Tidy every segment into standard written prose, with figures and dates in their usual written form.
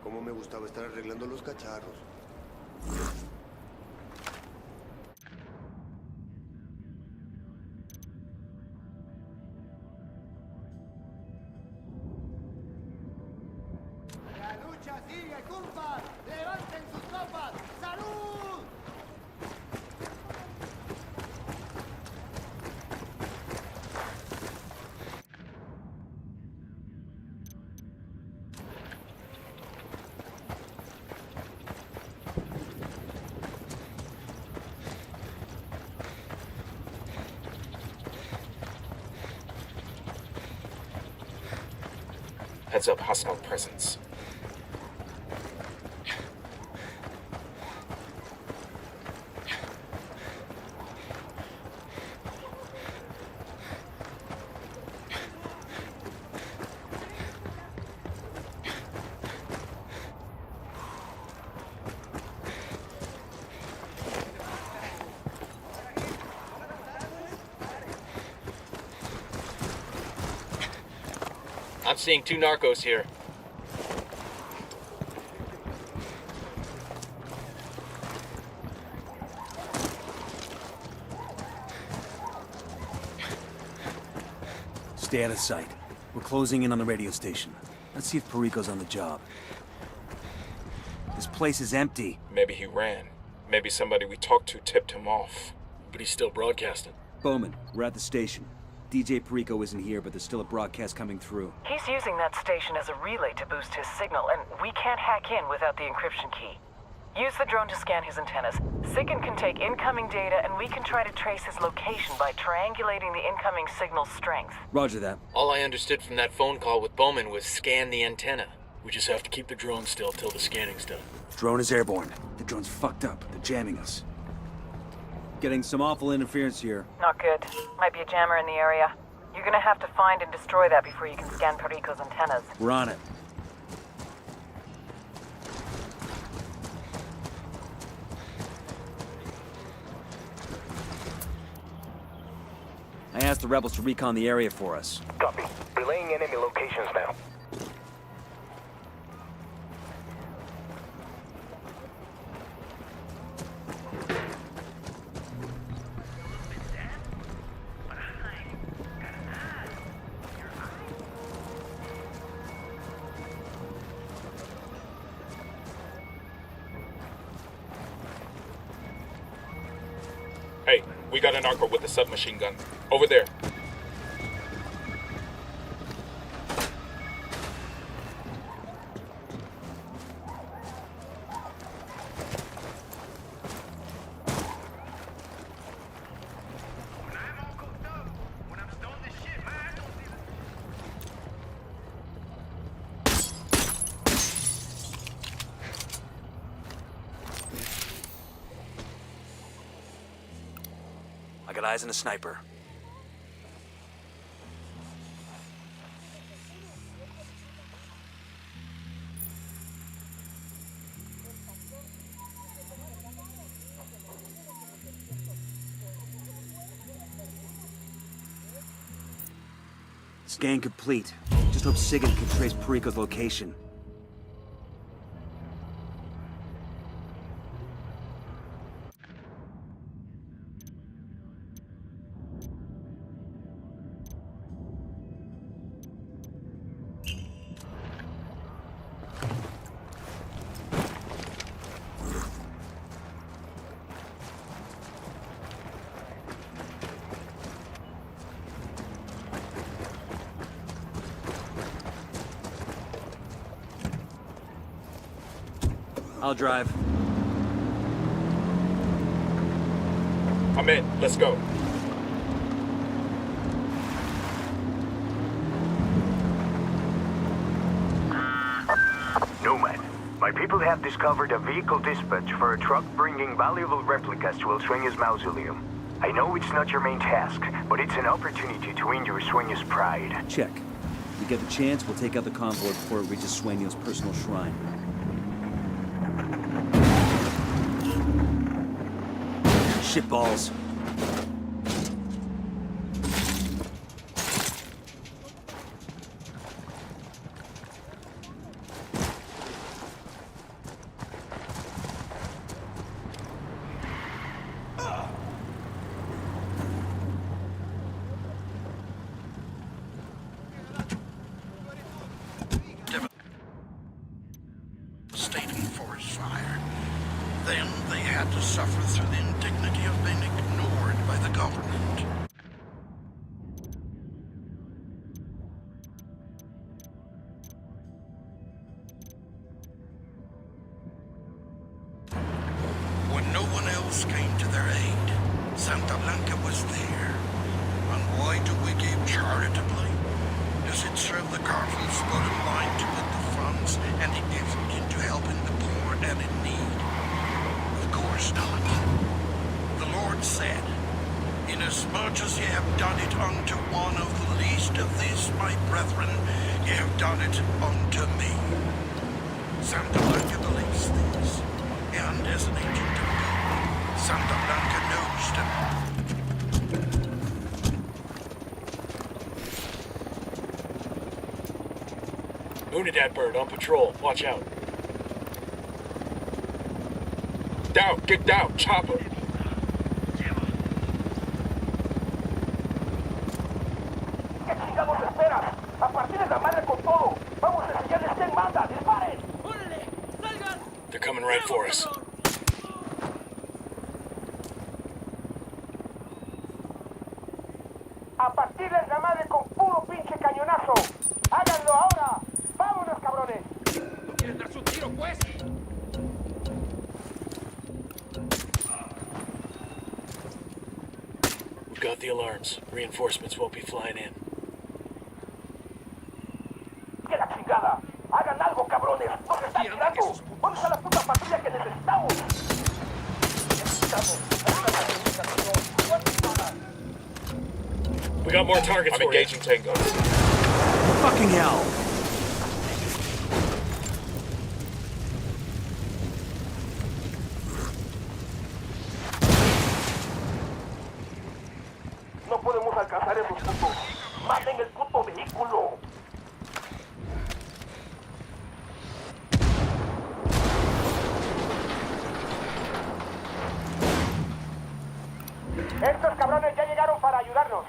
Cómo me gustaba estar arreglando los cacharros. La lucha sigue, compas. Levanten sus copas. ¡Salud! Heads up, hostile presence. I'm seeing 2 narcos here. Stay out of sight. We're closing in on the radio station. Let's see if Perico's on the job. This place is empty. Maybe he ran. Maybe somebody we talked to tipped him off. But he's still broadcasting. Bowman, we're at the station. DJ Perico isn't here, but there's still a broadcast coming through. He's using that station as a relay to boost his signal, and we can't hack in without the encryption key. Use the drone to scan his antennas. SIGINT can take incoming data, and we can try to trace his location by triangulating the incoming signal's strength. Roger that. All I understood from that phone call with Bowman was scan the antenna. We just have to keep the drone still till the scanning's done. Drone is airborne. The drone's fucked up. They're jamming us. Getting some awful interference here. Not good. Might be a jammer in the area. You're gonna have to find and destroy that before you can scan Perico's antennas. We're on it. I asked the rebels to recon the area for us. Copy. Relaying enemy locations now. Hey, we got a narco with a submachine gun. Over there. I got eyes on a sniper. Scan complete. Just hope SIGINT can trace Perico's location. I'll drive. I'm in. Let's go. Nomad, my people have discovered a vehicle dispatch for a truck bringing valuable replicas to Swinya's mausoleum. I know it's not your main task, but it's an opportunity to win your Swinya's pride. Check. If we get the chance, we'll take out the convoy before it reaches Sueño's personal shrine. Shitballs. had to suffer through the indignity of being ignored by the government. When no one else came to their aid, Santa Blanca was there. And why do we give charitably? Does it serve the government's bottom line to put the funds and the effort into helping the poor and in need? Of course not. The Lord said, "Inasmuch as ye have done it unto one of the least of these my brethren, ye have done it unto me." Santa Blanca believes this, and as an agent of God, Santa Blanca knows them. Unidad bird on patrol. Watch out. Down, get down, chopper. ¿Qué chingados esperas? A partir de la madre con todo. Vamos a enseñarles quién manda. ¡Disparen! ¡Órale! ¡Salgan! They're coming right for us. A partirles la madre con puro pinche cañonazo. ¡Háganlo ahora! ¡Vámonos, cabrones! ¿No quieres darse un tiro, pues? We've got the alarms. Reinforcements won't be flying in. ¡Que la chingada! ¡Hagan algo, cabrones! ¡Nos están tirando! ¡Vamos a la puta patrulla que necesitamos! We got more targets. I'm engaging Tango. Fucking hell! No podemos alcanzar esos putos. ¡Maten el puto vehículo! Estos cabrones ya llegaron para ayudarnos.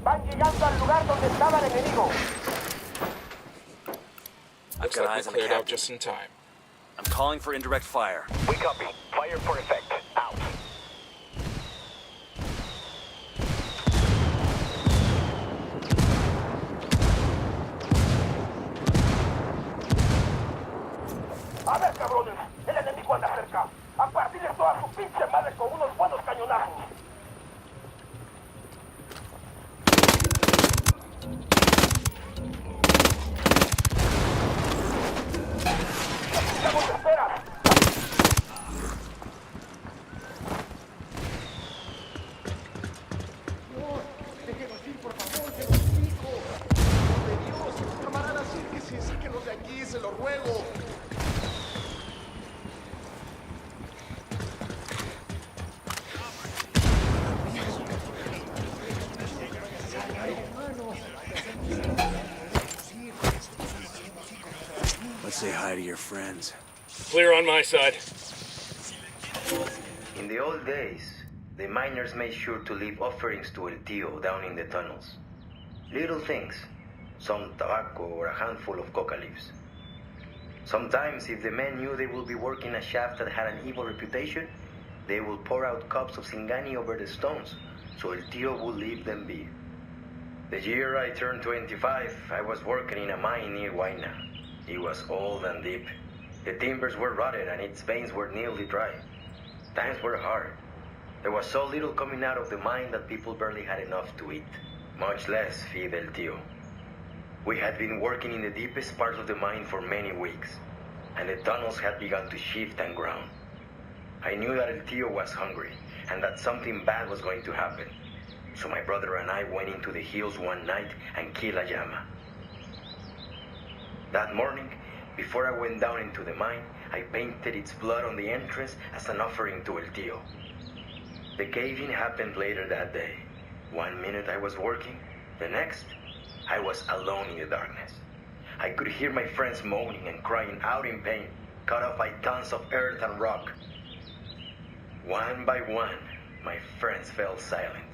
Van llegando al lugar donde estaba el enemigo. Looks like we cleared out just in time. I'm calling for indirect fire. We copy. Fire for effect. Out. A ver, cabrones, el enemigo anda cerca. A partir de toda su pinche madre con unos buenos cañonazos. ¿Qué esperas? Déjenos ir, por favor, se los suplico. Por de Dios, camarada, sáquenos de aquí, se lo ruego. Let's say hi to your friends. Clear on my side. In the old days, the miners made sure to leave offerings to El Tío down in the tunnels. Little things, some tobacco or a handful of coca leaves. Sometimes, if the men knew they would be working a shaft that had an evil reputation, they would pour out cups of Singani over the stones, so El Tío would leave them be. The year I turned 25, I was working in a mine near Huayna. It was old and deep. The timbers were rotted and its veins were nearly dry. Times were hard. There was so little coming out of the mine that people barely had enough to eat, much less feed El Tío. We had been working in the deepest parts of the mine for many weeks, and the tunnels had begun to shift and ground. I knew that El Tío was hungry, and that something bad was going to happen. So my brother and I went into the hills one night and killed a llama. That morning, before I went down into the mine, I painted its blood on the entrance as an offering to El Tío. The cave-in happened later that day. 1 minute I was working, the next, I was alone in the darkness. I could hear my friends moaning and crying out in pain, cut off by tons of earth and rock. One by one, my friends fell silent.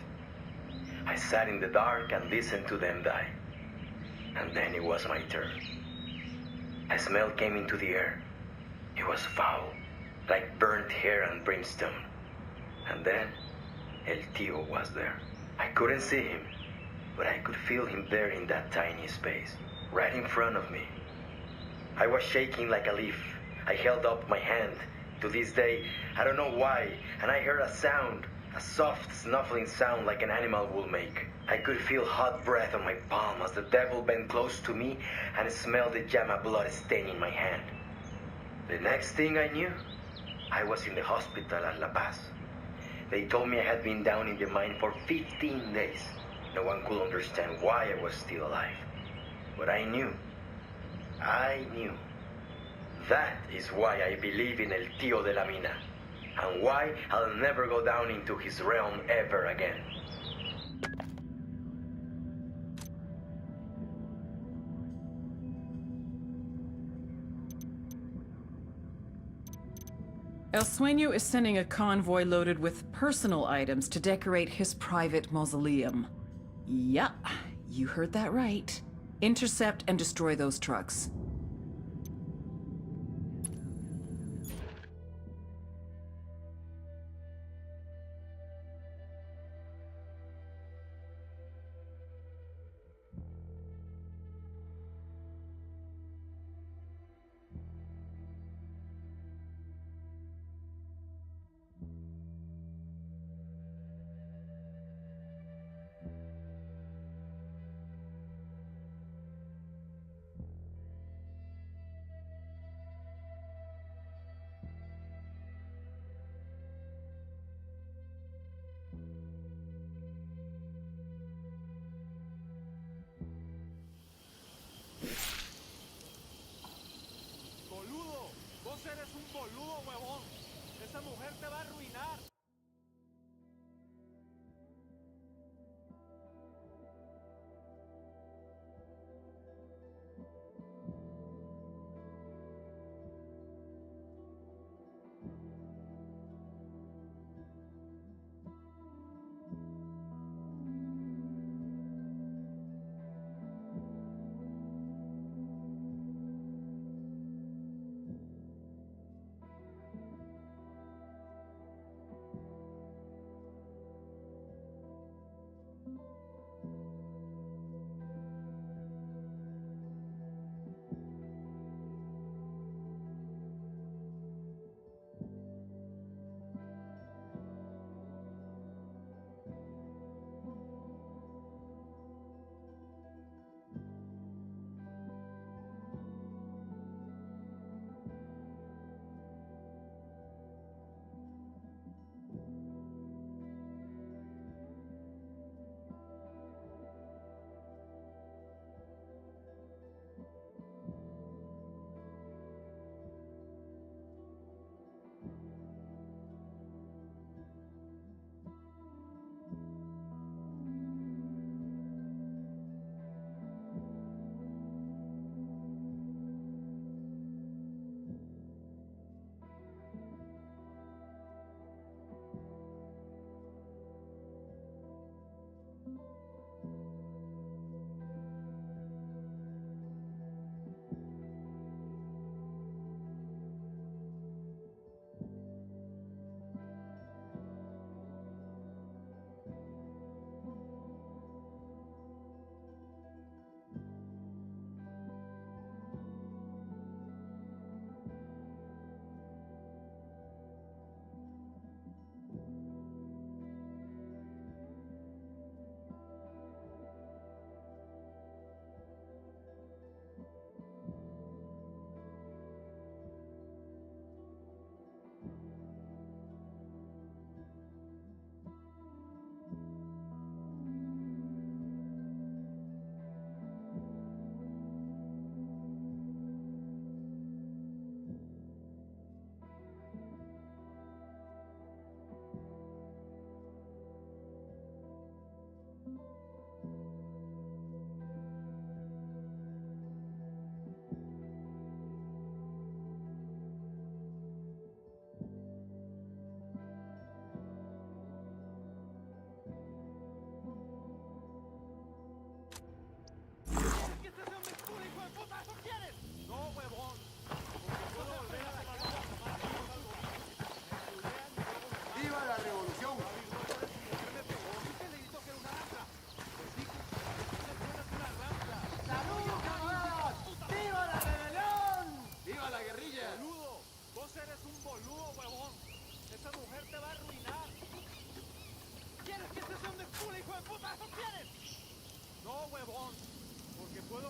I sat in the dark and listened to them die. And then it was my turn. A smell came into the air. It was foul, like burnt hair and brimstone. And then, El Tío was there. I couldn't see him, but I could feel him there in that tiny space, right in front of me. I was shaking like a leaf. I held up my hand. To this day, I don't know why, and I heard a sound, a soft snuffling sound like an animal would make. I could feel hot breath on my palm as the devil bent close to me and smelled the llama blood staining my hand. The next thing I knew, I was in the hospital at La Paz. They told me I had been down in the mine for 15 days. No one could understand why I was still alive. But I knew. That is why I believe in El Tío de la Mina, and why I'll never go down into his realm ever again. El Sueño is sending a convoy loaded with personal items to decorate his private mausoleum. Yup, you heard that right. Intercept and destroy those trucks. Boludo, vos eres un boludo, huevón. Esa mujer te va a arruinar.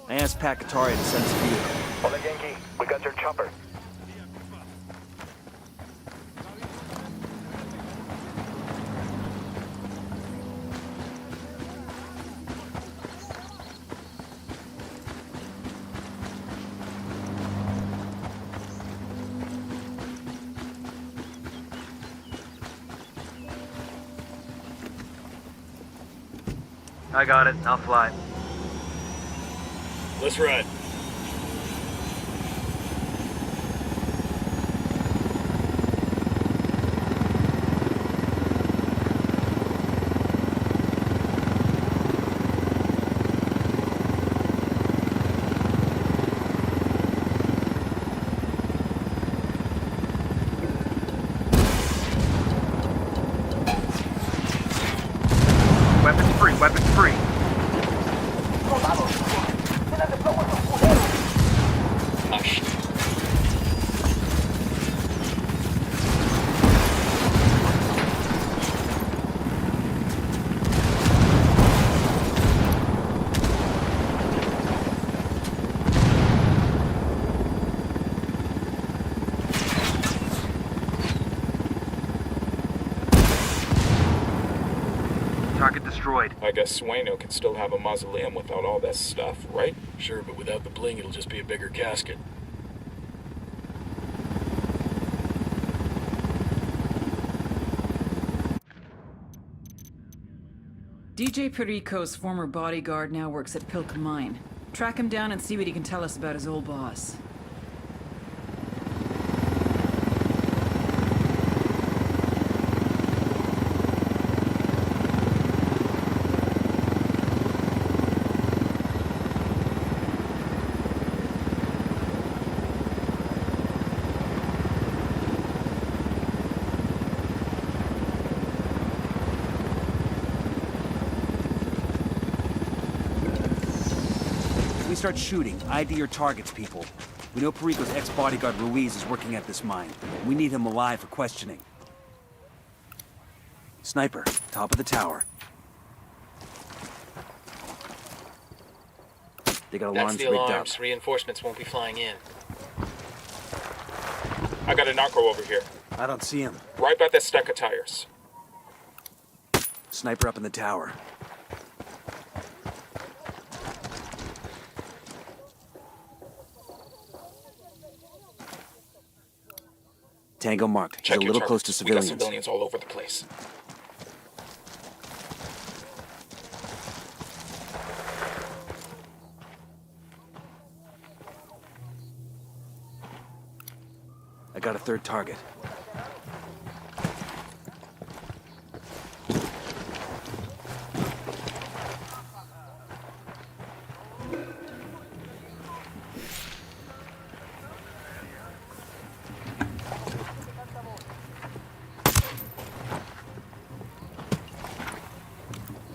I asked Pacatari to send us a vehicle. Hola, Yankee. We got your chopper. I got it. I'll fly. Let's ride. Weapons free, weapons free. Soldados, llenas de plomo en los culeros. Ah, shit. Target destroyed. I guess Sueno can still have a mausoleum without all that stuff, right? Sure, but without the bling, it'll just be a bigger casket. DJ Perico's former bodyguard now works at Pilk Mine. Track him down and see what he can tell us about his old boss. We start shooting. ID your targets, people. We know Perico's ex-bodyguard Ruiz is working at this mine. We need him alive for questioning. Sniper, top of the tower. They got That's alarms the rigged up. alarms. Reinforcements won't be flying in. I got a narco over here. I don't see him. Right by that stack of tires. Sniper up in the tower. Tango marked. He's Check a your little close to targets. We got civilians. civilians all over the place. I got a third target.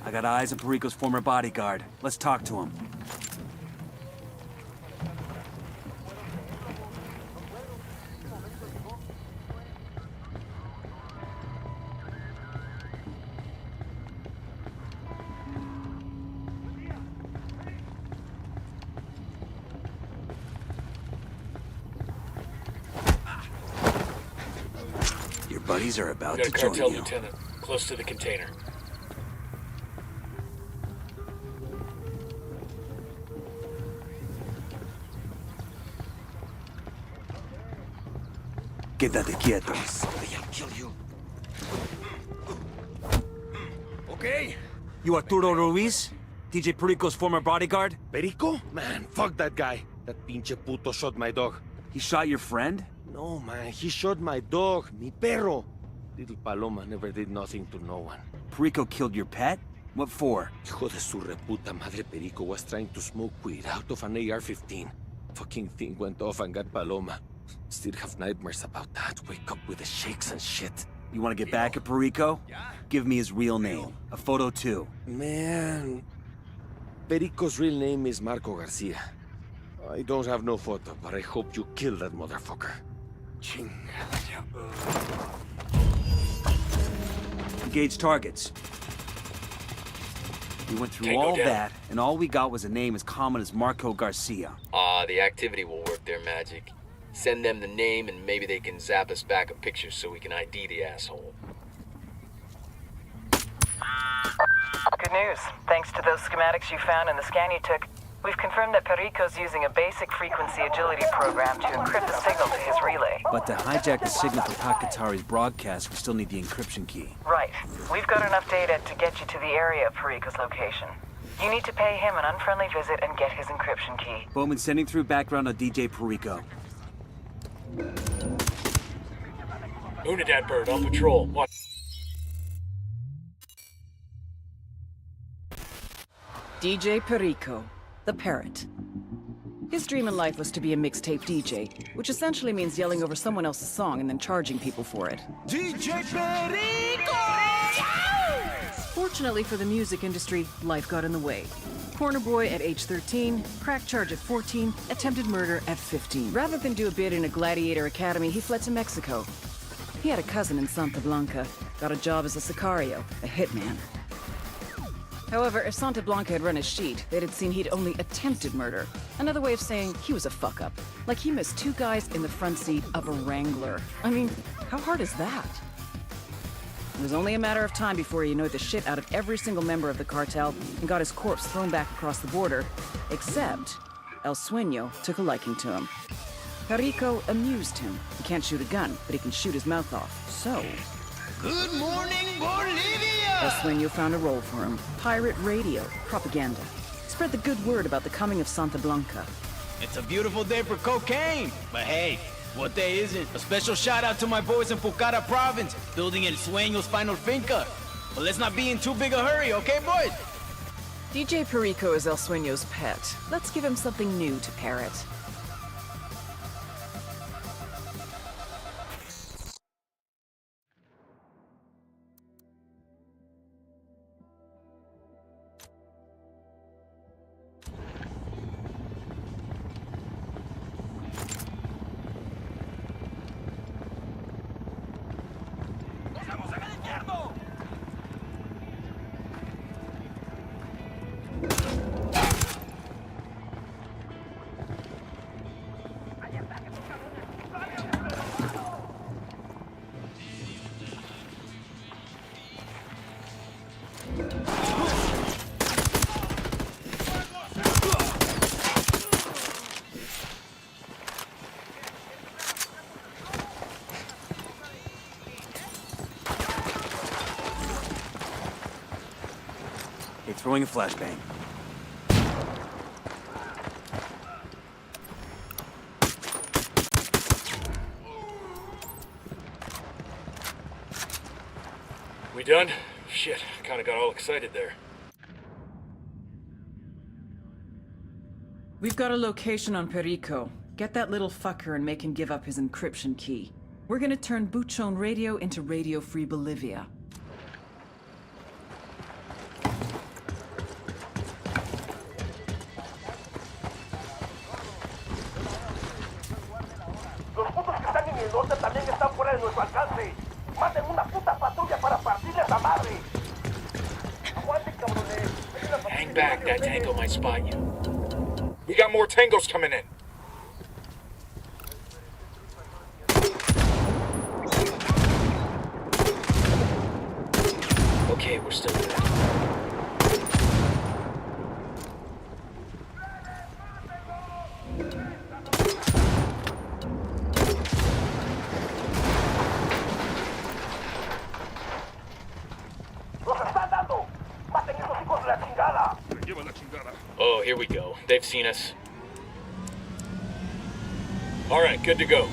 I got eyes on Perico's former bodyguard. Let's talk to him. Your buddies are about Got to a join cartel you. lieutenant close to the container. Quédate quieto. They'll kill you. Okay. You Arturo Ruiz? DJ Perico's former bodyguard? Perico? Man, fuck that guy. That pinche puto shot my dog. He shot your friend? No, man, he shot my dog, mi perro. Little Paloma never did nothing to no one. Perico killed your pet? What for? Hijo de su reputa madre, Perico was trying to smoke weed out of an AR-15. Fucking thing went off and got Paloma. Still have nightmares about that. Wake up with the shakes and shit. You want to get back at Perico? Give me his real name. A photo too. Man, Perico's real name is Marco Garcia. I don't have no photo, but I hope you kill that motherfucker. Chingada. Engage targets. We went through Tango all down. that, and all we got was a name as common as Marco Garcia. The activity will work their magic. Send them the name and maybe they can zap us back a picture so we can ID the asshole. Good news. Thanks to those schematics you found and the scan you took, we've confirmed that Perico's using a basic frequency agility program to encrypt the signal to his relay. But to hijack the signal for Takatari's broadcast, we still need the encryption key. Right. We've got enough data to get you to the area of Perico's location. You need to pay him an unfriendly visit and get his encryption key. Bowman sending through background on DJ Perico. Unidad bird on patrol. What? DJ Perico, the parrot. His dream in life was to be a mixtape DJ, which essentially means yelling over someone else's song and then charging people for it. DJ Perico! Fortunately for the music industry, life got in the way. Corner boy at age 13, crack charge at 14, attempted murder at 15. Rather than do a bid in a gladiator academy, he fled to Mexico. He had a cousin in Santa Blanca, got a job as a sicario, a hitman. However, if Santa Blanca had run his sheet, they'd have seen he'd only attempted murder. Another way of saying he was a fuck-up. Like he missed 2 guys in the front seat of a Wrangler. I mean, how hard is that? It was only a matter of time before he annoyed the shit out of every single member of the cartel and got his corpse thrown back across the border, except El Sueño took a liking to him. Perico amused him. He can't shoot a gun, but he can shoot his mouth off. So... Good morning, Bolivia! El Sueño found a role for him. Pirate radio, propaganda. Spread the good word about the coming of Santa Blanca. It's a beautiful day for cocaine. But hey, what day isn't? A special shout out to my boys in Pucara province, building El Sueño's final finca. But let's not be in too big a hurry, okay, boys? DJ Perico is El Sueño's pet. Let's give him something new to parrot. Throwing a flashbang. We done? Shit, I kinda got all excited there. We've got a location on Perico. Get that little fucker and make him give up his encryption key. We're gonna turn Buchon Radio into Radio Free Bolivia. Los putos que están en el norte también están fuera de nuestro alcance. Manden una puta patrulla para partirles la madre. Aguanten, cabrones. Hang back, that tango might spot you. We got more tangos coming in. Okay, we're still good. Oh, here we go. They've seen us. All right, good to go.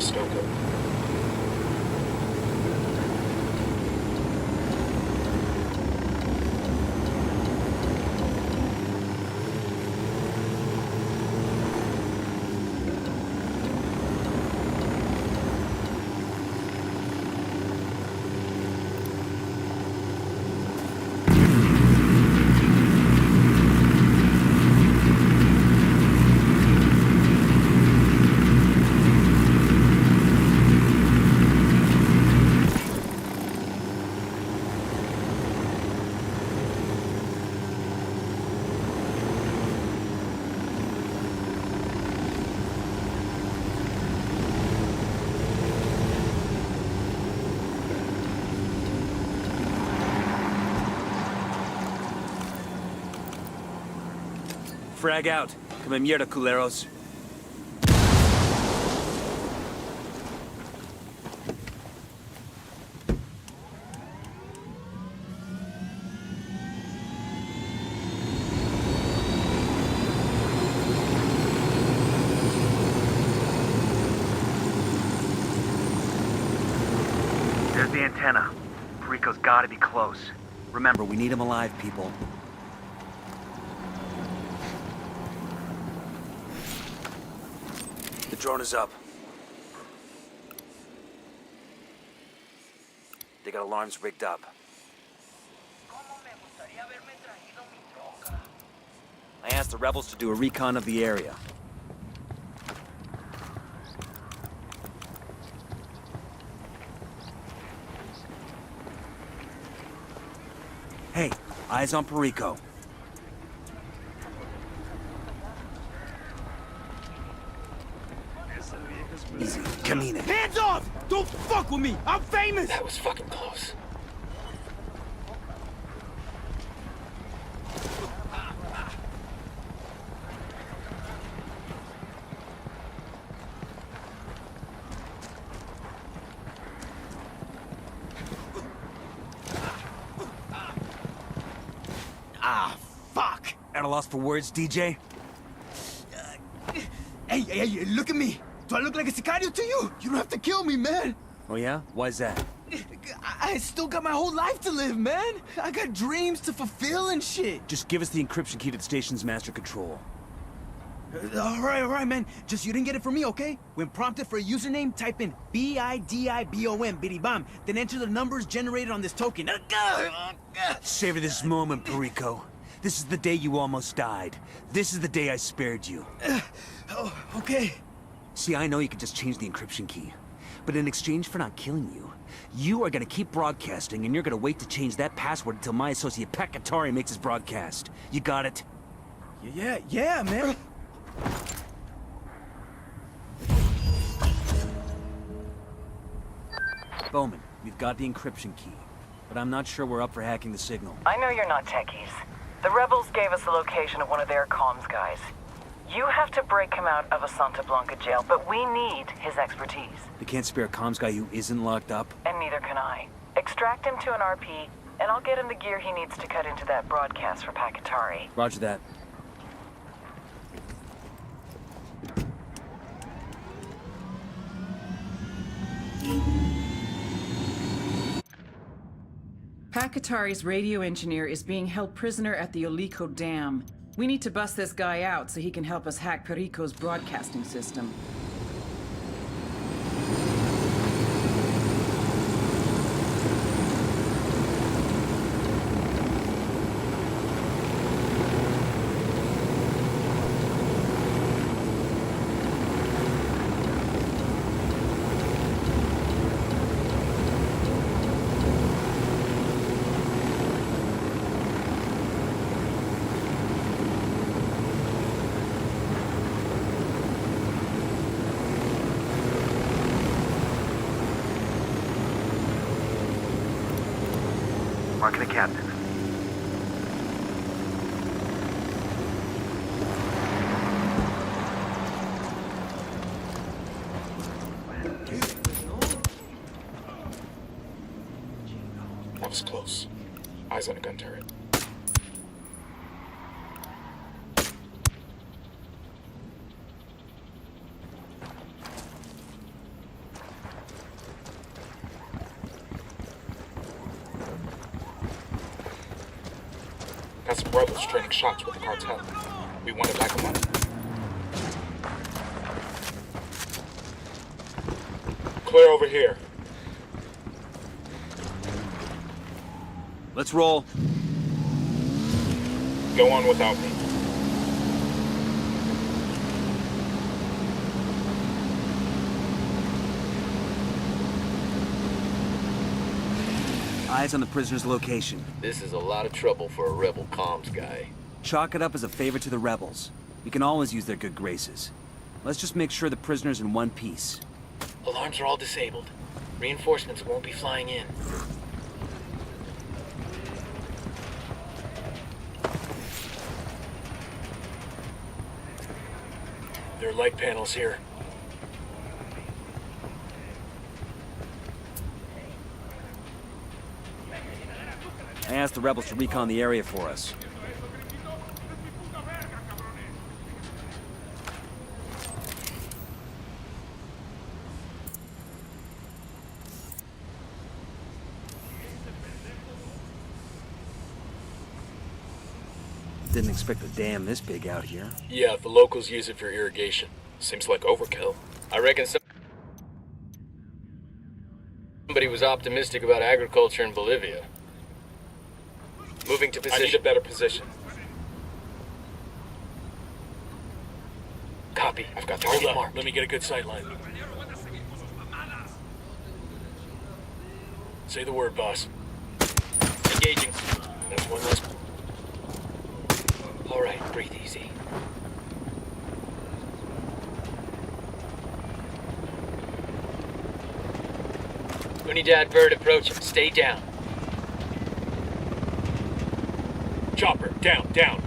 Stoke up. Frag out. Come en mierda, culeros. There's the antenna. Perico's gotta be close. Remember, we need him alive, people. The drone is up. They got alarms rigged up. I asked the rebels to do a recon of the area. Hey, eyes on Perico. Easy, camine. Hands off! Don't fuck with me! I'm famous! That was fucking close. Ah, fuck! At a loss for words, DJ? Hey, look at me! Do I look like a sicario to you? You don't have to kill me, man! Oh yeah? Why's that? I still got my whole life to live, man! I got dreams to fulfill and shit! Just give us the encryption key to the station's master control. All right, man. Just you didn't get it from me, okay? When prompted for a username, type in BIDIBOM, bidibam, then enter the numbers generated on this token. Savor this moment, Perico. This is the day you almost died. This is the day I spared you. Oh, okay. See, I know you could just change the encryption key. But in exchange for not killing you, you are gonna keep broadcasting, and you're gonna wait to change that password until my associate Pakatari makes his broadcast. You got it? Yeah, man. Bowman, we've got the encryption key, but I'm not sure we're up for hacking the signal. I know you're not techies. The rebels gave us the location of one of their comms guys. You have to break him out of a Santa Blanca jail, but we need his expertise. They can't spare a comms guy who isn't locked up? And neither can I. Extract him to an RP, and I'll get him the gear he needs to cut into that broadcast for Pakatari. Roger that. Pakatari's radio engineer is being held prisoner at the Olico Dam. We need to bust this guy out so he can help us hack Perico's broadcasting system. Marking the captain. That was close. Eyes on a gun turret. Got some rebels trading shots with the cartel. We want to back them up. Clear over here. Let's roll. Go on without me. Eyes on the prisoner's location. This is a lot of trouble for a rebel comms guy. Chalk it up as a favor to the rebels. We can always use their good graces. Let's just make sure the prisoner's in one piece. Alarms are all disabled. Reinforcements won't be flying in. There are light panels here. I asked the rebels to recon the area for us. Didn't expect a dam this big out here. Yeah, the locals use it for irrigation. Seems like overkill. I reckon somebody was optimistic about agriculture in Bolivia. Moving to position. I need a better position. Copy. I've got target marked. Let me get a good sight line. Say the word, boss. Engaging. That's one less. All right, breathe easy. Unidad bird approaching. Stay down. Chopper, down, down.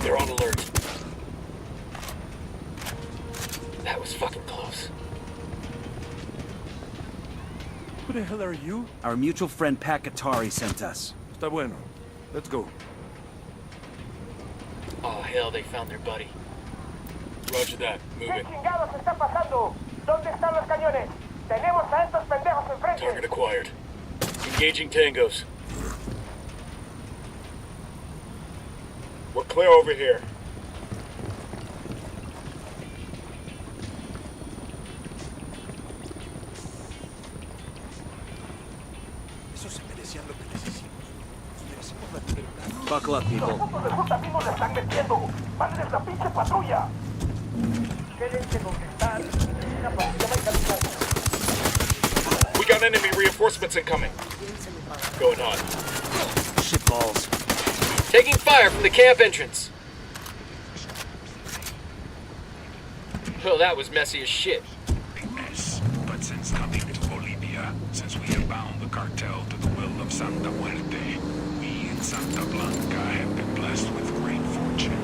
They're on alert. That was fucking close. Who the hell are you? Our mutual friend Pat Katari sent us. Está bueno. Let's go. Oh, hell, they found their buddy. Roger that. Move ¿Qué it. chingados está pasando? ¿Dónde están los cañones? Tenemos a estos pendejos enfrente. Target acquired. Engaging tangos. We're clear over here. Buckle up, people. Nosotros resulta mismos le están metiendo. ¡Mándenles la pinche patrulla! Quédense donde están. Una patrulla va en camino. We got enemy reinforcements incoming. Going on. Shitballs. Taking fire from the camp entrance. Well, that was messy as shit. Big mess. But since coming to Bolivia, since we have bound the cartel to the will of Santa Muerte, we in Santa Blanca have been blessed with great fortune,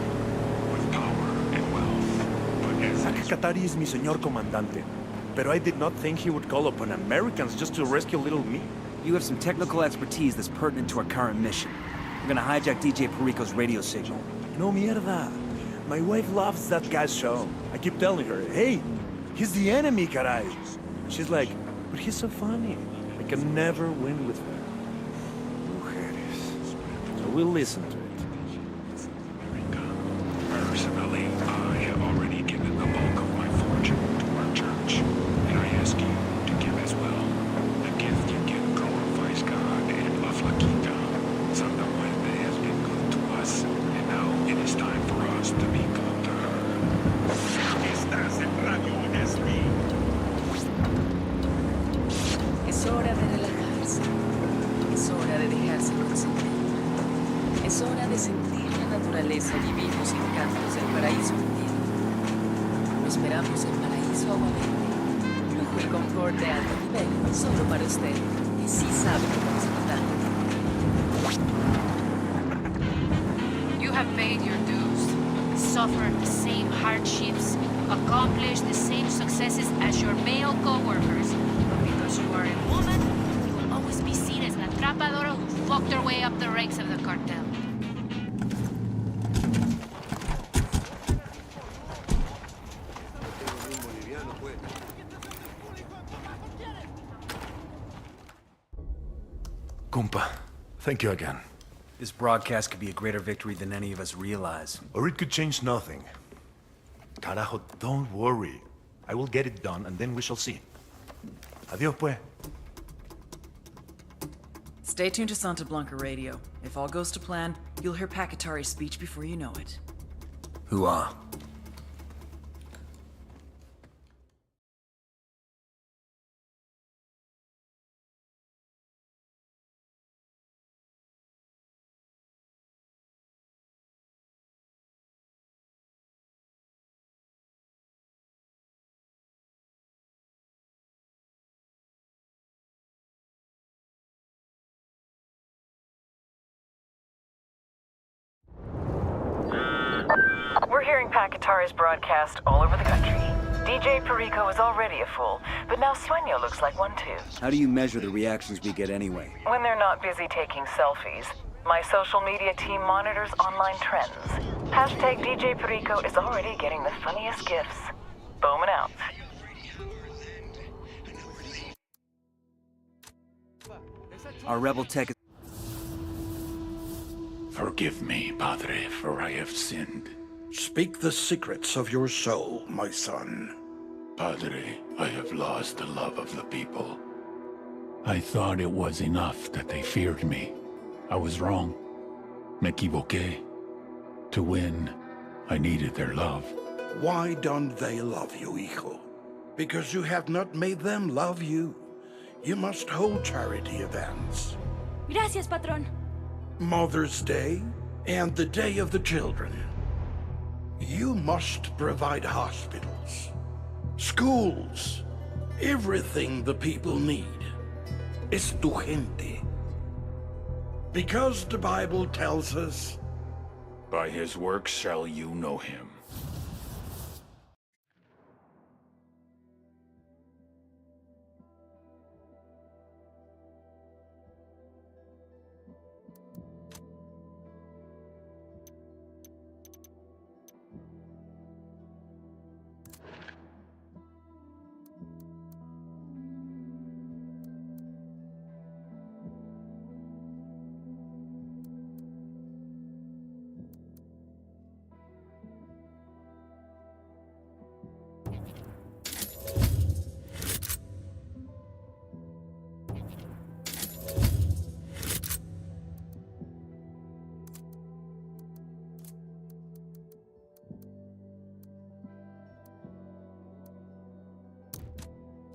with power and wealth. But as it is... Katari is mi señor comandante. Pero I did not think he would call upon Americans just to rescue little me. You have some technical expertise that's pertinent to our current mission. We're gonna hijack DJ Perico's radio signal. No mierda. My wife loves that guy's show. I keep telling her, hey, he's the enemy, caray. She's like, but he's so funny. I can never win with her. Mujeres. So we'll listen to it. Personally, I have already given the bulk of my fortune to our church, and I ask you to give as well. The gift you give glorifies God and La Flaquita. Santa Muerte has been good to us, and now it is time for us to be good to her. Estás en Radio SB. Es hora de relajarse. Es hora de dejarse consentir. Es hora de sentir la naturaleza y divinos encantos del paraíso hundido. No esperamos el paraíso aguardente. Lujo y confort de alto nivel solo para usted, que sí sabe cómo disfrutar. You have paid your dues, suffered the same hardships, accomplished the same successes as your male co-workers. But because you are a woman, you will always be seen as an atrapadora who fucked her way up the ranks of the cartel. Compa, thank you again. This broadcast could be a greater victory than any of us realize. Or it could change nothing. Carajo, don't worry. I will get it done, and then we shall see. Adios, pues. Stay tuned to Santa Blanca Radio. If all goes to plan, you'll hear Pakatari's speech before you know it. Hoo-ah. We're hearing Pacatari's broadcast all over the country. DJ Perico is already a fool, but now Sueño looks like one too. How do you measure the reactions we get anyway? When they're not busy taking selfies, my social media team monitors online trends. Hashtag DJ Perico is already getting the funniest gifs. Bowman out. Our rebel tech is... Forgive me, Padre, for I have sinned. Speak the secrets of your soul, my son. Padre, I have lost the love of the people. I thought it was enough that they feared me. I was wrong. Me equivoqué. To win, I needed their love. Why don't they love you, hijo? Because you have not made them love you. You must hold charity events. Gracias, patrón. Mother's Day and the Day of the Children. You must provide hospitals, schools, everything the people need. Es tu gente. Because the Bible tells us, by his works shall you know him.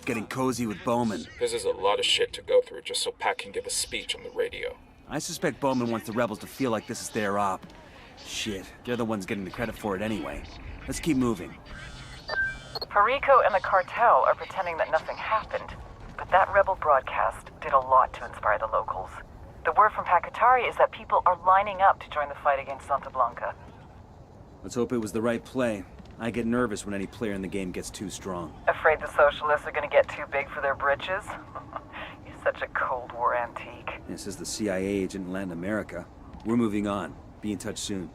Getting cozy with Bowman. This is a lot of shit to go through just so Pat can give a speech on the radio. I suspect Bowman wants the rebels to feel like this is their op. Shit, they're the ones getting the credit for it anyway. Let's keep moving. Perico and the cartel are pretending that nothing happened, but that rebel broadcast did a lot to inspire the locals. The word from Pacatari is that people are lining up to join the fight against Santa Blanca. Let's hope it was the right play. I get nervous when any player in the game gets too strong. Afraid the socialists are gonna get too big for their britches? You're such a Cold War antique. This is the CIA agent in Latin America. We're moving on. Be in touch soon.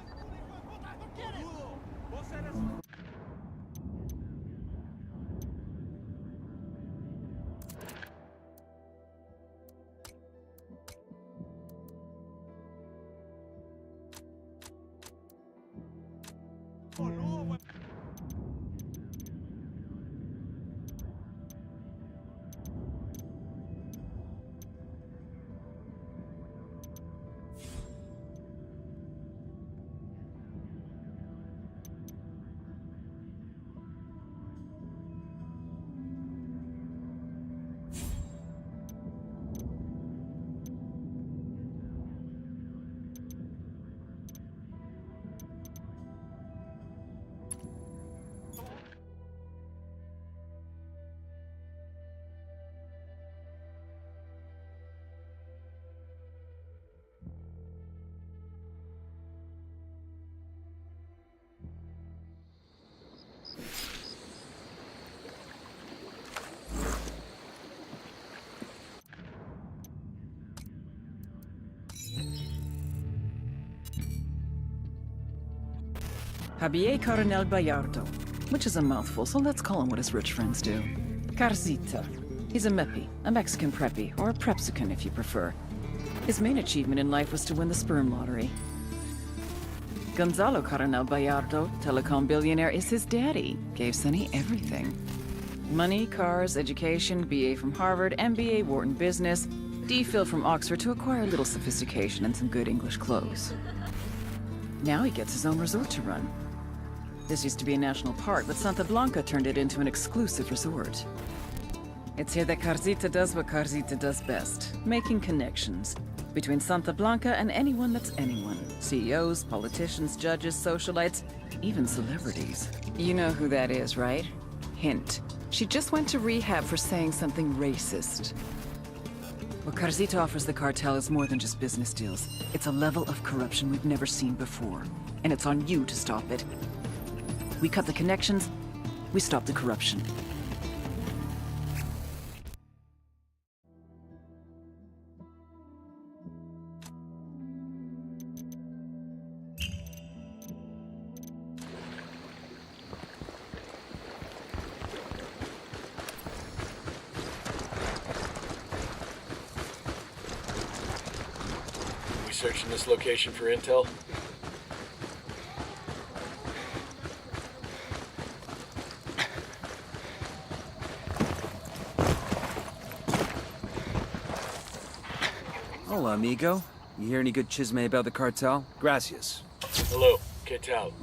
Javier Coronel Bayardo, which is a mouthful, so let's call him what his rich friends do. Carcita. He's a meppy, a Mexican preppy, or a prepsican if you prefer. His main achievement in life was to win the sperm lottery. Gonzalo Coronel Bayardo, telecom billionaire, is his daddy. Gave Sonny everything. Money, cars, education, BA from Harvard, MBA Wharton Business, D.Phil from Oxford to acquire a little sophistication and some good English clothes. Now he gets his own resort to run. This used to be a national park, but Santa Blanca turned it into an exclusive resort. It's here that Carcita does what Carcita does best, making connections between Santa Blanca and anyone that's anyone. CEOs, politicians, judges, socialites, even celebrities. You know who that is, right? Hint. She just went to rehab for saying something racist. What Carcita offers the cartel is more than just business deals. It's a level of corruption we've never seen before. And it's on you to stop it. We cut the connections, we stop the corruption. Searching this location for intel? Hola, amigo. You hear any good chisme about the cartel? Gracias. Hello, ¿qué tal?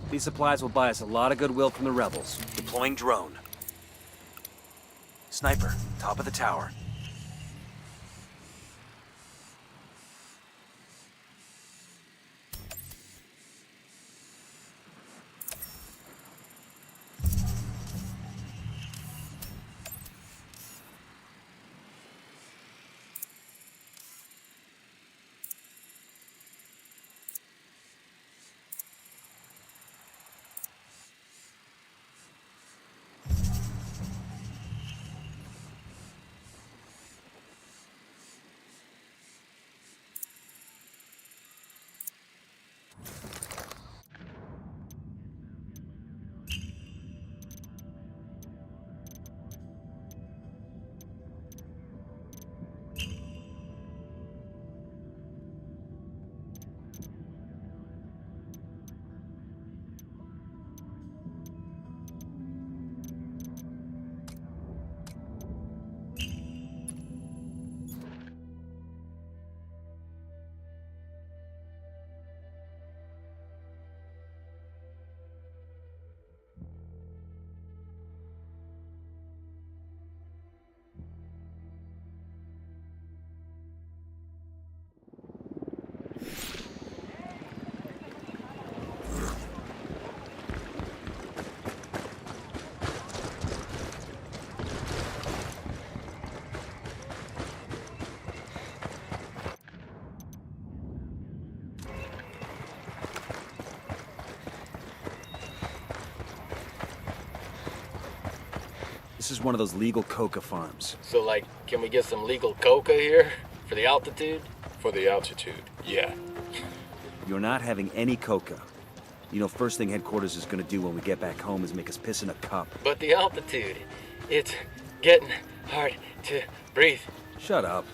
These supplies will buy us a lot of goodwill from the rebels. Deploying drone. Sniper, top of the tower. This is one of those legal coca farms. So, like, can we get some legal coca here? For the altitude? For the altitude, yeah. You're not having any coca. You know, first thing headquarters is gonna do when we get back home is make us piss in a cup. But the altitude, it's getting hard to breathe. Shut up.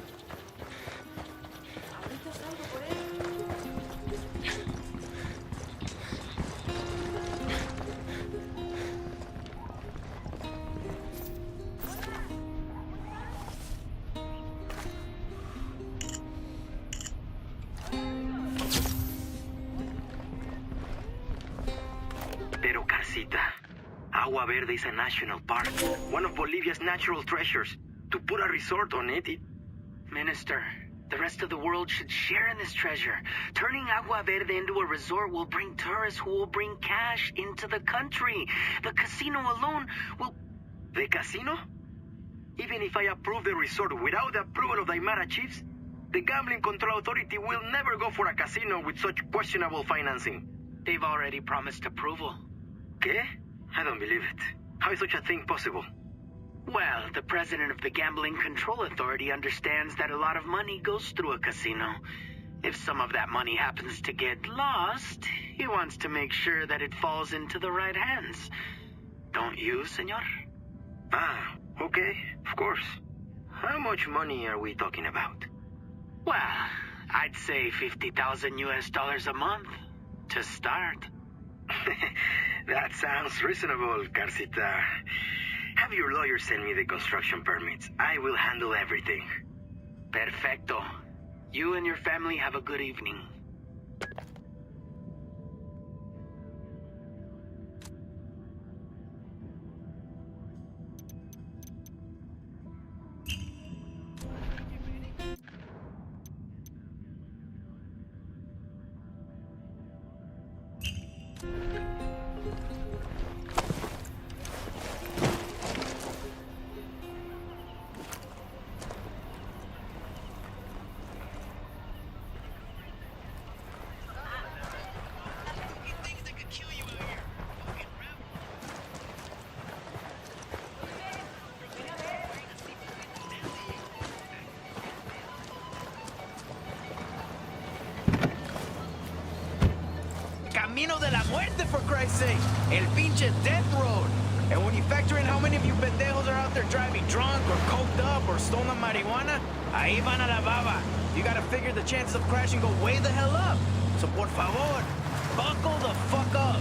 Pero Casita, Agua Verde is a national park, one of Bolivia's natural treasures. To put a resort on it, Minister, the rest of the world should share in this treasure. Turning Agua Verde into a resort will bring tourists who will bring cash into the country. The casino alone will... The casino? Even if I approve the resort without the approval of the Aymara chiefs, the Gambling Control Authority will never go for a casino with such questionable financing. They've already promised approval. ¿Qué? I don't believe it. How is such a thing possible? Well, the president of the Gambling Control Authority understands that a lot of money goes through a casino. If some of that money happens to get lost, he wants to make sure that it falls into the right hands. Don't you, senor? Ah, okay, of course. How much money are we talking about? Well, I'd say $50,000 a month to start. That sounds reasonable, Carcita. Have your lawyer send me the construction permits. I will handle everything. Perfecto. You and your family have a good evening. Camino de la Muerte, for Christ's sake. El pinche death road. And when you factor in how many of you pendejos are out there driving drunk or coked up or stolen marijuana, ahí van a la baba. You gotta figure the chances of crashing go way the hell up. So por favor, buckle the fuck up.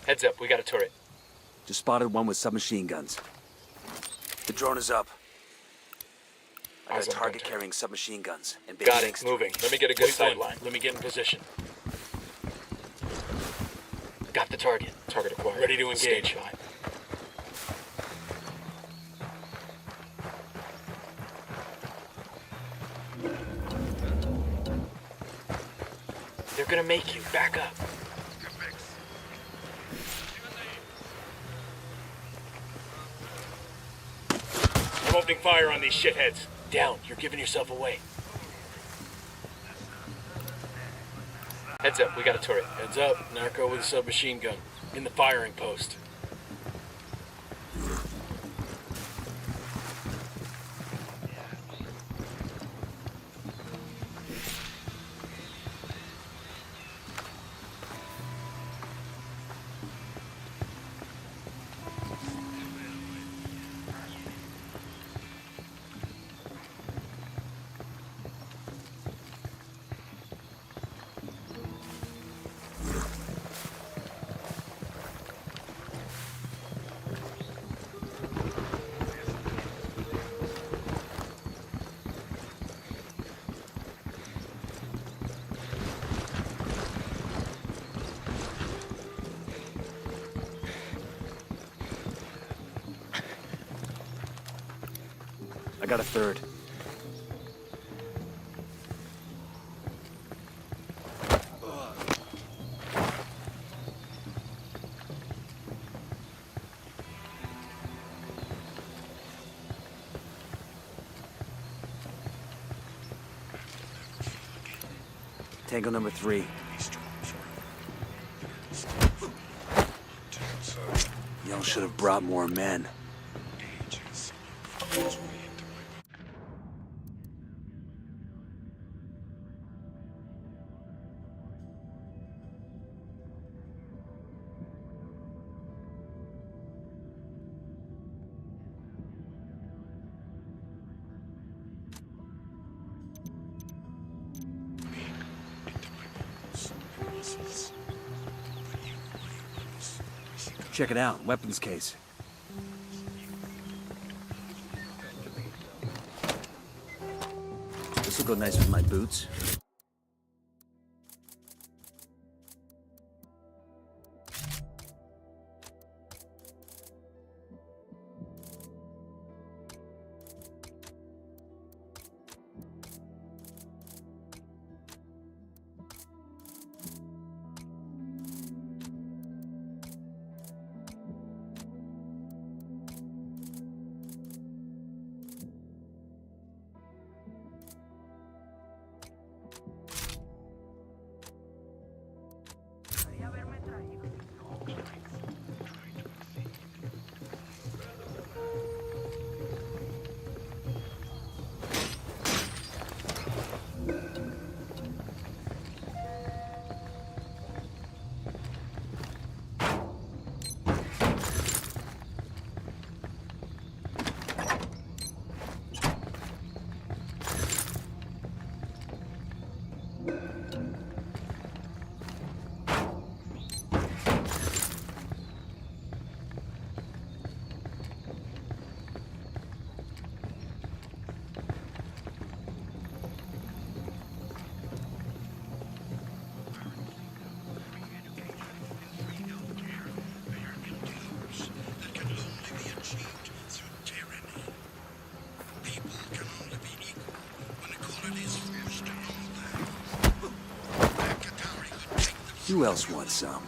Heads up, we got a turret. Just spotted one with submachine guns. The drone is up. I got a target carrying submachine guns and big Got tanks. it, moving. Let me get a good sight line. Let me get in position. Got the target. Target acquired. Ready to engage. Stage 5. They're gonna make you. Back up. I'm opening fire on these shitheads. Down. You're giving yourself away. Heads up, we got a turret. Heads up, narco with a submachine gun. In the firing post. I got a third. Tango number 3. Y'all should have brought more men. Check it out, weapons case. This will go nice with my boots. Who else wants some?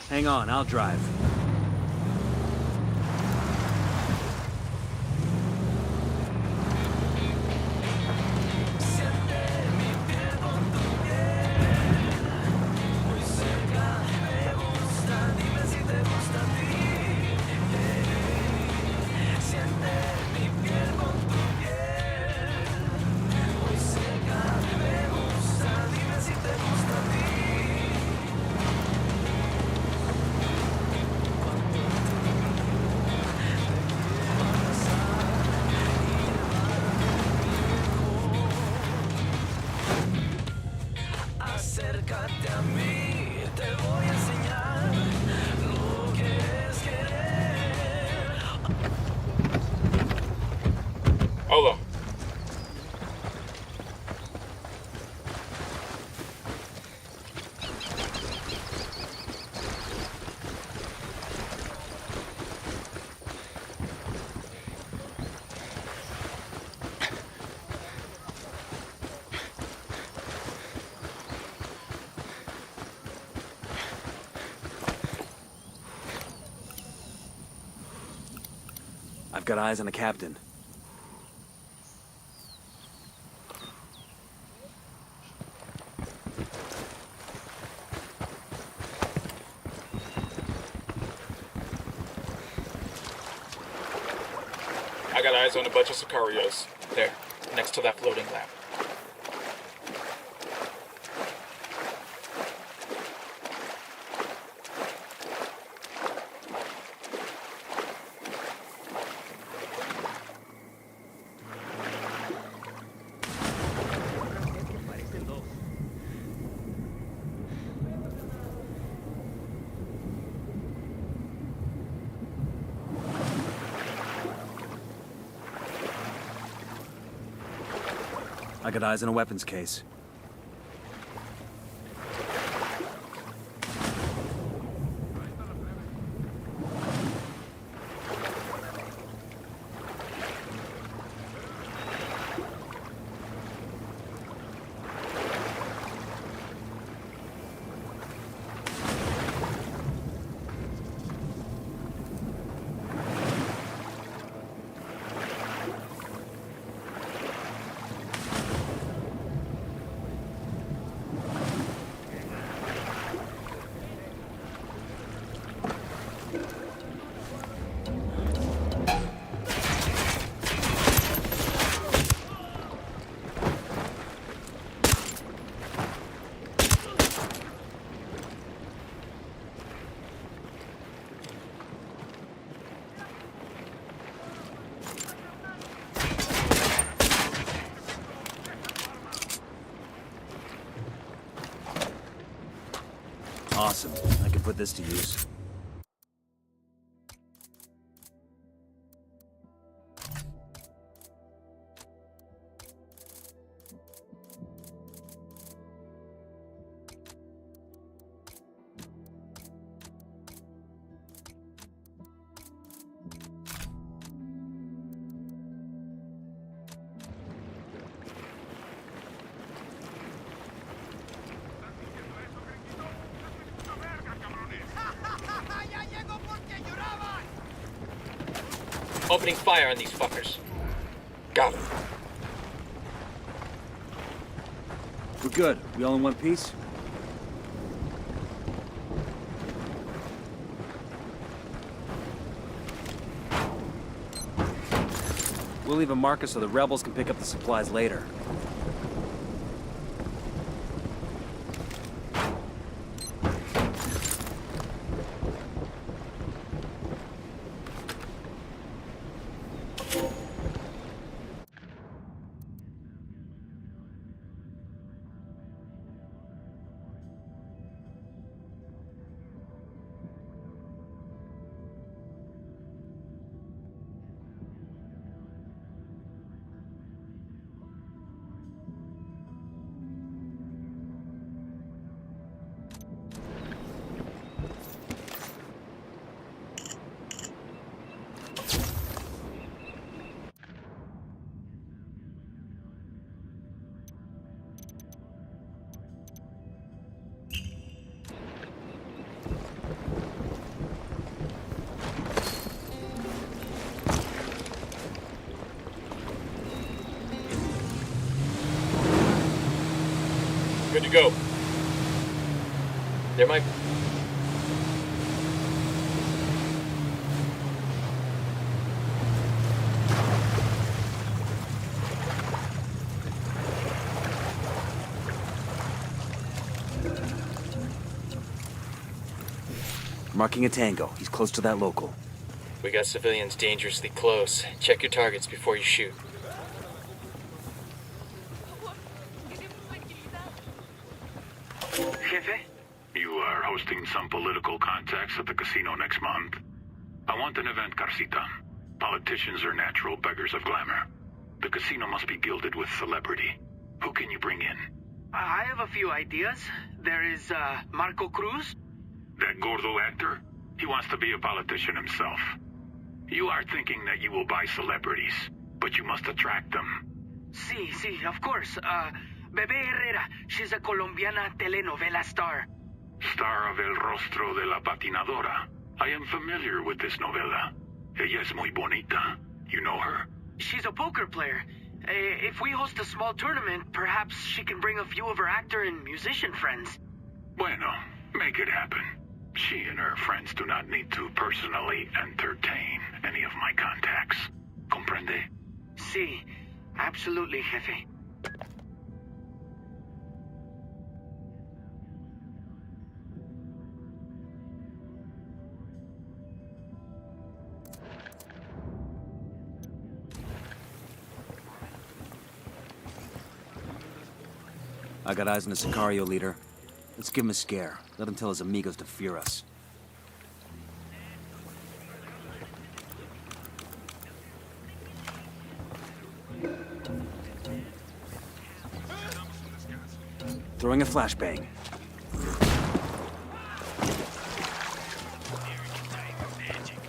Hang on, I'll drive. Hold on. I've got eyes on the captain. I got eyes on a bunch of Sicarios. There, next to that floating lamp. I got eyes on a weapons case. Awesome. I can put this to use. Opening fire on these fuckers. Got it. We're good. We all in one piece? We'll leave a marker so the rebels can pick up the supplies later. Good to go. There might... Marking a tango. He's close to that local. We got civilians dangerously close. Check your targets before you shoot. Jefe? You are hosting some political contacts at the casino next month. I want an event, Garcita. Politicians are natural beggars of glamour. The casino must be gilded with celebrity. Who can you bring in? I have a few ideas. There is, Marco Cruz. That gordo actor? He wants to be a politician himself. You are thinking that you will buy celebrities, but you must attract them. Sí, of course. Bebé Herrera. She's a Colombiana telenovela star. Star of El Rostro de la Patinadora. I am familiar with this novela. Ella es muy bonita. You know her? She's a poker player. If we host a small tournament, perhaps she can bring a few of her actor and musician friends. Bueno, make it happen. She and her friends do not need to personally entertain any of my contacts. Comprende? Sí, absolutely, Jefe. I got eyes on the Sicario leader. Let's give him a scare. Let him tell his amigos to fear us. Throwing a flashbang.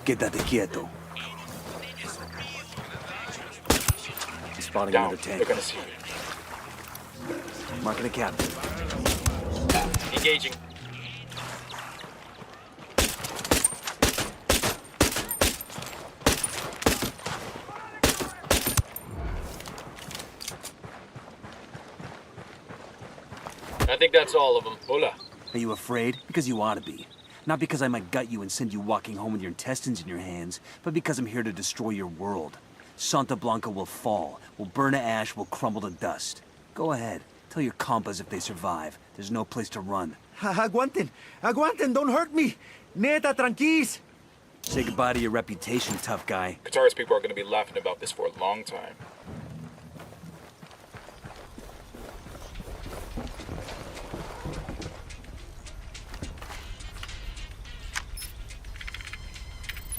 Quédate quieto. He's spotting Down. another tank. They're gonna see me. Marking a captain. Engaging. I think that's all of them. Hola. Are you afraid? Because you ought to be. Not because I might gut you and send you walking home with your intestines in your hands, but because I'm here to destroy your world. Santa Blanca will fall, will burn to ash, will crumble to dust. Go ahead. Tell your compas if they survive. There's no place to run. Aguanten! Aguanten! Don't hurt me! Neta, tranquis! Say goodbye to your reputation, tough guy. Qatar's people are going to be laughing about this for a long time.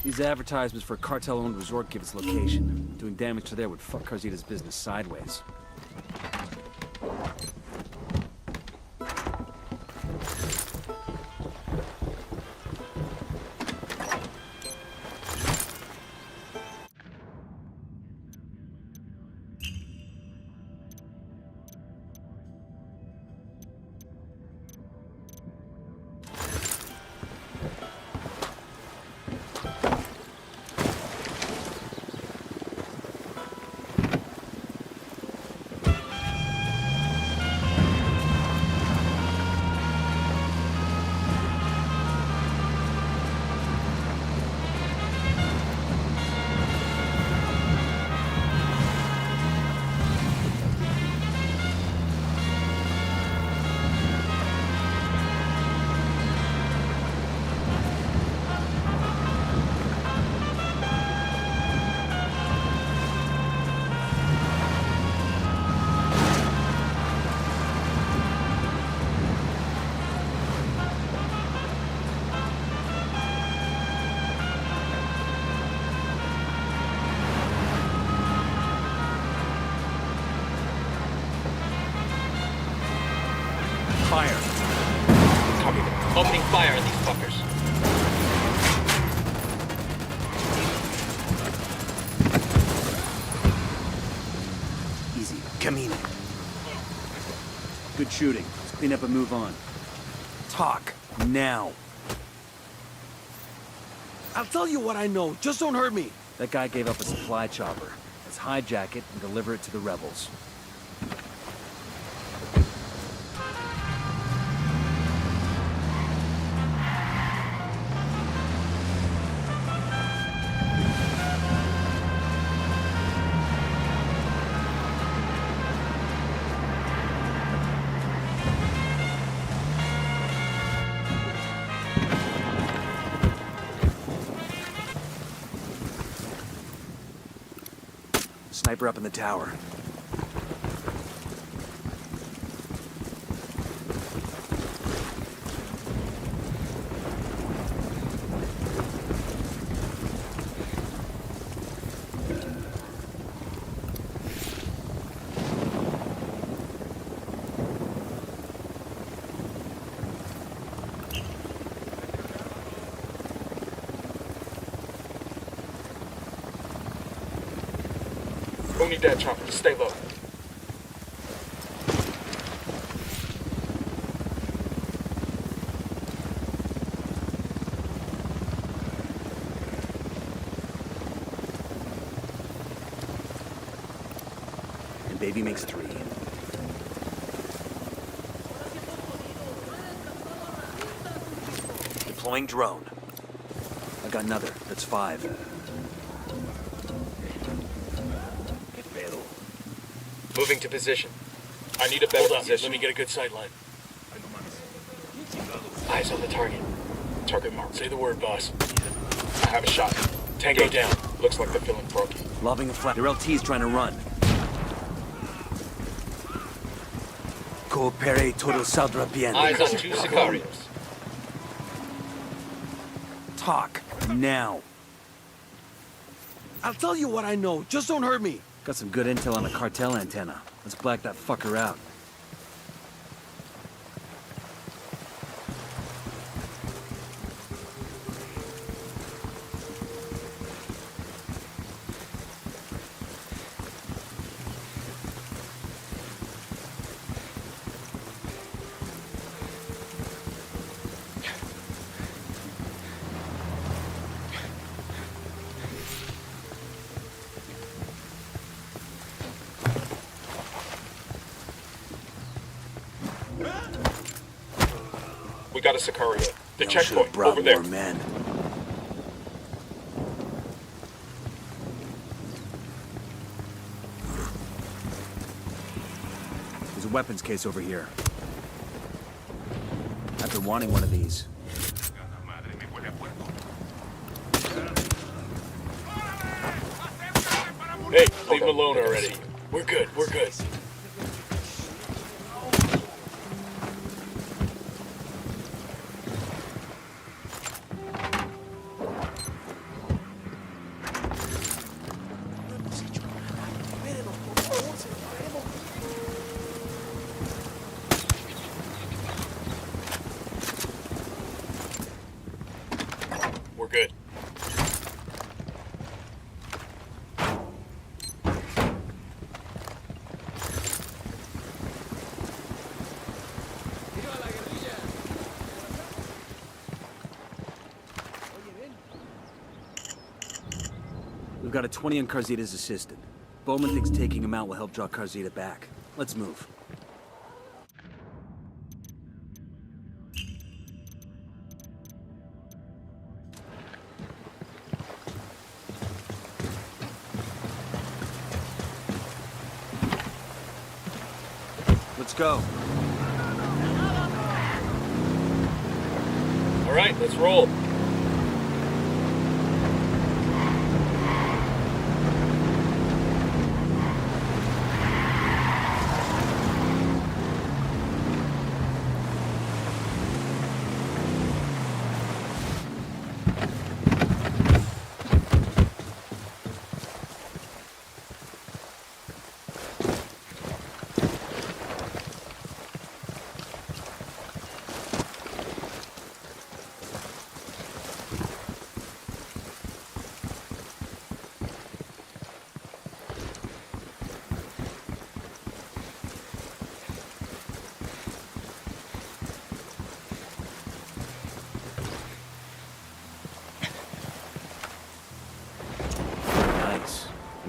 These advertisements for a cartel-owned resort give its location. Doing damage to there would fuck Carzita's business sideways. Good shooting. Let's clean up and move on. Talk. Now. I'll tell you what I know. Just don't hurt me. That guy gave up a supply chopper. Let's hijack it and deliver it to the rebels. Sniper up in the tower. Don't need that chopper. Stay low. And baby makes 3. Deploying drone. I got another. That's 5. Moving to position. I need a better Let position. me get a good sight line. Eyes on the target. Target mark. Say the word, boss. I have a shot. Tango down. Looks like they're feeling froggy. Lobbing a flat. Their LT's trying to run. Coopere todo saldrá bien. Eyes on 2 Sicarios. Talk. Now. I'll tell you what I know. Just don't hurt me. Got some good intel on a cartel antenna. Let's black that fucker out. We got a Sicario. The Y'all should've checkpoint, brought over there. more men. There's a weapons case over here. I've been wanting one of these. Hey, leave him alone already. We're good, we're good. We're good. We've got a 20 on Carzita's assistant. Bowman thinks taking him out will help draw Carzita back. Let's move. Let's go. All right, let's roll.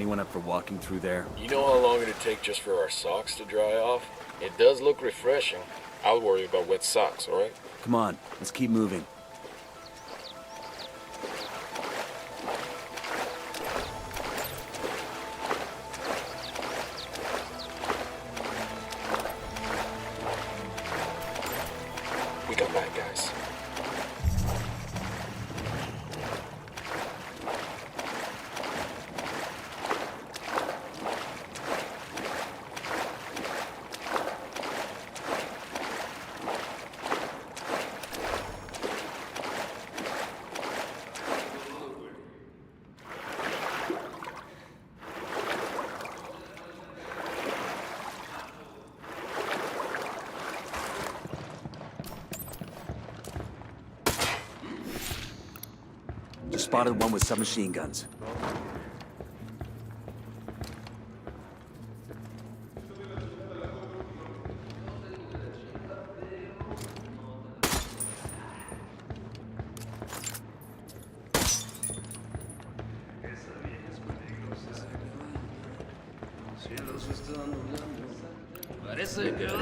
Anyone up for walking through there? You know how long it'd take just for our socks to dry off? It does look refreshing. I'll worry about wet socks, alright? Come on, let's keep moving. We got bad guys. Just spotted one with submachine guns.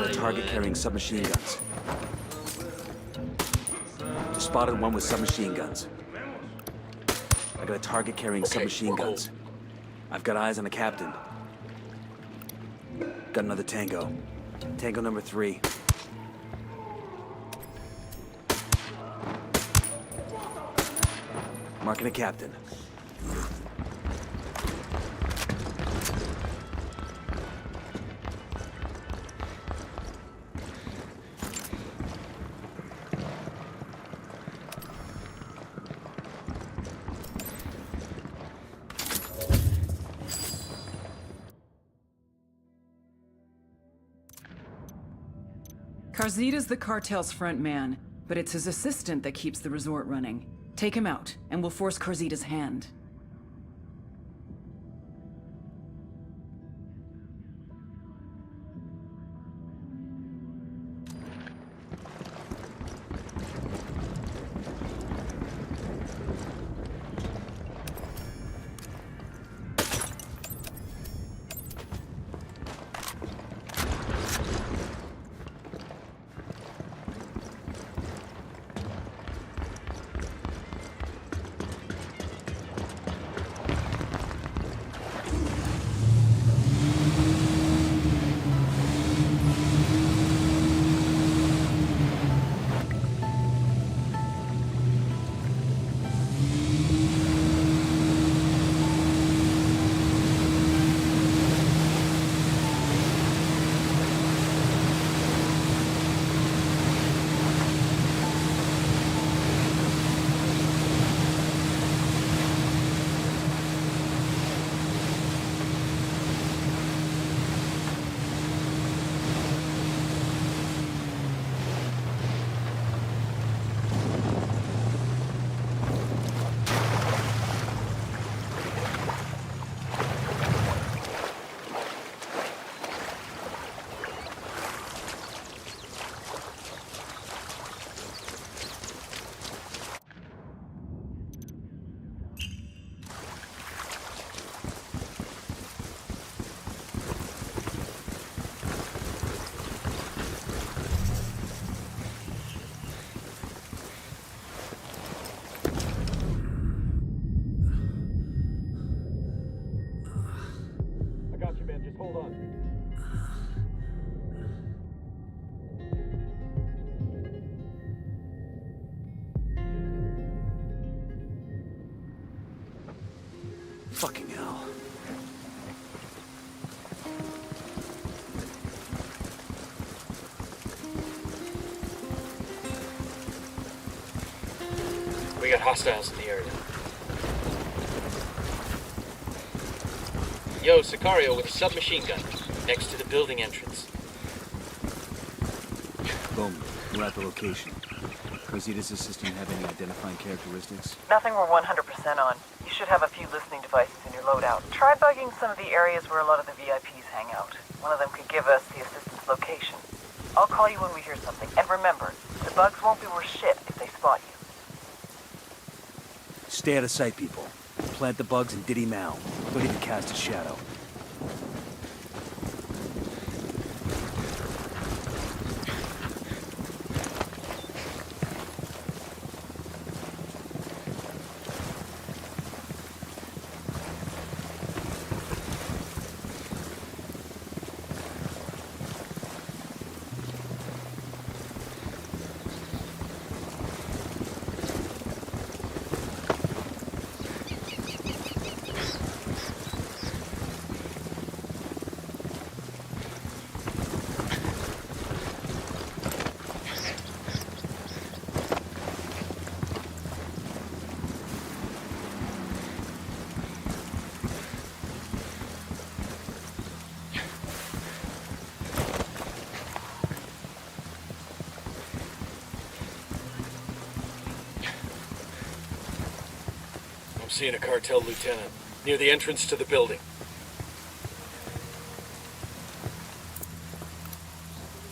A target carrying submachine guns. Just spotted one with submachine guns. I got a target carrying submachine guns. I've got eyes on the captain. Got another tango. Tango number 3. Marking a captain. Carzita's the cartel's front man, but it's his assistant that keeps the resort running. Take him out, and we'll force Carzita's hand. Fucking hell. We got hostiles in the area. Yo, Sicario with a submachine gun, next to the building entrance. Boom. We're at the location. Carzita's assistant have any identifying characteristics? Nothing we're 100% on. You should have a few listening devices in your loadout. Try bugging some of the areas where a lot of the VIPs hang out. One of them could give us the assistant's location. I'll call you when we hear something. And remember, the bugs won't be worth shit if they spot you. Stay out of sight, people. plant the bugs and diddy Mao. Don't even cast a shadow. I'm seeing a cartel lieutenant near the entrance to the building.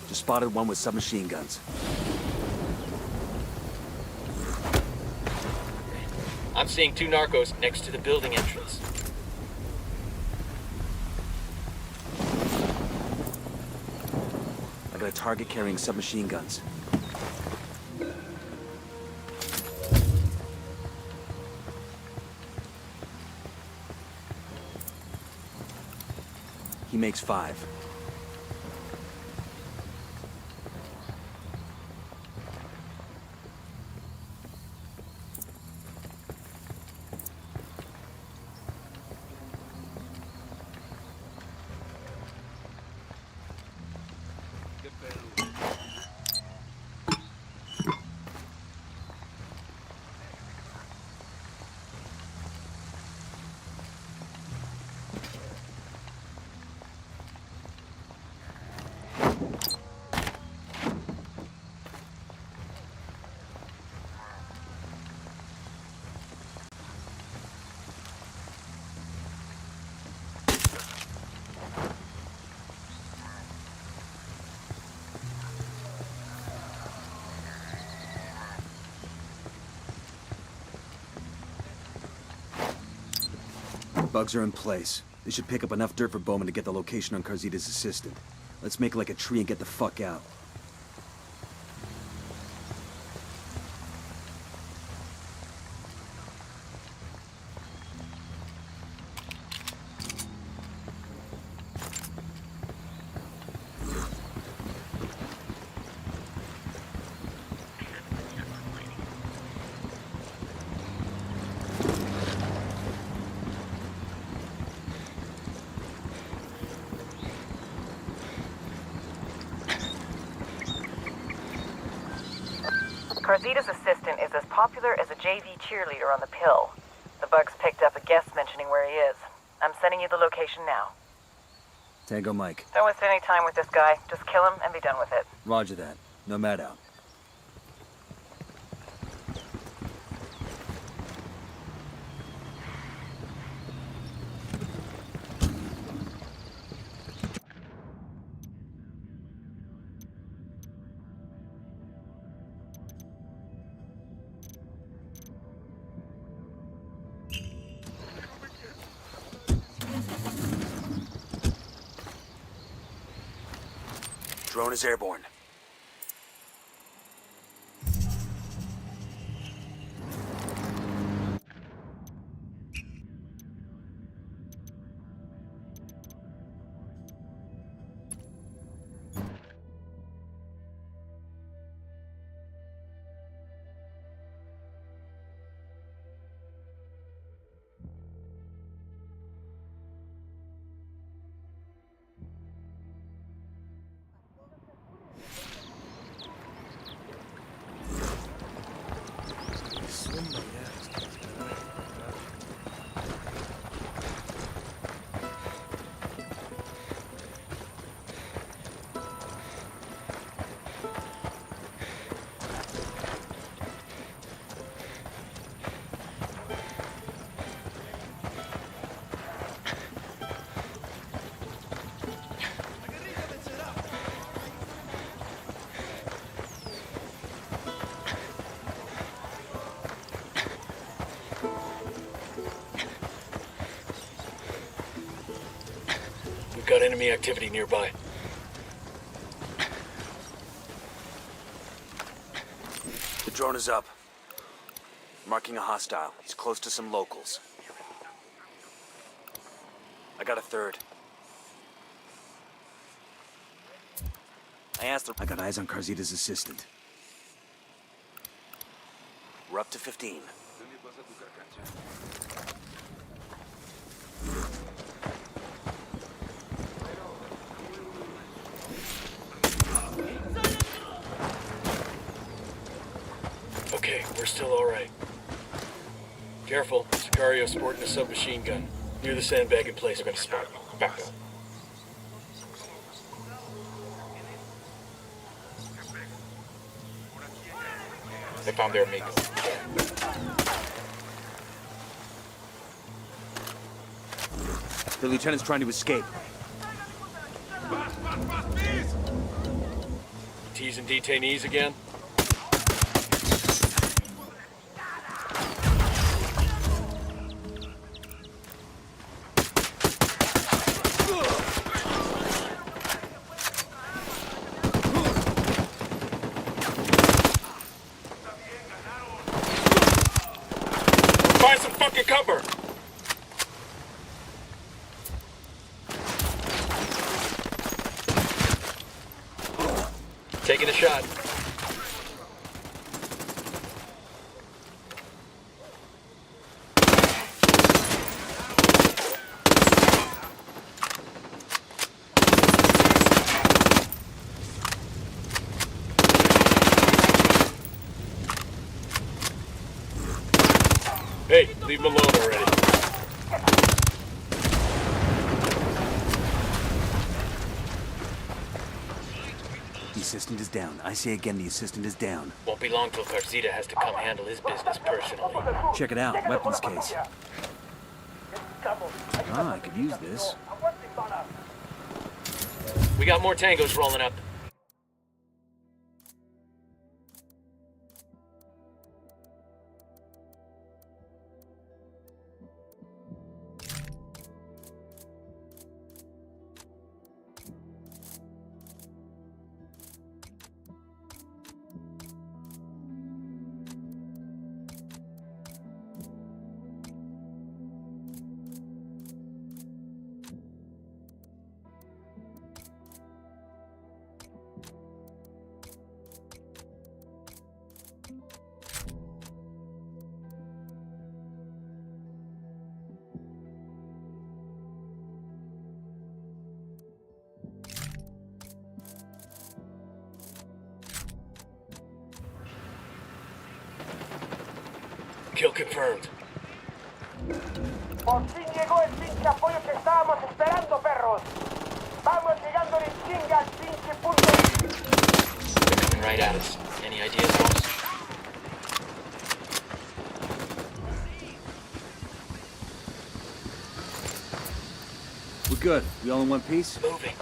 Just spotted one with submachine guns. I'm seeing 2 narcos next to the building entrance. I got a target carrying submachine guns. He makes 5. Bugs are in place. They should pick up enough dirt for Bowman to get the location on Carzita's assistant. Let's make it like a tree and get the fuck out. Carzita's assistant is as popular as a JV cheerleader on the pill. The bugs picked up a guest mentioning where he is. I'm sending you the location now. Tango Mike. Don't waste any time with this guy. Just kill him and be done with it. Roger that. Nomad out. Drone is airborne. Got enemy activity nearby. The drone is up. Marking a hostile. He's close to some locals. I got a third. I got eyes on Carzita's assistant. We're up to 15. Okay, we're still alright. Careful, Sicario's sporting a submachine gun. Near the sandbag in place, we're gonna spot. Back up. They found their amigo. The lieutenant's trying to escape. Teasing detainees again? Find some fucking cover! Taking a shot. Hey, leave him alone already. The assistant is down. I say again, the assistant is down. Won't be long till Carzita has to come handle his business personally. Check it out. Weapons case. Ah, I could use this. We got more tangos rolling up. Kill confirmed. Por fin llegó el pinche apoyo que estábamos esperando, perros. Vamos llegando en chinga al pinche punto. They're coming right at us. Any ideas, boss? We're good. We all in one piece? Moving.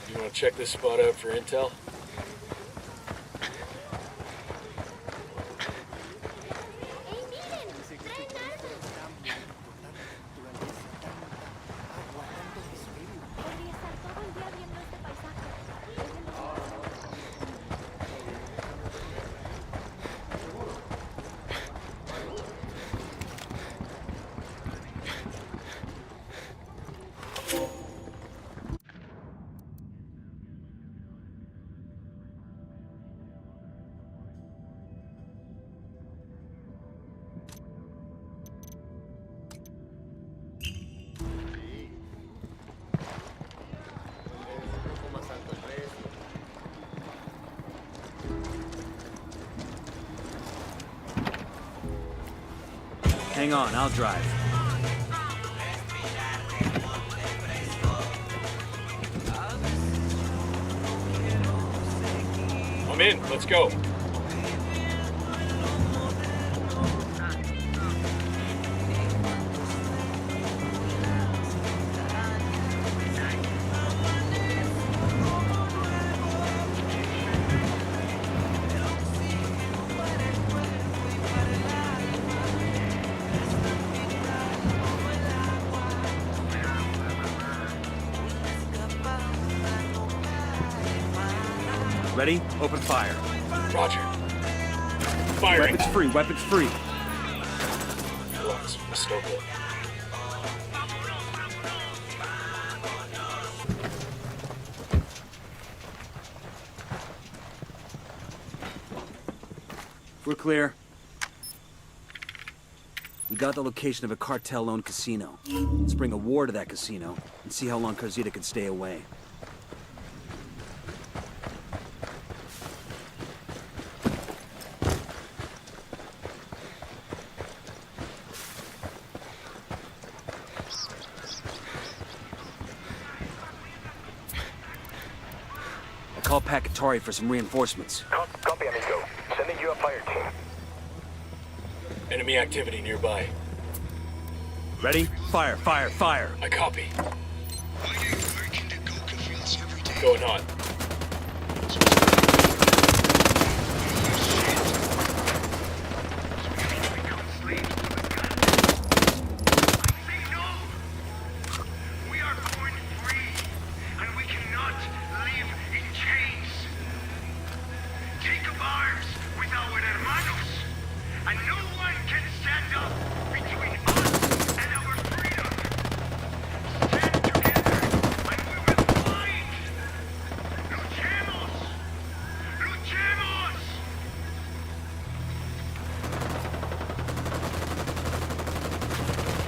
You want to check this spot out for intel? Hang on, I'll drive. I'm in. Let's go. Ready? Open fire. Roger. Firing. Weapons free, weapons free. Relax, we're still good. We're clear. We got the location of a cartel-owned casino. Let's bring a war to that casino and see how long Carzita can stay away. Call Pacatari for some reinforcements. Copy, amigo. Sending you a fire team. Enemy activity nearby. Ready? Fire, fire, fire! I copy. Going hot.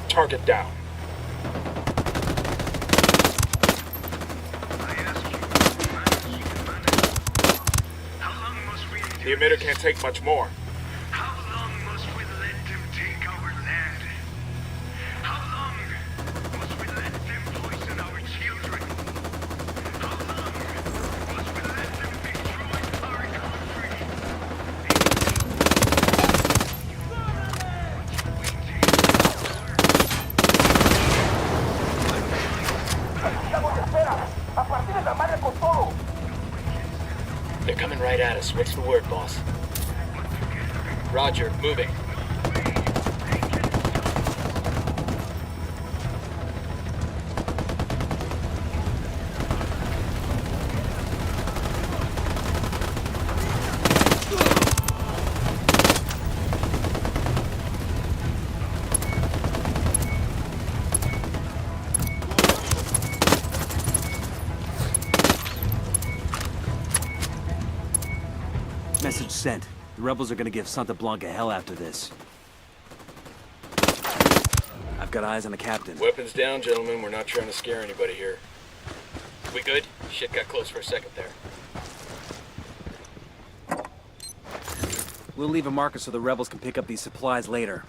Target down. The emitter can't take much more. How long must we let them take our land? How long must we let them poison our children? How long must we let them destroy our country? They're coming right at us. What's the word, boss? Roger, moving. Message sent. The rebels are gonna give Santa Blanca hell after this. I've got eyes on the captain. Weapons down, gentlemen. We're not trying to scare anybody here. We good? Shit got close for a second there. We'll leave a marker so the rebels can pick up these supplies later.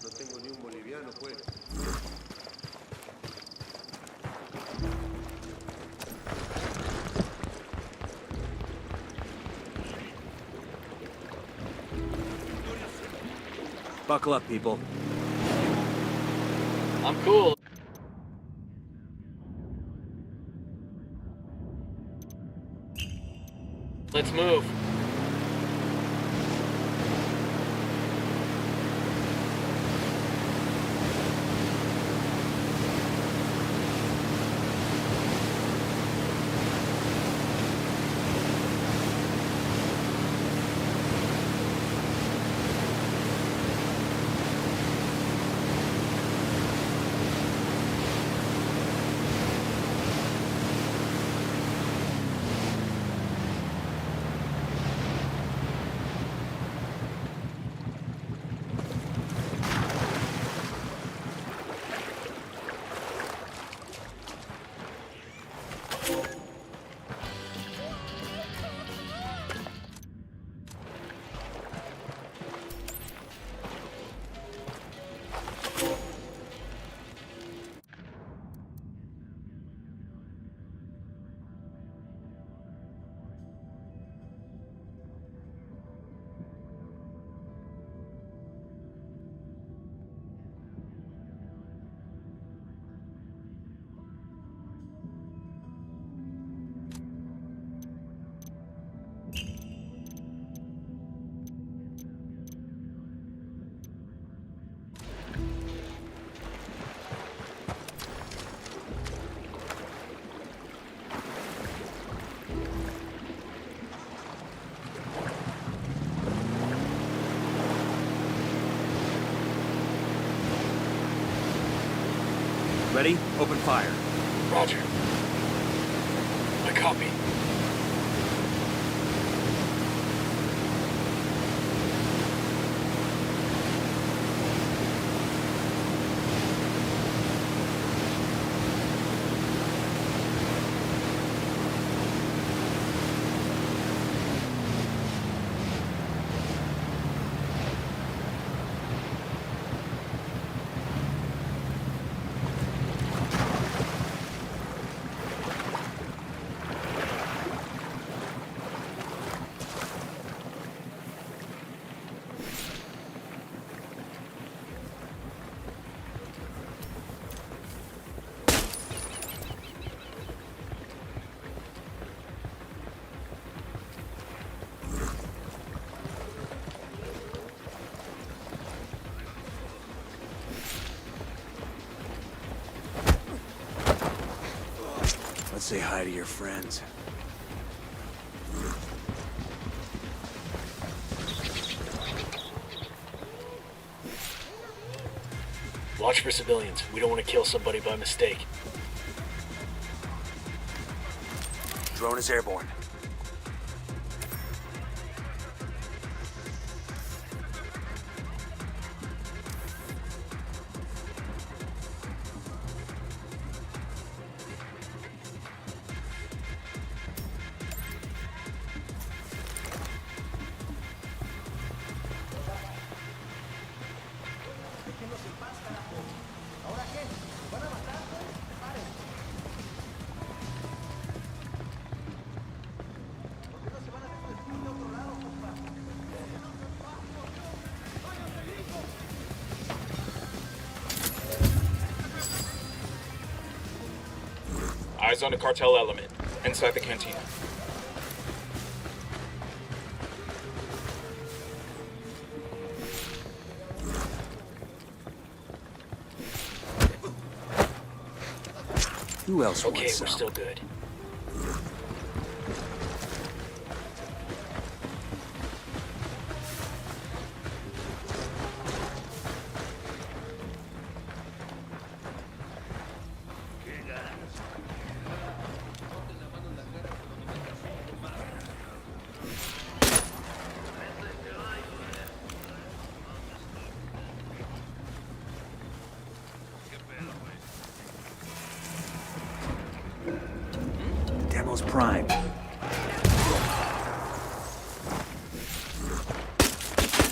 No tengo ni un boliviano, pues. Buckle up, people. I'm cool. Let's move. Ready? Open fire. Roger. I copy. Let's say hi to your friends. Watch for civilians. We don't want to kill somebody by mistake. Drone is airborne. Eyes on a cartel element inside the cantina. Who else Okay, wants we're some? still good. Demo's primed.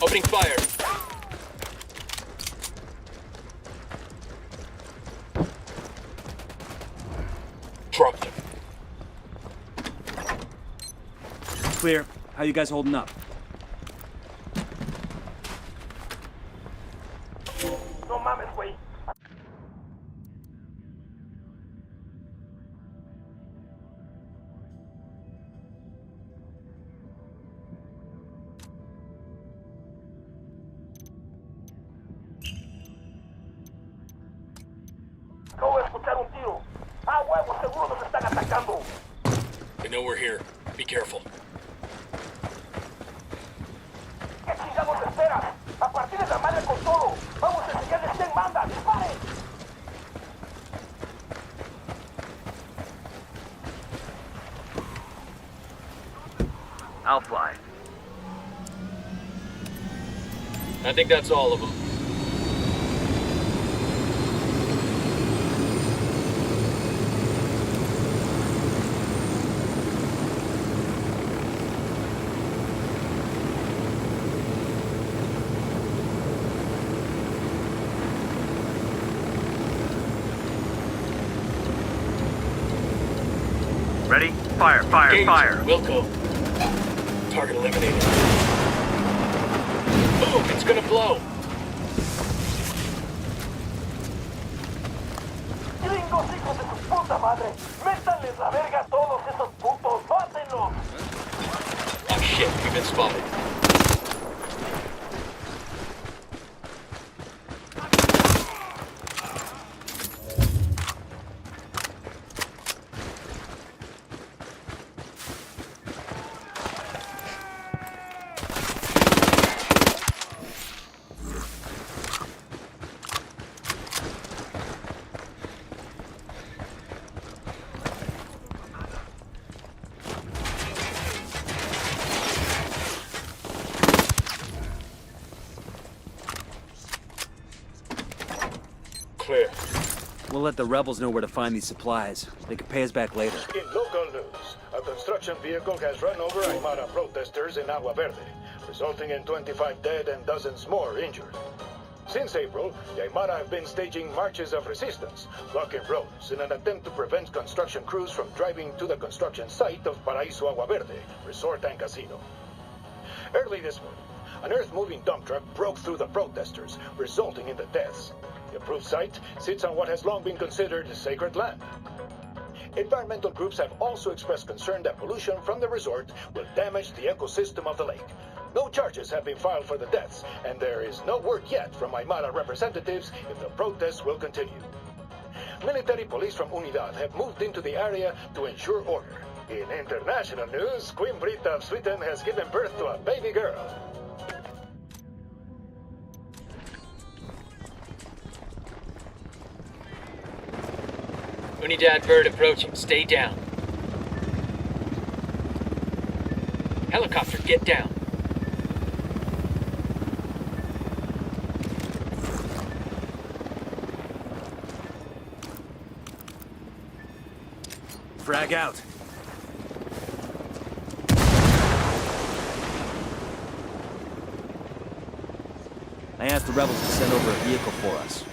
Opening fire. Dropped him. Clear. How you guys holding up? No mames, güey. Acabo de escuchar un tiro. Ah, huevo, seguro nos están atacando. They know we're here. Be careful. ¿Qué chingados esperas? A partir de la madre con todo. Vamos a enseñarles quién manda. ¡Disparen! I'll fly. I think that's all of them. Ready? Fire, fire, Engage. fire. Wilco. Target eliminated. Boom! It's gonna blow! ¡Gringos, hijos de su puta madre! ¡Métanles la verga a todos esos putos! ¡Mátenlos! Oh shit, we've been spotted. Clear. We'll let the rebels know where to find these supplies. They can pay us back later. In local news, a construction vehicle has run over Aymara protesters in Agua Verde, resulting in 25 dead and dozens more injured. Since April, the Aymara have been staging marches of resistance, blocking roads in an attempt to prevent construction crews from driving to the construction site of Paraíso Agua Verde, resort and casino. Early this morning, an earth-moving dump truck broke through the protesters, resulting in the deaths. The approved site sits on what has long been considered sacred land. Environmental groups have also expressed concern that pollution from the resort will damage the ecosystem of the lake. No charges have been filed for the deaths, and there is no word yet from Aymara representatives if the protests will continue. Military police from Unidad have moved into the area to ensure order. In international news, Queen Britta of Sweden has given birth to a baby girl. Unidad bird approaching. Stay down. Helicopter, get down. Frag out. I asked the rebels to send over a vehicle for us.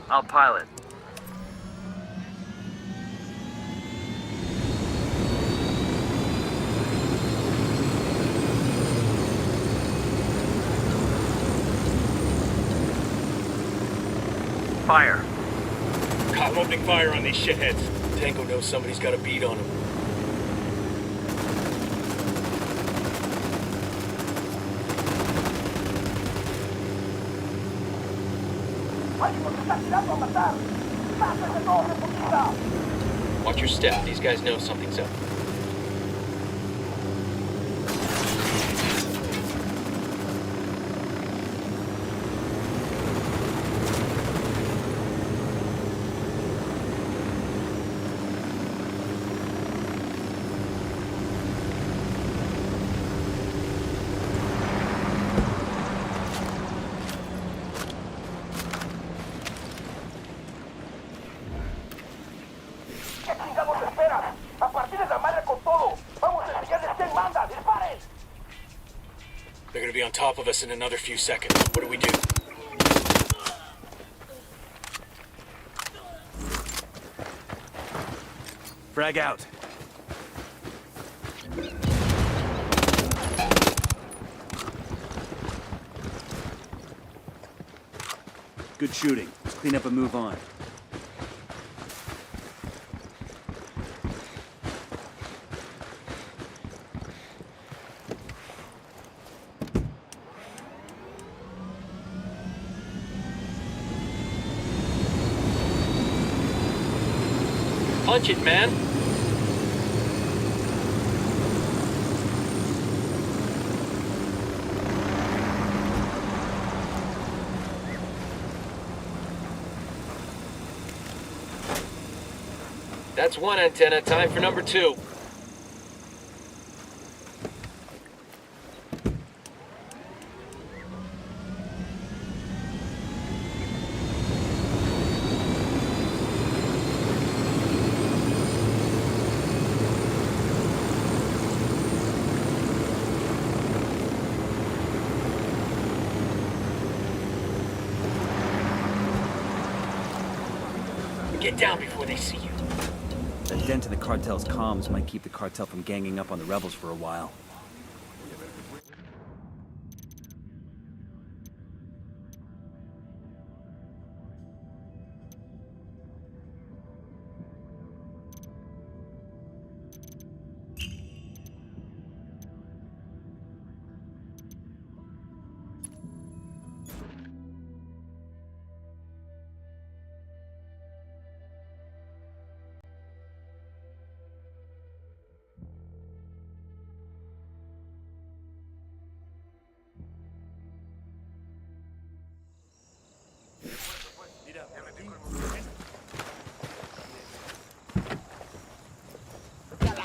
I'll pilot. Fire. Cop opening fire on these shitheads. Tango knows somebody's got a beat on him. Watch your step. These guys know something's up. veras. A partir de la madre con todo. Vamos a enseñarles quién manda. ¡Disparen! They're gonna be on top of us in another few seconds. What do we do? Frag out. Good shooting. Let's clean up and move on. Punch it, man! That's one antenna. Time for number two. Get down before they see you. That dent in the cartel's comms might keep the cartel from ganging up on the rebels for a while.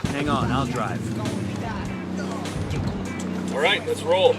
Hang on, I'll drive. All right, let's roll.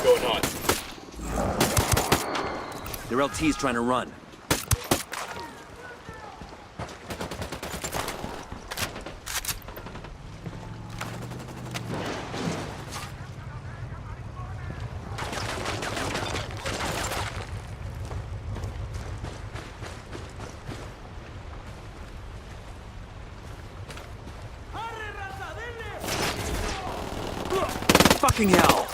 Going on. Their LT's trying to run. Fucking hell!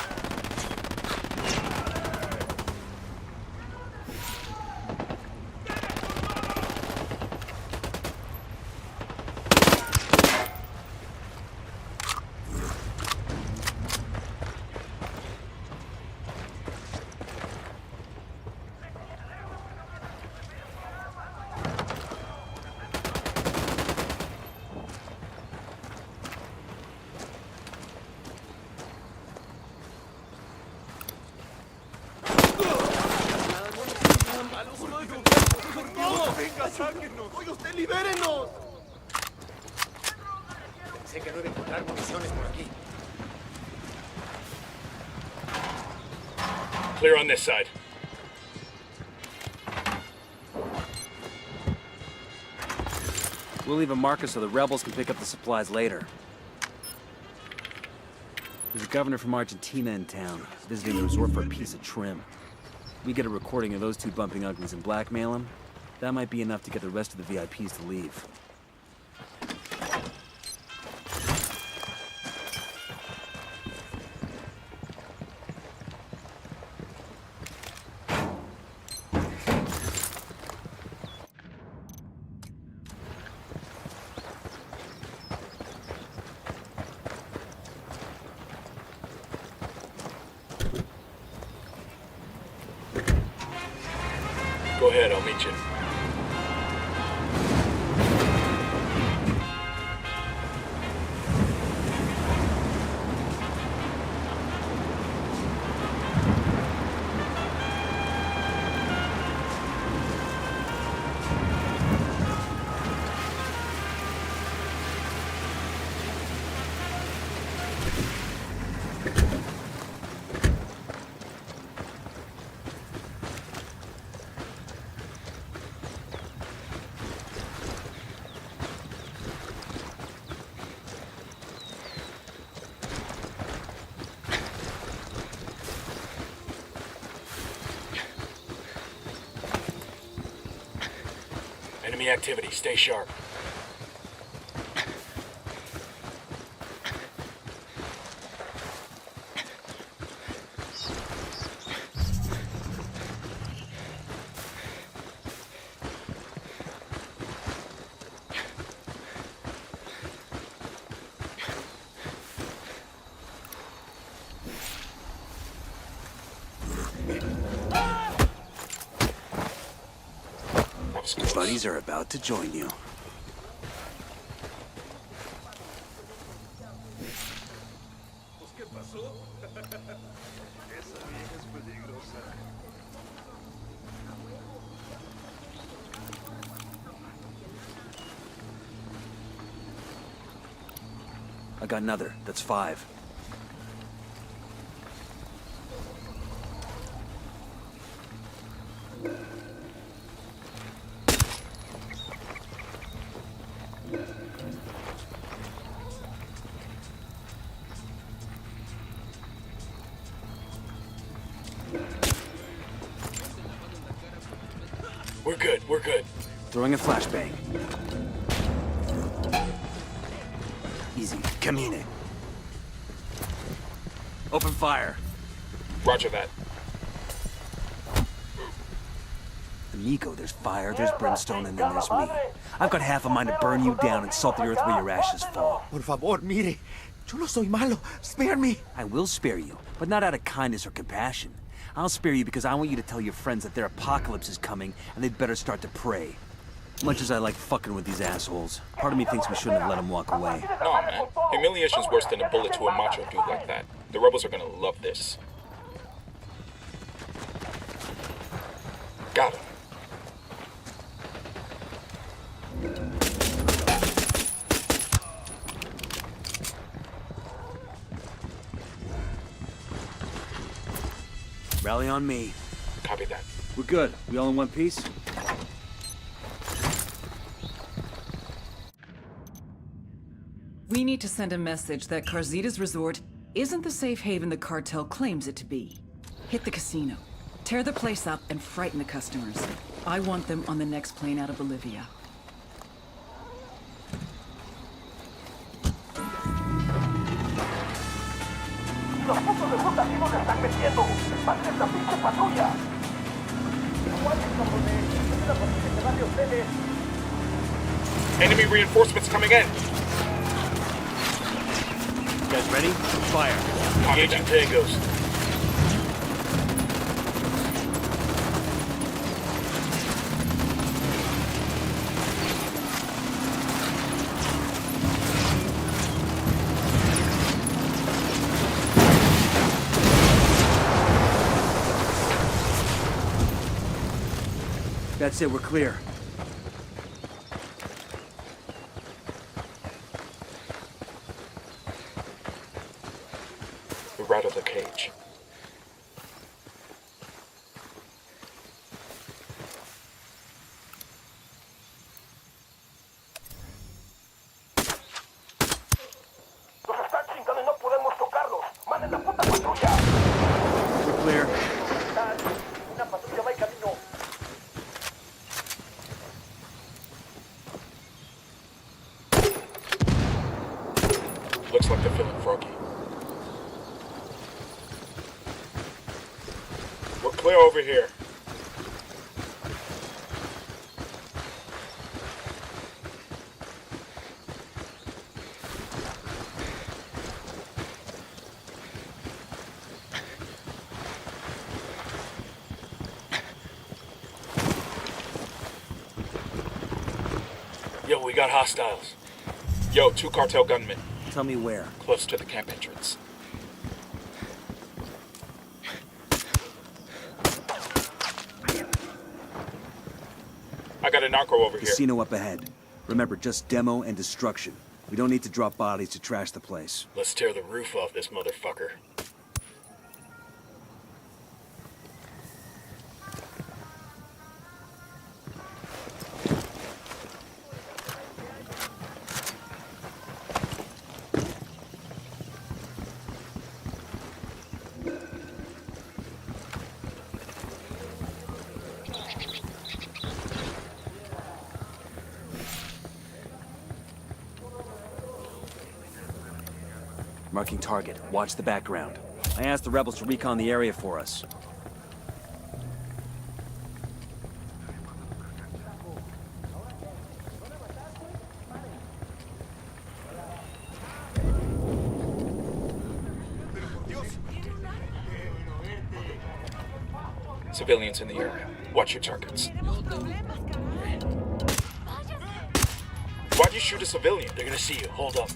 ¡Venga, sáquennos! ¡Oiga usted, libérenos! Pensé que no iba a encontrar municiones por aquí. Clear on this side. We'll leave a marker so the rebels can pick up the supplies later. There's a governor from Argentina in town, visiting the resort for a piece of trim. We get a recording of those two bumping uglies and blackmail them. That might be enough to get the rest of the VIPs to leave. Go ahead, I'll meet you. Enemy activity, stay sharp. Your buddies are about to join you. I got another. That's 5. We're good. Throwing a flashbang. Easy. Camine. Open fire. Roger that. Amigo, there's fire, there's brimstone, and then there's me. I've got half a mind to burn you down and salt the earth where your ashes fall. Por favor, mire. Yo no soy malo. Spare me. I will spare you, but not out of kindness or compassion. I'll spare you because I want you to tell your friends that their apocalypse is coming and they'd better start to pray. Much as I like fucking with these assholes, part of me thinks we shouldn't have let them walk away. No, man. Humiliation's worse than a bullet to a macho dude like that. The rebels are gonna love this. Got him. Rally on me. Copy that. We're good. We all in one piece? We need to send a message that Carzita's resort isn't the safe haven the cartel claims it to be. Hit the casino. Tear the place up and frighten the customers. I want them on the next plane out of Bolivia. ¡Los putos de ruta aquí no se están metiendo! ¡Maten esta pinche patrulla! ¡Aguanten, cabrones! ¡Es la patrulla que va de ustedes! Enemy reinforcements coming in. You guys ready? Fire. Engaging tangos. That's it, we're clear. We're out of the cage. ¡Nos están chingando y no podemos tocarlos! Looks like they're feeling froggy. We're clear over here. Yo, we got hostiles. Yo, 2 cartel gunmen. Tell me where. Close to the camp entrance. I got a narco over here. Casino up ahead. Remember, just demo and destruction. We don't need to drop bodies to trash the place. Let's tear the roof off this motherfucker. Marking target. Watch the background. I asked the rebels to recon the area for us. Civilians in the area. Watch your targets. Why'd you shoot a civilian? They're gonna see you. Hold up.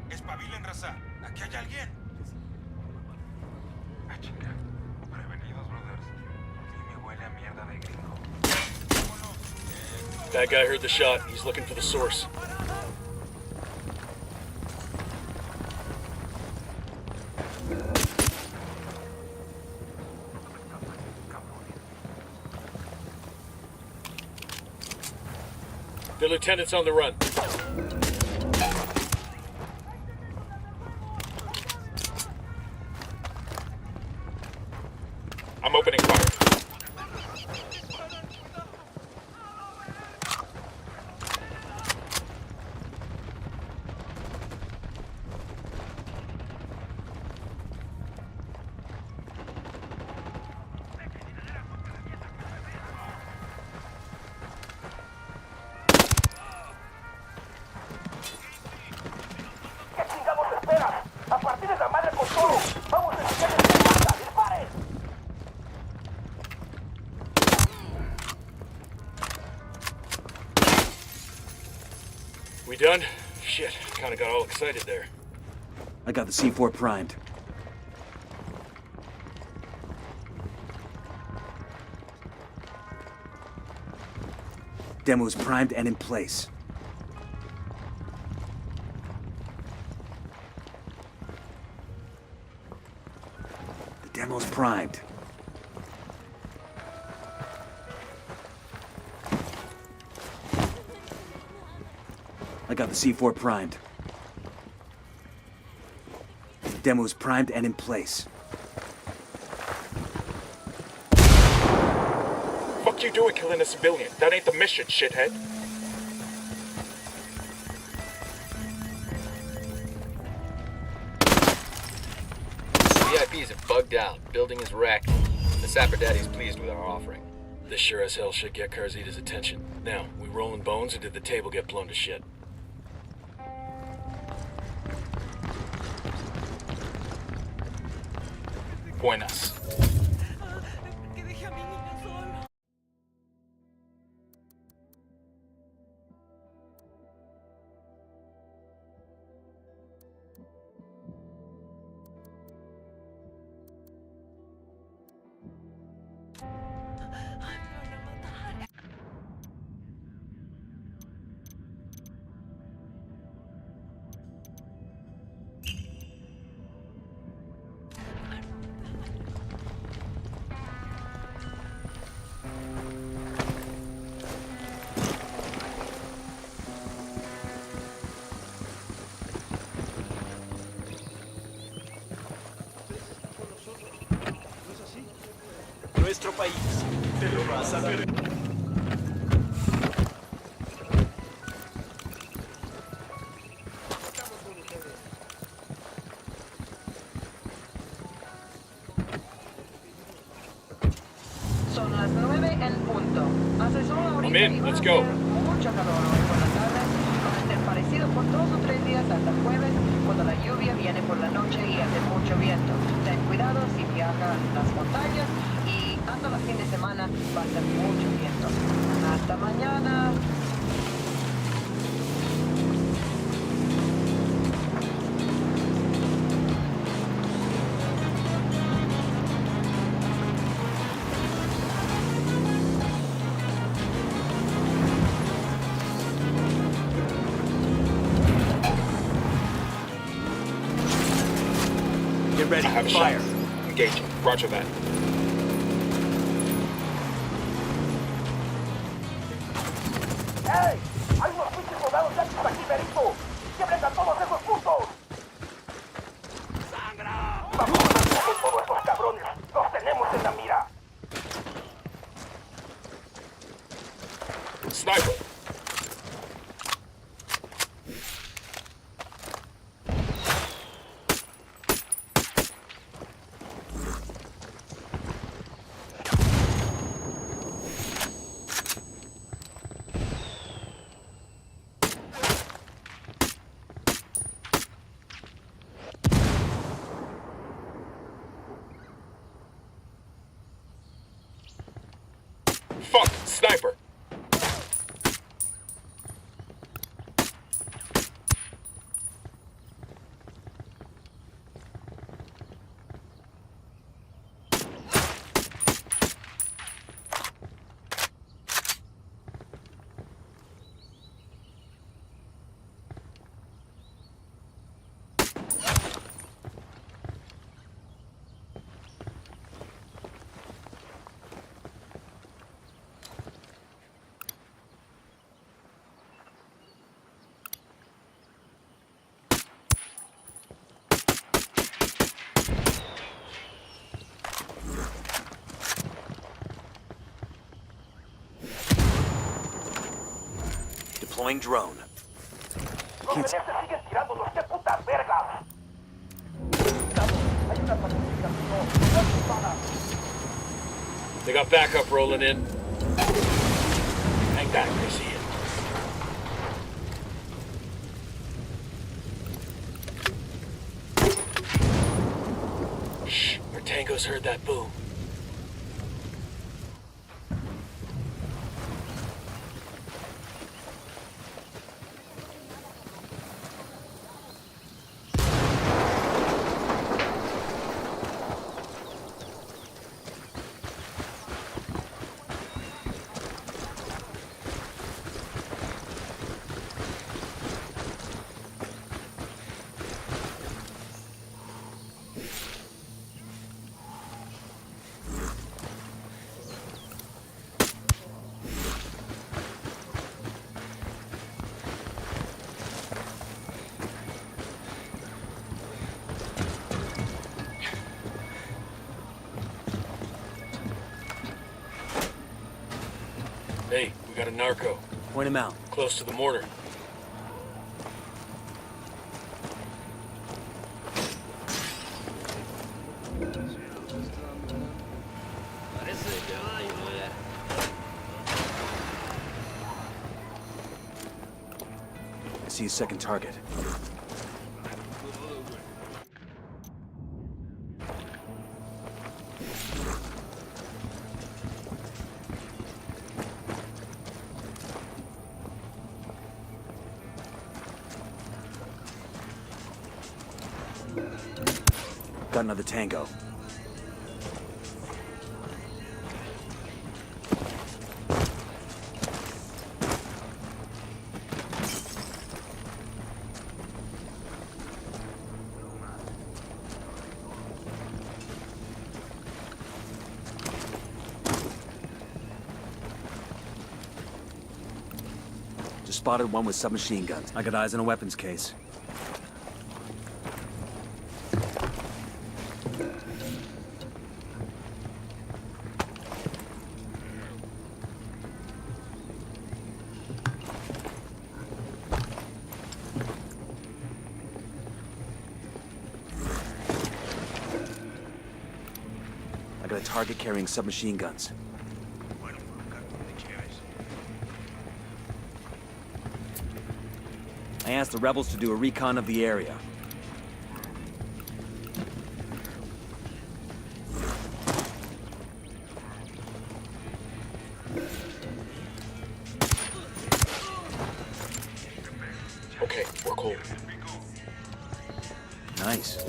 Espabilen, raza. Aquí hay alguien. Ah, chinga. Prevenidos, brothers. Sí me huele a mierda de gringo. That guy heard the shot. He's looking for the source. The lieutenant's on the run. I'm opening fire. ¿Qué chingados esperan? ¡A partir de la madre con todo! ¡Vamos a enseñarles qué pasa! ¡Disparen! We done? Shit, kinda got all excited there. I got the C4 primed. Demo's primed and in place. The demo's primed. I got the C4 primed. Demo's primed and in place. Fuck you doing killing a civilian? That ain't the mission, shithead. VIP is bugged out. Building is wrecked. The Sapper Daddy's pleased with our offering. This sure as hell should get Carzita's attention. Now, we rolling bones or did the table get blown to shit? Buenas. nuestro país. Te lo vas a ver. Son las 9 en punto. Hace solo ahorita I'm in. iba a Let's go. hacer mucho calor hoy por la tarde, con este parecido por 2 o 3 días hasta el jueves, cuando la lluvia viene por la noche y hace mucho viento. Ten cuidado si viajas las montañas y hasta el fin de semana va a ser mucho viento. Hasta mañana. Get ready. I have a fire. Engaging. Roger that. ¡Hey! ¡Hay unos pinches soldados yanquis aquí, Benito! ¡Quiebren a todos esos putos! ¡Sangra! ¡Vamos a matar con todos esos cabrones! ¡Los tenemos en la mira! Sniper. Fuck! Sniper! Deploying drone. ¡Los veneses siguen tirándonos! ¡Qué putas vergas! Hay una patrulla camino. They got backup rolling in. Hang back, I see it. Shh, our tangos heard that boom. Hey, we got a narco. Point him out. Close to the mortar. I see a second target. Got another tango. Just spotted one with submachine guns. I got eyes on a weapons case. target carrying submachine guns. I asked the rebels to do a recon of the area. Okay, we're cool. Nice.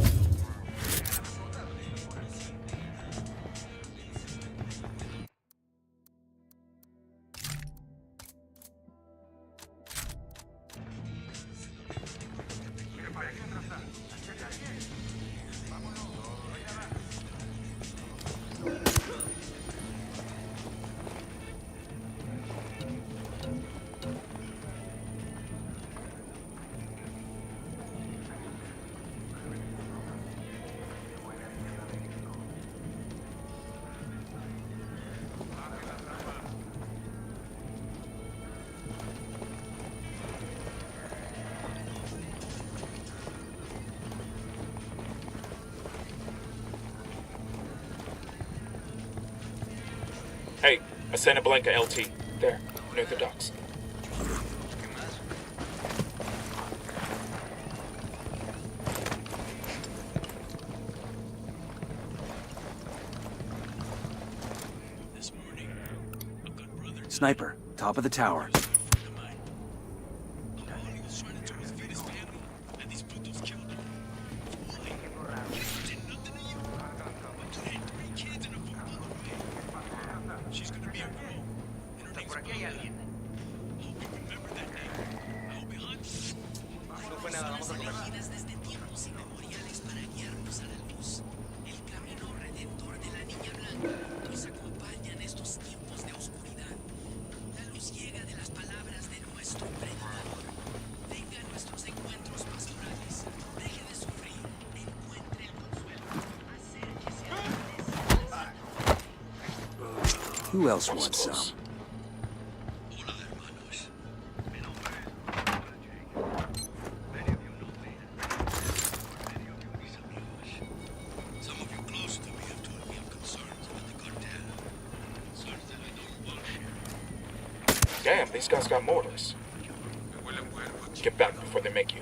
Hey, a Santa Blanca LT. There, near the docks. Sniper, top of the tower. Who else wants some? Damn, these guys got mortars. Get back before they make you.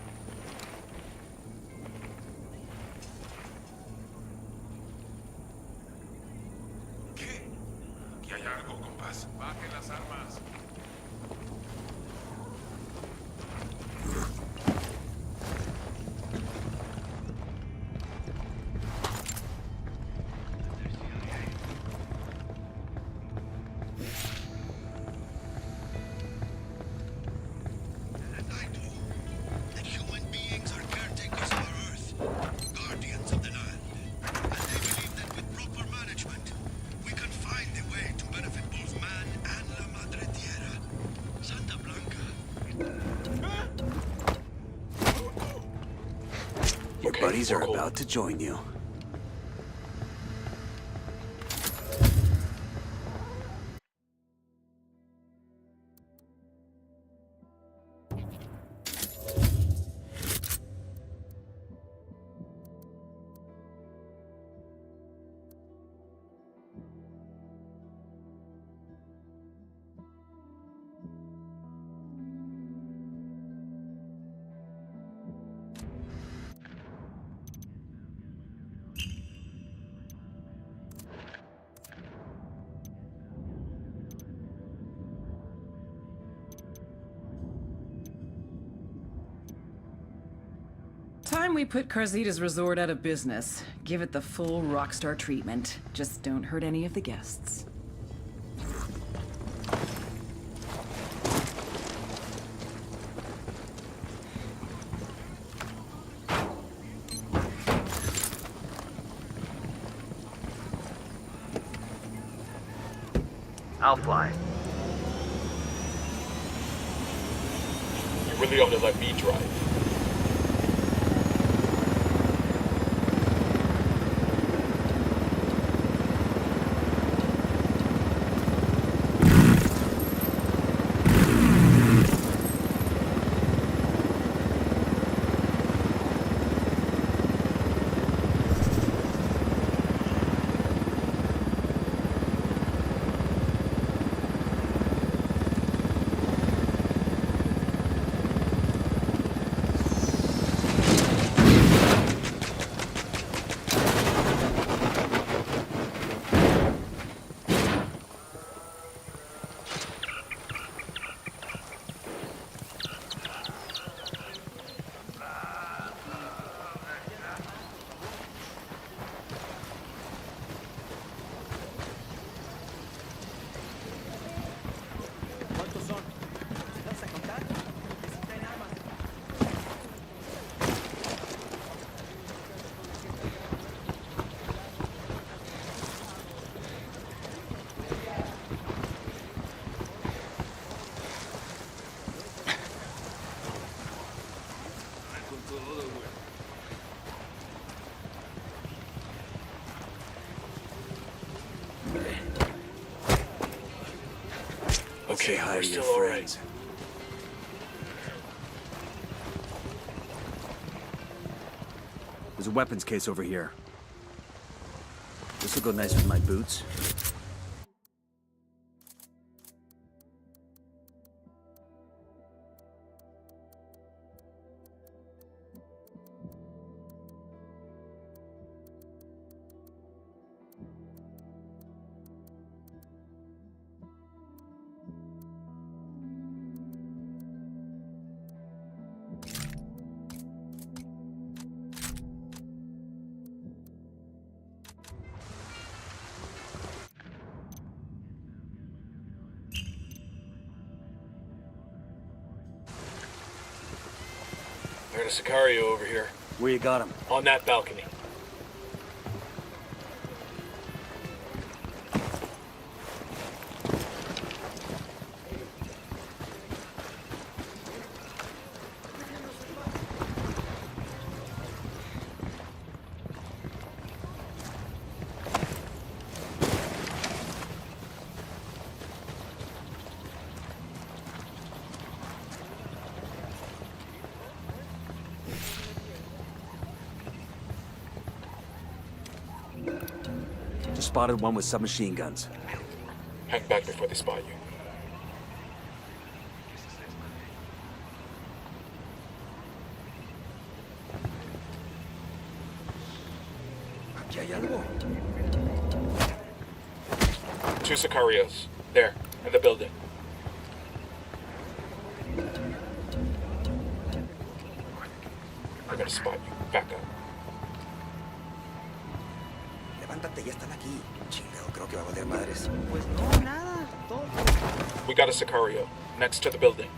Your buddies are about to join you. Time we put Carzita's resort out of business. Give it the full rockstar treatment. Just don't hurt any of the guests. I'll fly. You really ought to let me drive. Say Okay, hi we're to your still all right. friends. There's a weapons case over here. This will go nice with my boots. I got a Sicario over here. Where you got him? On that balcony. Just spotted one with submachine guns. Hang back before they spot you. Aquí hay algo. 2 Sicarios. There, in the building. They're gonna spot you. Back up. Levántate, ya están aquí. Chingado, creo que va a valer madres. Pues no, nada. Todo. We got a Sicario. Next to the building.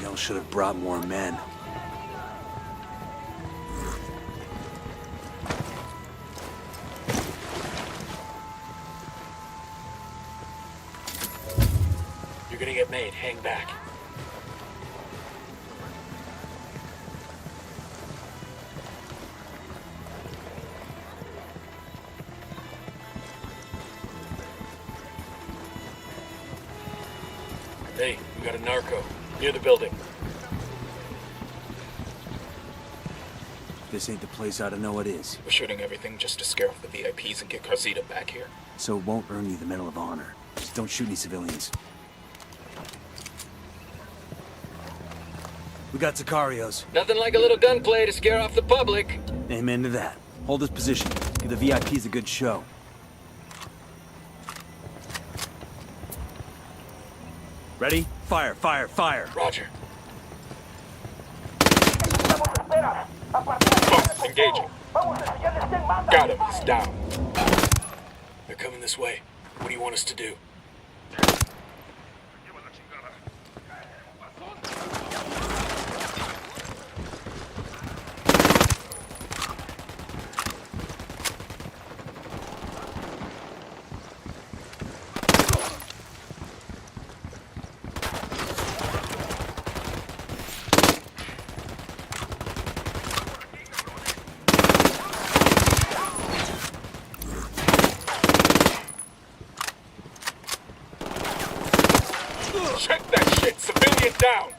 Y'all should have brought more men. You're gonna get made. Hang back. Hey, we got a narco. Near the building. This ain't the place I don't know it is. We're shooting everything just to scare off the VIPs and get Carzita back here. So it won't earn you the Medal of Honor. Just don't shoot any civilians. We got Sicarios. Nothing like a little gunplay to scare off the public. Amen to that. Hold this position. Give the VIPs a good show. Ready? Fire, fire, fire. Roger. Engaging. Got him. He's down. They're coming this way. What do you want us to do? Check that shit! Civilian down!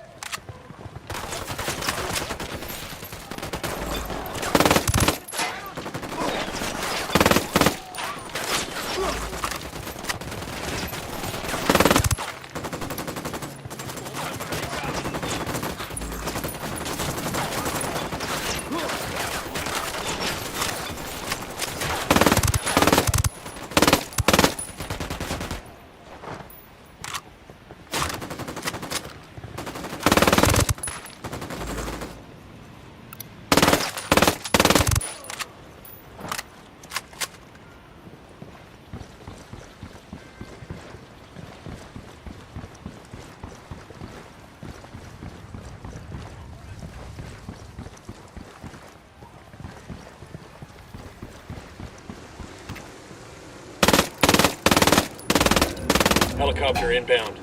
Helicopter inbound.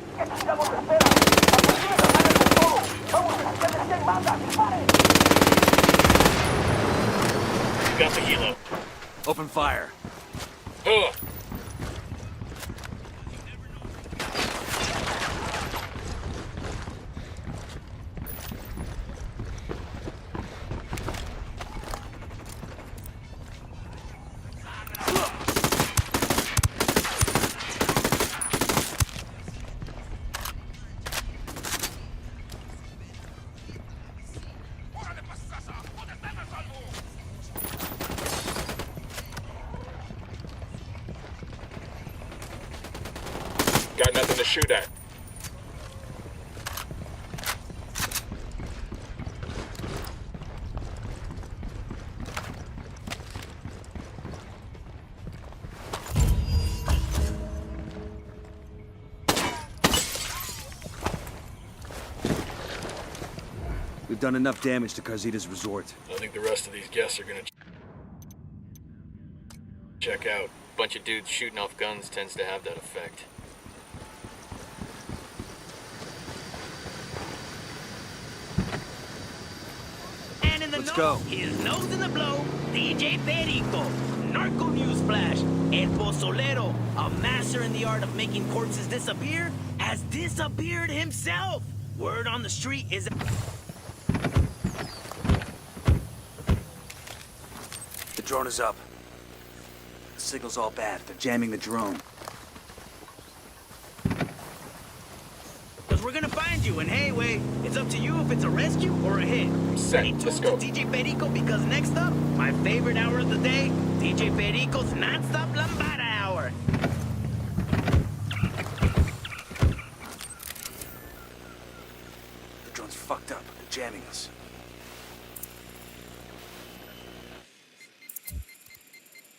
Got the helo. Open fire. Ugh. Got nothing to shoot at. We've done enough damage to Carzita's resort. I think the rest of these guests are gonna check out. Bunch of dudes shooting off guns tends to have that effect. Let's go. His nose in the blow, DJ Perico. Narco news flash. El Pozolero, a master in the art of making corpses disappear, has disappeared himself. Word on the street is... The drone is up. The signal's all bad. They're jamming the drone. Because we're gonna find you, and hey, wait, it's up to you if it's a rescue or a hit. Set. Let's go. To DJ Perico, because next up, my favorite hour of the day, DJ Perico's non-stop lambada hour. The drone's fucked up. They're jamming us.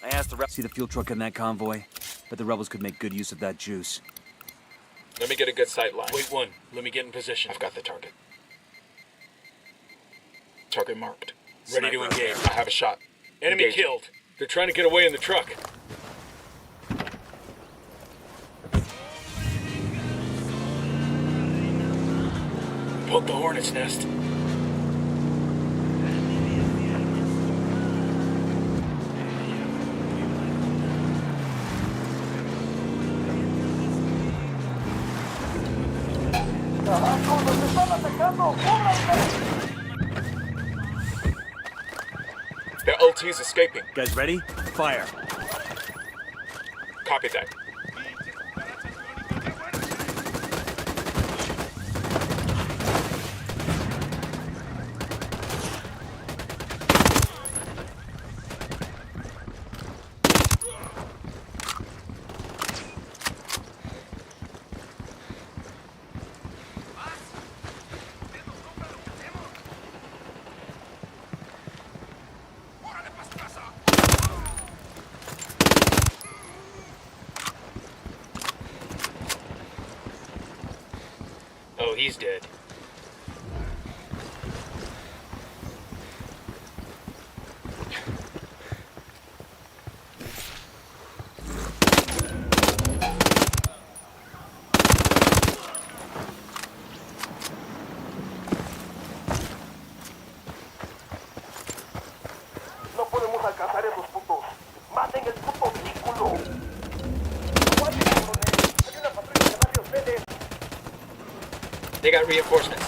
I asked the see the fuel truck in that convoy, but the rebels could make good use of that juice. Let me get a good sight line. Wait one. Let me get in position. I've got the target. Target marked. Ready to engage. I have a shot. Enemy killed. They're trying to get away in the truck. Poke the hornet's nest. Their LT's escaping. Guys ready? Fire. Copy that. Oh, he's dead. No podemos alcanzar esos putos. Maten el puto vehículo. Hay una patrulla de varios ustedes. They got reinforcements.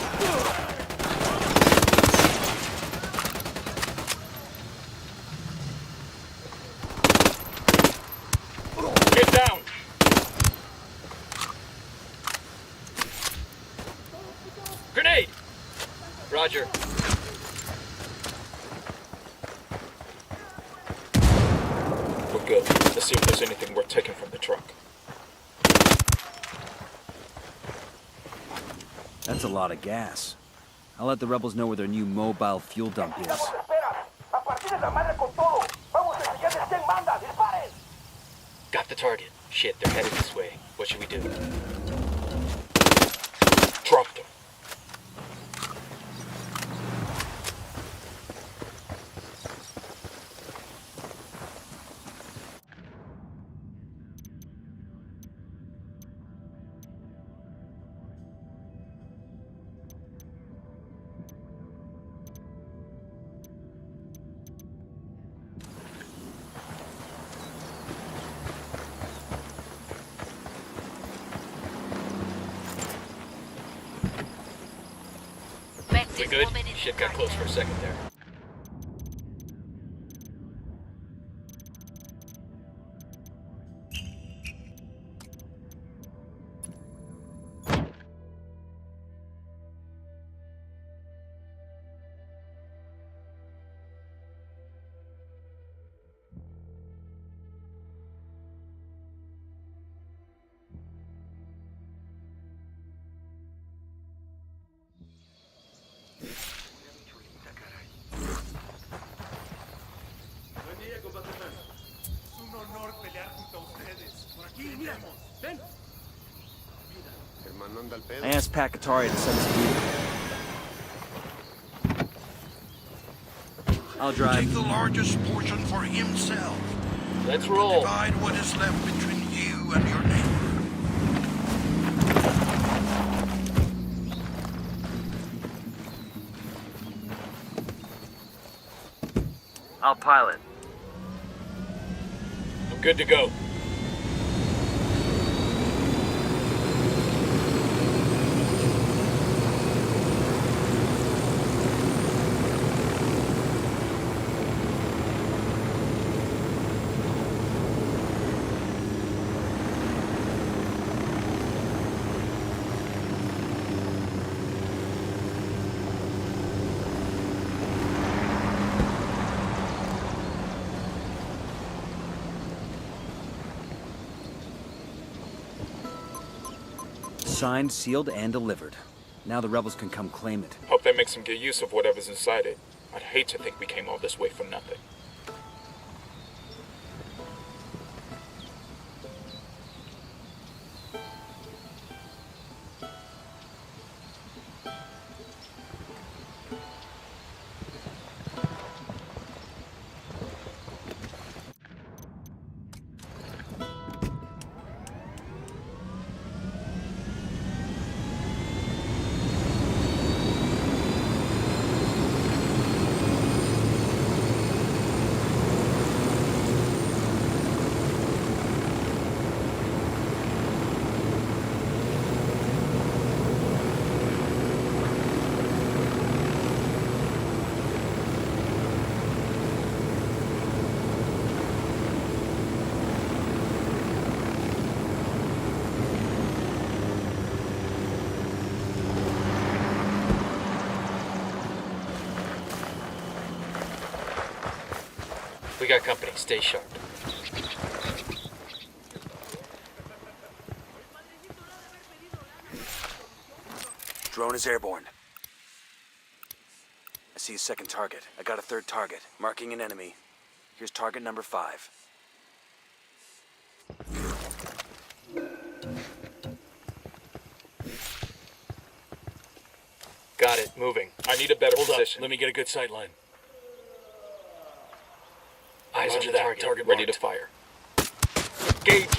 Get down! Grenade! Roger. We're good. Let's see if there's anything worth taking from the truck. That's a lot of gas. I'll let the rebels know where their new mobile fuel dump is. Got the target. Shit, they're headed this way. What should we do? Drop them. We good? Shit got close for a second there. I asked Pacatari to send us a meeting. I'll drive. Take the largest portion for himself. Let's roll. Divide what is left between you and your neighbor. I'll pilot. I'm good to go. Signed, sealed, and delivered. Now the rebels can come claim it. Hope that makes them get use of whatever's inside it. I'd hate to think we came all this way for nothing. We got company. Stay sharp. Drone is airborne. I see a second target. I got a third target. Marking an enemy. Here's target number 5. Got it. Moving. I need a better position. Let me get a good sight line. Eyes on Roger the that. target. Ready to fire. Engage.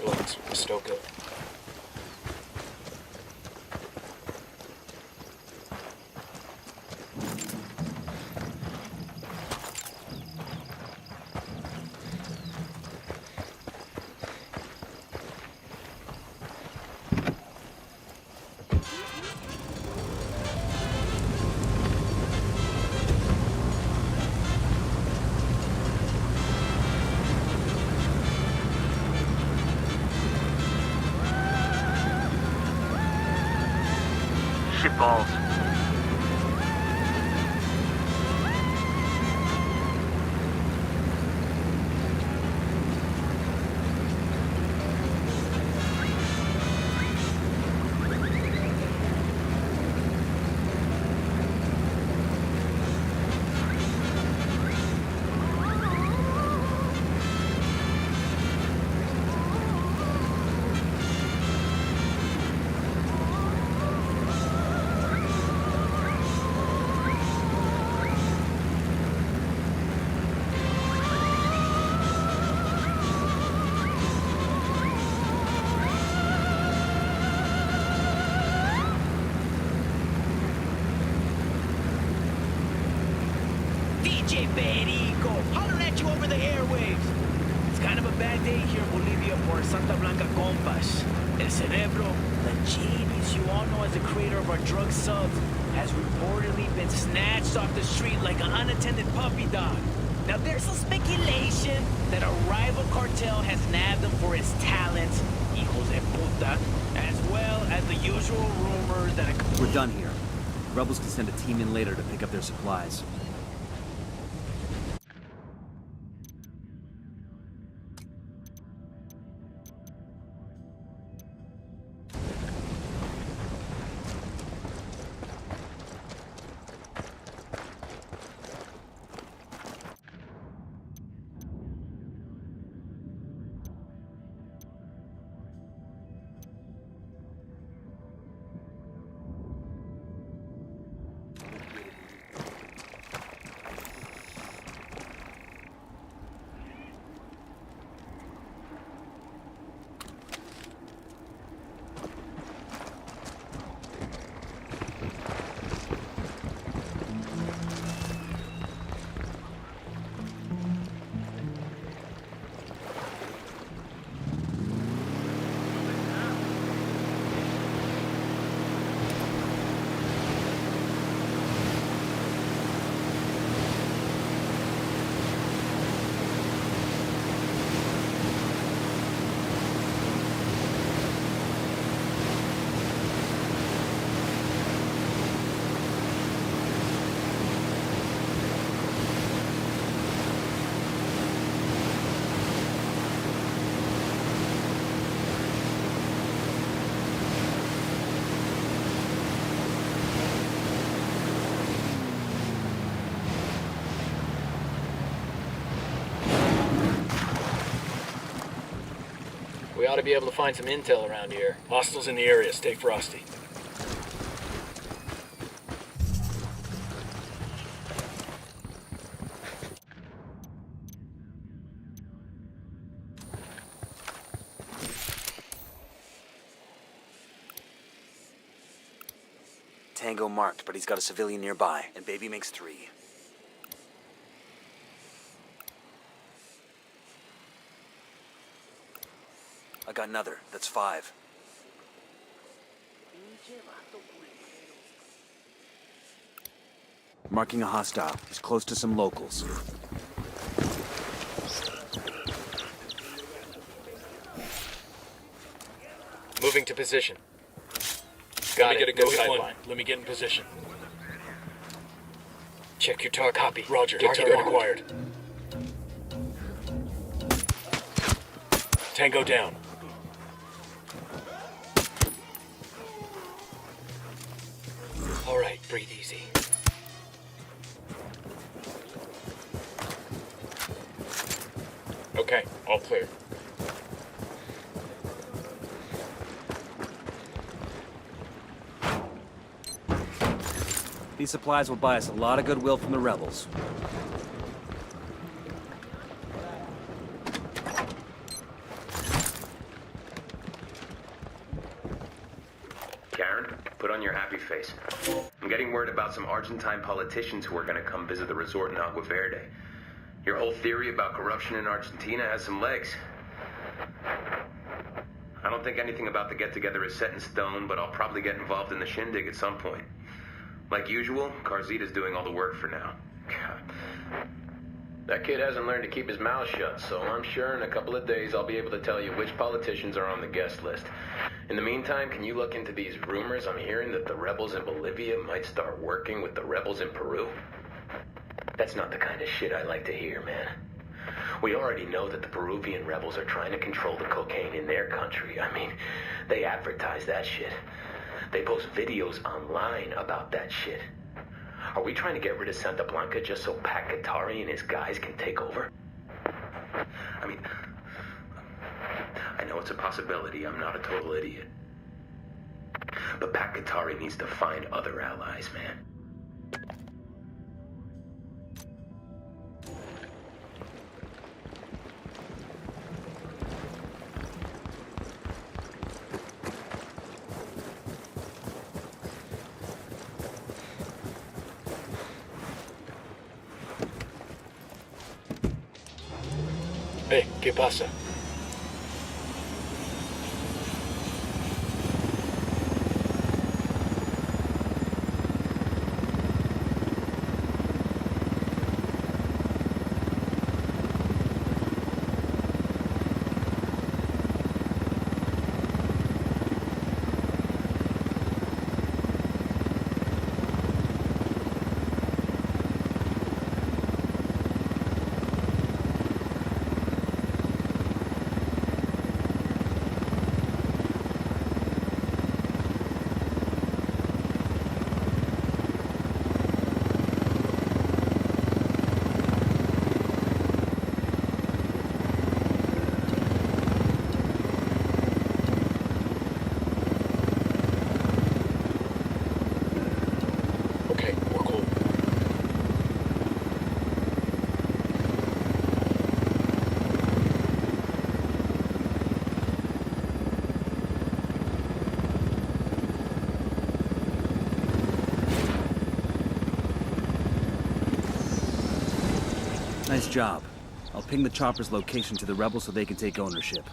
Relax. We're still good. Balls. kind of a bad day here in Bolivia for our Santa Blanca compas. El Cerebro, the genius you all know as the creator of our drug subs, has reportedly been snatched off the street like an unattended puppy dog. Now there's some speculation that a rival cartel has nabbed him for his talents, hijos de puta, as well as the usual rumors that We're done here. Rebels can send a team in later to pick up their supplies. We ought to be able to find some intel around here. Hostiles in the area. Stay frosty. Tango marked, but he's got a civilian nearby, and baby makes 3. I got another. That's 5. Marking a hostile. He's close to some locals. Moving to position. Got it. Get a good sightline. Let me get in position. Check your target. Copy. Roger. Target acquired. Tango down. All right, breathe easy. Okay, all clear. These supplies will buy us a lot of goodwill from the rebels. Karen, put on your happy face. I'm getting word about some Argentine politicians who are going to come visit the resort in Agua Verde. Your whole theory about corruption in Argentina has some legs. I don't think anything about the get-together is set in stone, but I'll probably get involved in the shindig at some point. Like usual, Carzita's doing all the work for now. God. That kid hasn't learned to keep his mouth shut, so I'm sure in a couple of days I'll be able to tell you which politicians are on the guest list. In the meantime, can you look into these rumors I'm hearing that the rebels in Bolivia might start working with the rebels in Peru? That's not the kind of shit I like to hear, man. We already know that the Peruvian rebels are trying to control the cocaine in their country. I mean, they advertise that shit. They post videos online about that shit. Are we trying to get rid of Santa Blanca just so Pat Katari and his guys can take over? I mean, I know it's a possibility. I'm not a total idiot. But Pat Katari needs to find other allies, man. Hey, ¿qué pasa? Nice job. I'll ping the chopper's location to the rebels so they can take ownership.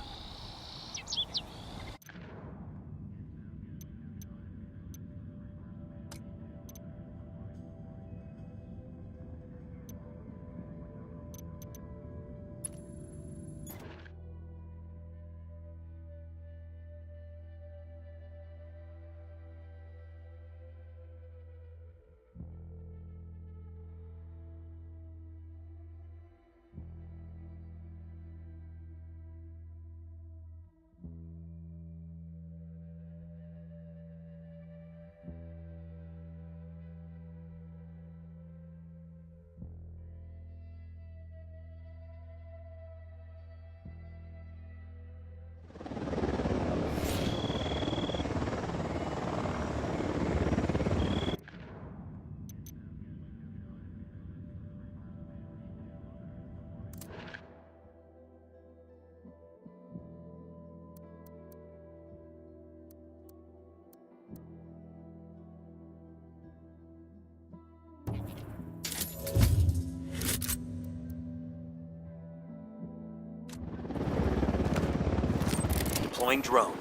Deploying drone.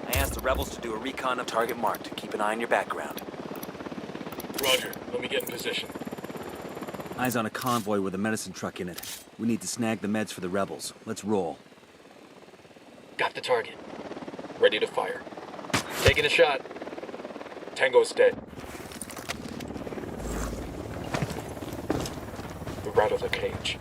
I asked the rebels to do a recon of target marked. Keep an eye on your background. Roger. Let me get in position. Eyes on a convoy with a medicine truck in it. We need to snag the meds for the rebels. Let's roll. Got the target. Ready to fire. Taking a shot. Tango's dead. We're out of the cage.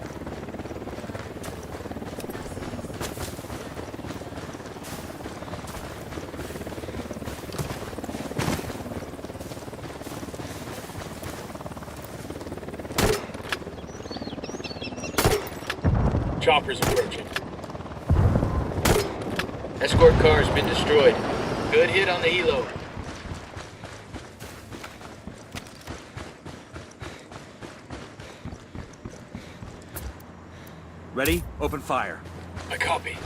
Chopper's approaching. Escort car's been destroyed. Good hit on the helo. Ready? Open fire. I copy.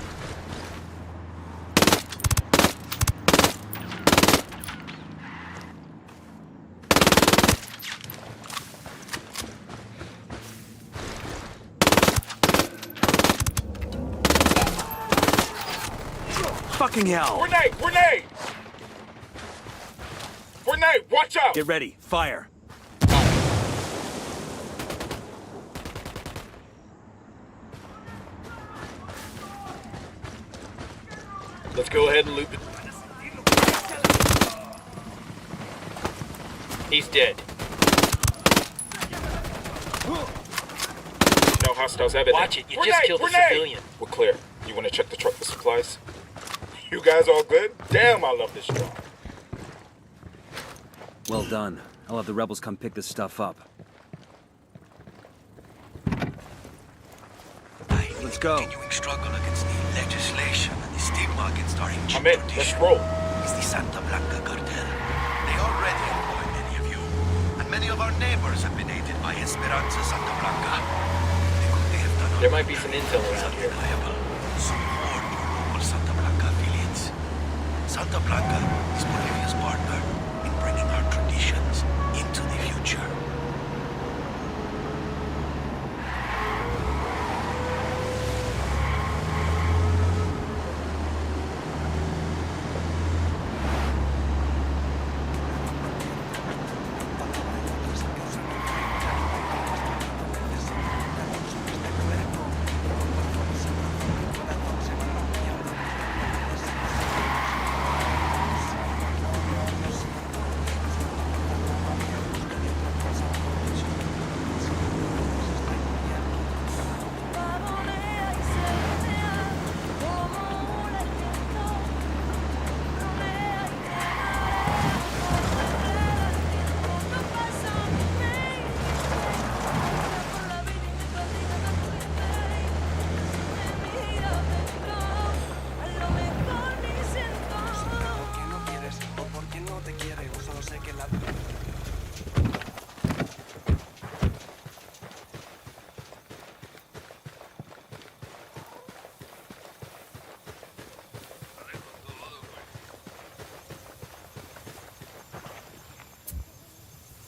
Fucking hell! Grenade! Grenade! Grenade! Watch out! Get ready. Fire. Let's go ahead and loop it. He's dead. No hostiles evident. Watch it, you just killed a civilian. We're clear. You want to check the truck for supplies? You guys all good? Damn, I love this truck. Well done. I'll have the rebels come pick this stuff up. Let's go. Continuing struggle against the legislation and the stigma against our ancient I'm in. Let's roll. Is the Santa Blanca cartel. They already employ many of you, and many of our neighbors have been aided by Esperanza Santa Blanca. There might be some intel around here. Support your local Santa Blanca affiliates. Santa Blanca is Bolivia's partner in bringing our traditions into the future.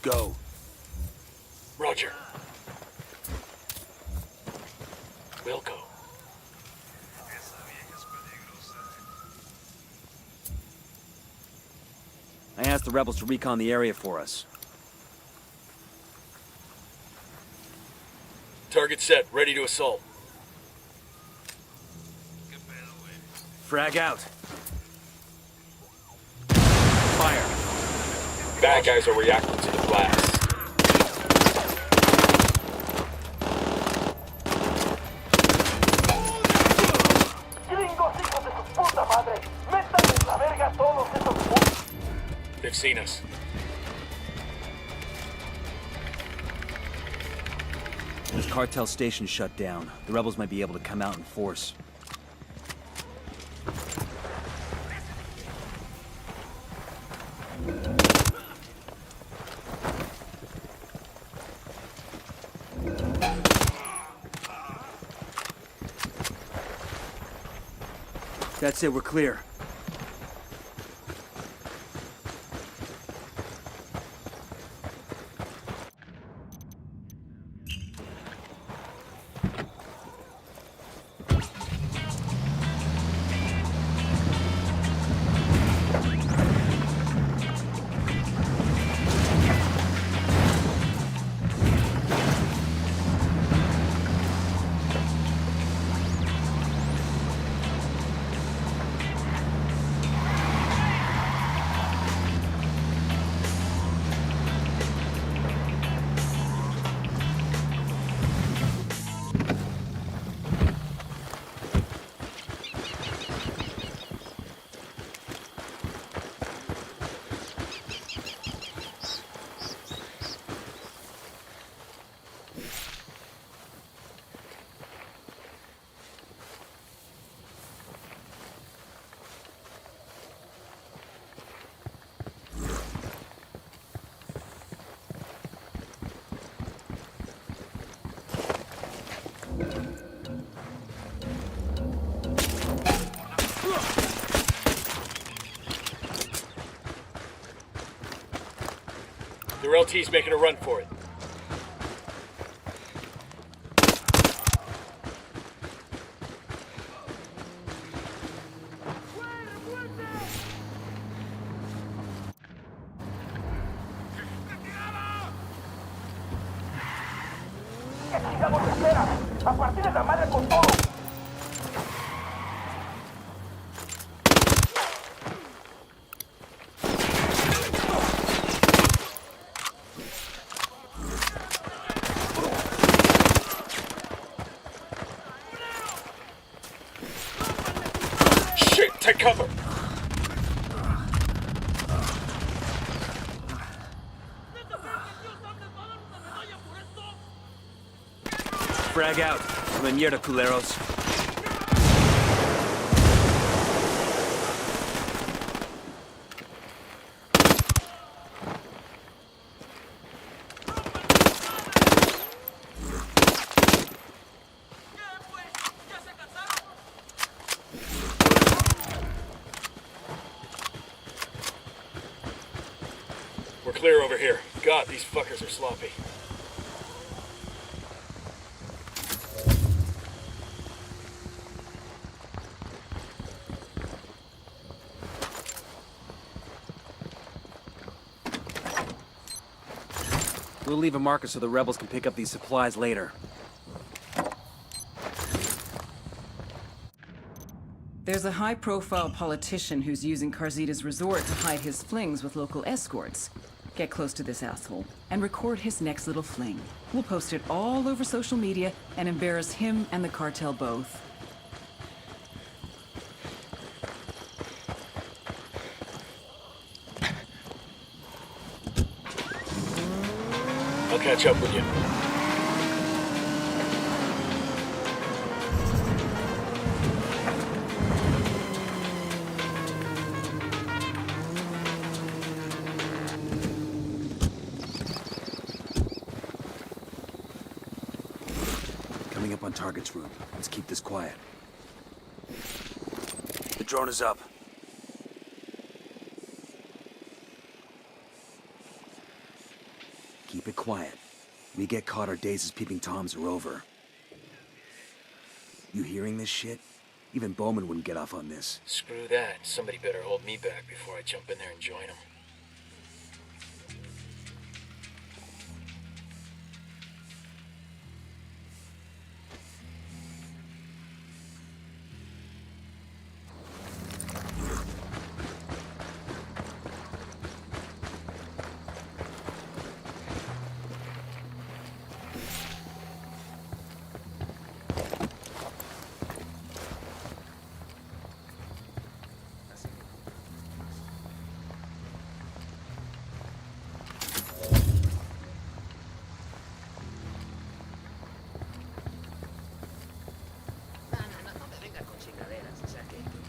go. Roger. We'll go. I asked the rebels to recon the area for us. Target set, ready to assault. Frag out. Fire. Bad guys are reacting to the blast. They've seen us. This cartel station shut down. The rebels might be able to come out in force. That's it, we're clear. Their LT's making a run for it. Shit, take cover! Frag out. Come mierda, culeros. We're clear over here. God, these fuckers are sloppy. We'll leave a marker so the rebels can pick up these supplies later. There's a high-profile politician who's using Carzita's resort to hide his flings with local escorts. Get close to this asshole and record his next little fling. We'll post it all over social media and embarrass him and the cartel both. I'll catch up with you. Coming up on target's room. Let's keep this quiet. The drone is up. quiet. When we get caught, our days as peeping toms are over. You hearing this shit? Even Bowman wouldn't get off on this. Screw that. Somebody better hold me back before I jump in there and join them.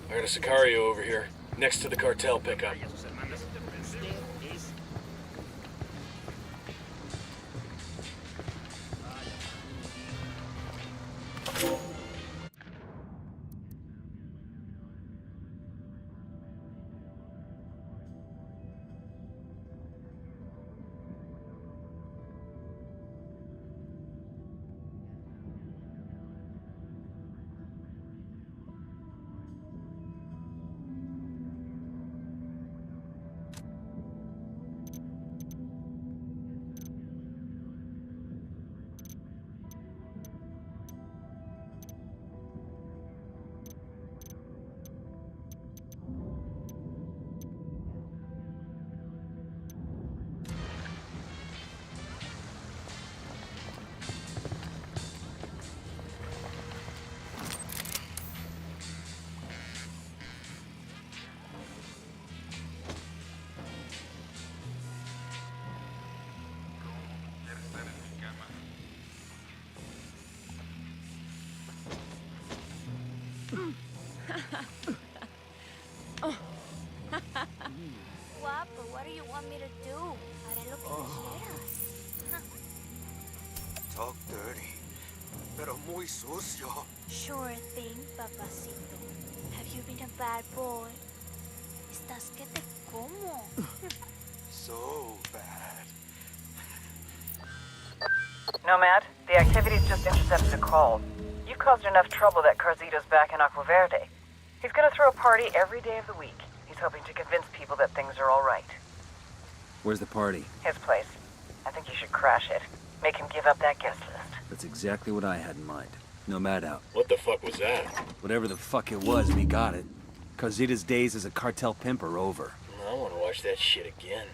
I got a Sicario over here, next to the cartel pickup. Guapo, what do you want me to do? Haré lo que quieras. Talk dirty, pero muy sucio. Sure thing, papacito. Have you been a bad boy? Estás que te como. So bad. Nomad, the activity's just intercepted a call. You caused enough trouble that Carzito's back in Agua Verde. He's gonna throw a party every day of the week. He's hoping to convince people that things are all right. Where's the party? His place. I think you should crash it. Make him give up that guest list. That's exactly what I had in mind. Nomad out. What the fuck was that? Whatever the fuck it was, we got it. Carzita's days as a cartel pimp are over. I want to watch that shit again.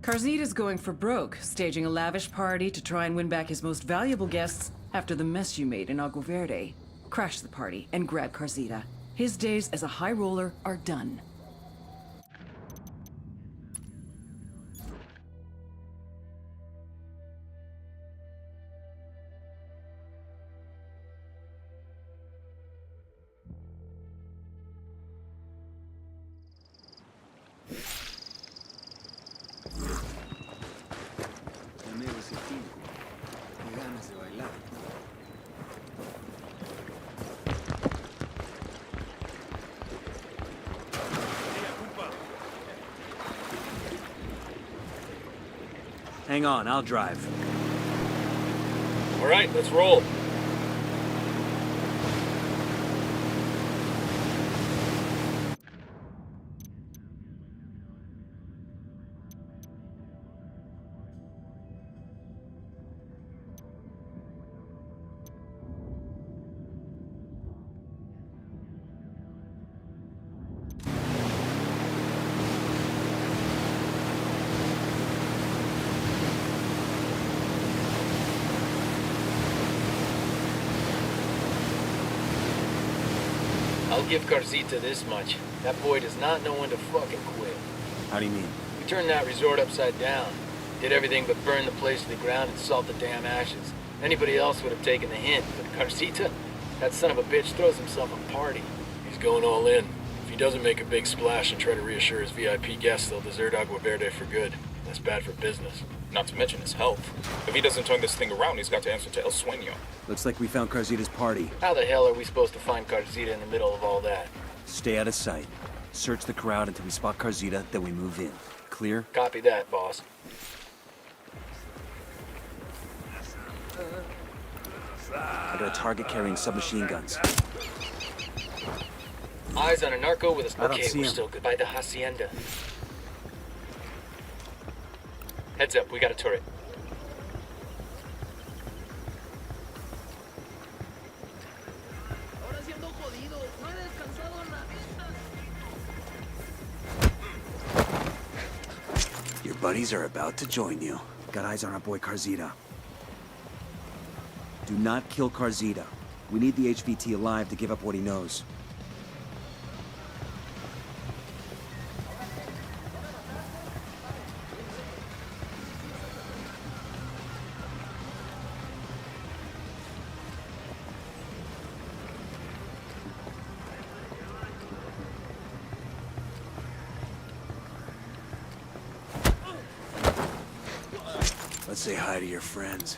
Carzita's going for broke, staging a lavish party to try and win back his most valuable guests after the mess you made in Agua Verde. Crash the party and grab Carzita. His days as a high roller are done. Hang on, I'll drive. All right, let's roll. I'll give Carzita this much. That boy does not know when to fucking quit. How do you mean? We turned that resort upside down. Did everything but burn the place to the ground and salt the damn ashes. Anybody else would have taken the hint, but Carzita, that son of a bitch throws himself a party. He's going all in. If he doesn't make a big splash and try to reassure his VIP guests, they'll desert Agua Verde for good. That's bad for business. Not to mention his health. If he doesn't turn this thing around, he's got to answer to El Sueño. Looks like we found Carzita's party. How the hell are we supposed to find Carzita in the middle of all that? Stay out of sight. Search the crowd until we spot Carzita, then we move in. Clear? Copy that, boss. I got a target carrying submachine guns. Eyes on a narco with a... I don't Okay, see we're him. still good by the hacienda. Heads up, we got a turret. Your buddies are about to join you. Got eyes on our boy Carzita. Do not kill Carzita. We need the HVT alive to give up what he knows. Let's say hi to your friends.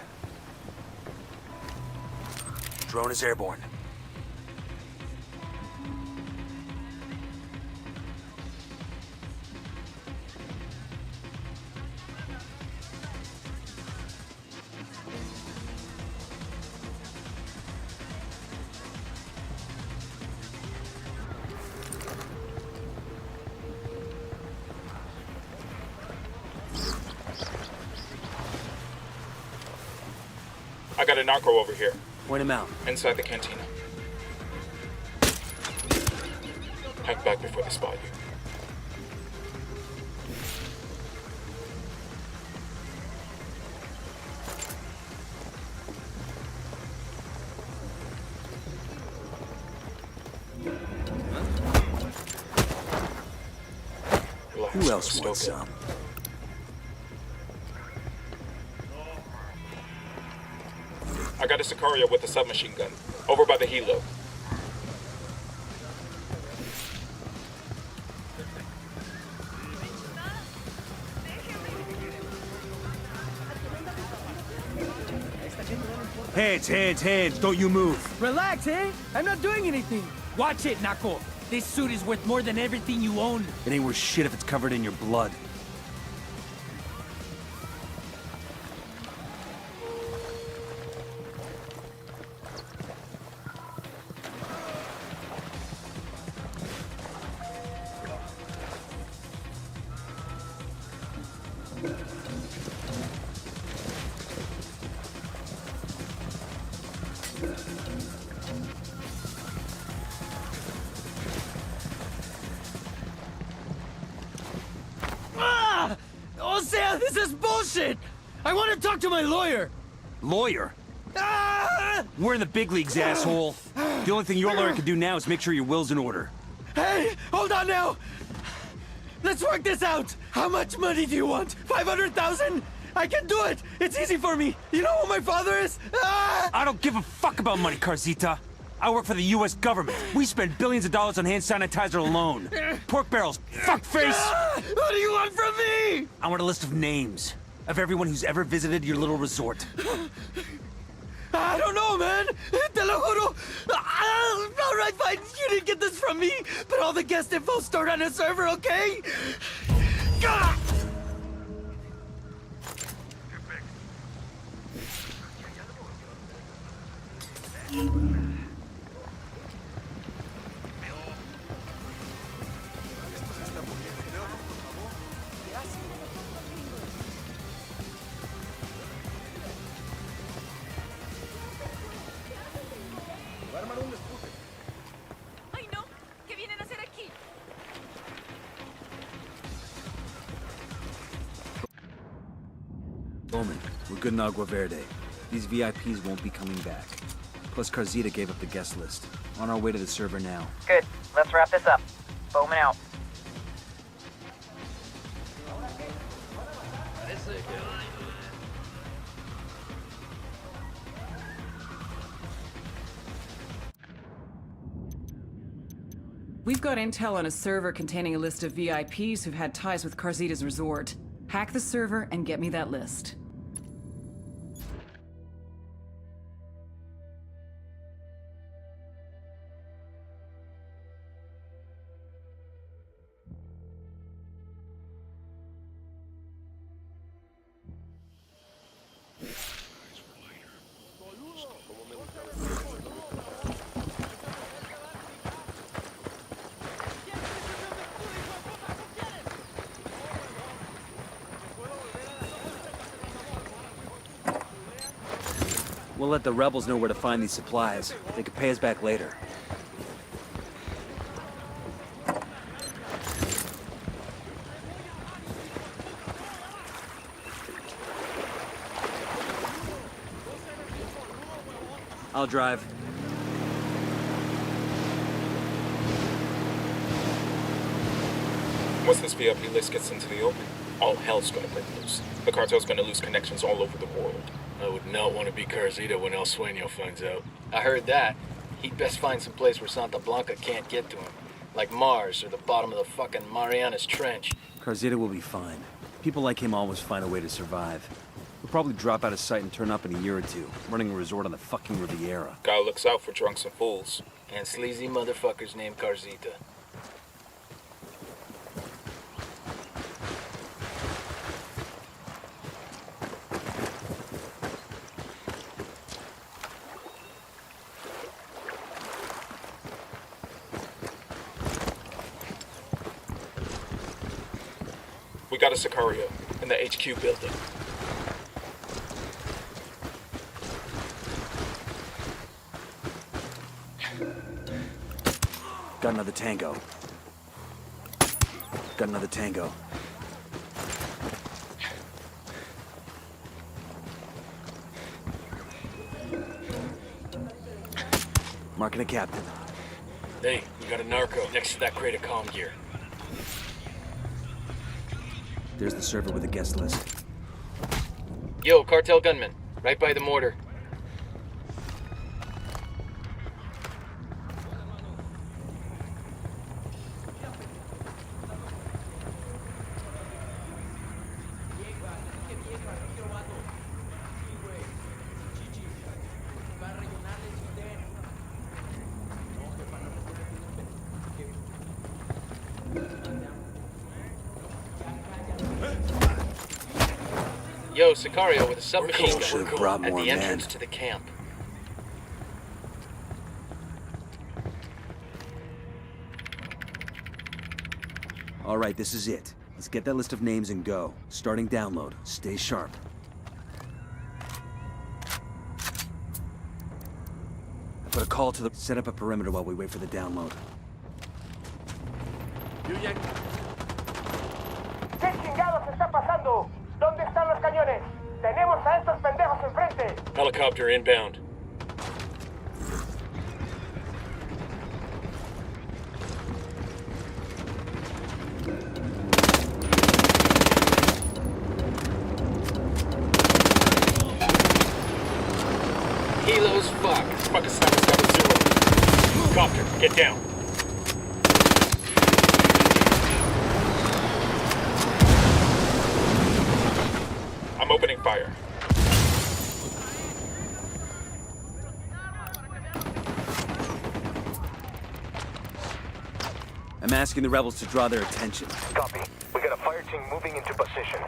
Drone is airborne. I got a narco over here. Point him out. Inside the cantina. Hang back before they spot you. Relax, Who else stoke wants it. some? I got a Sicario with a submachine gun. Over by the helo. Hands, don't you move. Relax, eh? I'm not doing anything. Watch it, Nako. This suit is worth more than everything you own. It ain't worth shit if it's covered in your blood. Ah! O sea, this is bullshit! I want to talk to my lawyer! Lawyer? Ah! We're in the big leagues, asshole. The only thing your lawyer can do now is make sure your will's in order. Hey, hold on now! Let's work this out! How much money do you want? 500,000? I can do it! It's easy for me! You know who my father is? Ah! I don't give a fuck about money, Carzita. I work for the U.S. government. We spend billions of dollars on hand sanitizer alone. Pork barrels, fuckface! What do you want from me? I want a list of names of everyone who's ever visited your little resort. I don't know, man. Te lo juro. All right, fine. You didn't get this from me, but all the guest info stored on a server, okay? Gah! ¡Ay, no! ¿Qué vienen a hacer aquí? Bowman, we're good in Agua Verde. These VIPs won't be coming back. Plus, Carzita gave up the guest list. On our way to the server now. Good. Let's wrap this up. Bowman out. We've got intel on a server containing a list of VIPs who've had ties with Carzita's resort. Hack the server and get me that list. We'll let the rebels know where to find these supplies. They could pay us back later. I'll drive. Once this VIP list gets into the open, all hell's gonna break loose. The cartel's gonna lose connections all over the world. I would not want to be Carzita when El Sueño finds out. I heard that. He'd best find some place where Santa Blanca can't get to him. Like Mars or the bottom of the fucking Marianas Trench. Carzita will be fine. People like him always find a way to survive. We'll probably drop out of sight and turn up in a year or two, running a resort on the fucking Riviera. Guy looks out for drunks and fools. And sleazy motherfuckers named Carzita. We got a Sicario in the HQ building. Got another tango. Got another tango. Marking a captain. Hey, we got a narco next to that crate of comm gear. There's the server with a guest list. Yo, cartel gunman, right by the mortar. Yo, Sicario with a submachine gun at the entrance to the camp. All right, this is it. Let's get that list of names and go. Starting download. Stay sharp. I put a call to the... Set up a perimeter while we wait for the download. ¿Qué chingados está pasando? ¿Dónde están los cañones? Tenemos a estos pendejos enfrente. Helicopter inbound. Kilo's fuck. Pakistan's got a zero. Copter, get down. I'm opening fire. I'm asking the rebels to draw their attention. Copy. We got a fire team moving into position.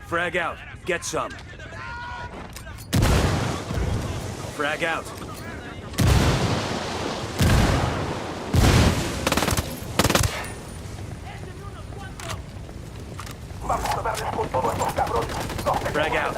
Frag out. Get some. Frag out. Frag out.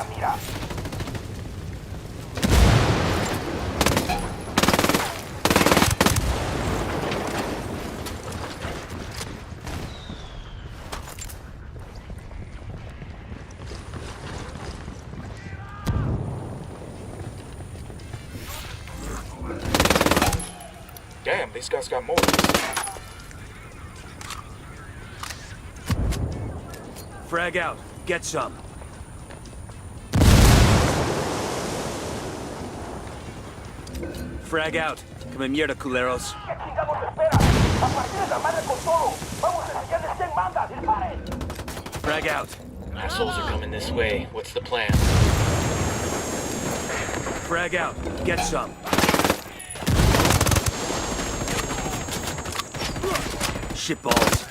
Damn, these guys got more. Frag out. Get some. Frag out. Come mierda, culeros. ¿Qué chingados espera? ¡A partir de la madre con todo! ¡Vamos a enseñarles quién manda! ¡Disparen! Frag out. Assholes are coming this way. What's the plan? Frag out. Get some. Shitballs.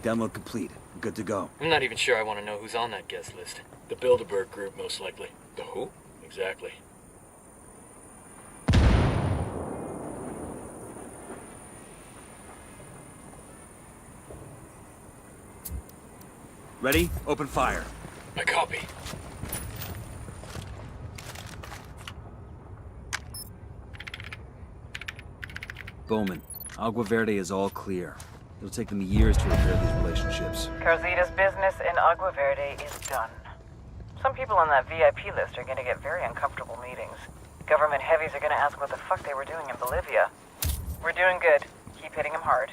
Download complete. Good to go. I'm not even sure I want to know who's on that guest list. The Bilderberg group, most likely. The who? Exactly. Ready? Open fire. I copy. Bowman, Agua Verde is all clear. It'll take them years to repair these relationships. Carzita's business in Agua Verde is done. Some people on that VIP list are gonna get very uncomfortable meetings. Government heavies are gonna ask what the fuck they were doing in Bolivia. We're doing good. Keep hitting them hard.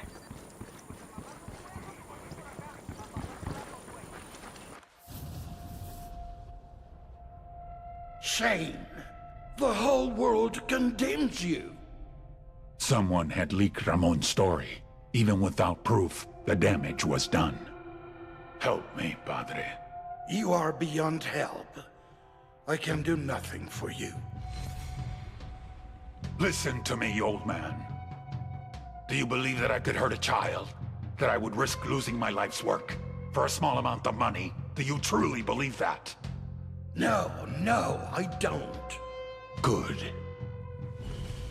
Shame. The whole world condemns you. Someone had leaked Ramon's story. Even without proof, the damage was done. Help me, Padre. You are beyond help. I can do nothing for you. Listen to me, old man. Do you believe that I could hurt a child? That I would risk losing my life's work? For a small amount of money? Do you truly believe that? No, I don't. Good.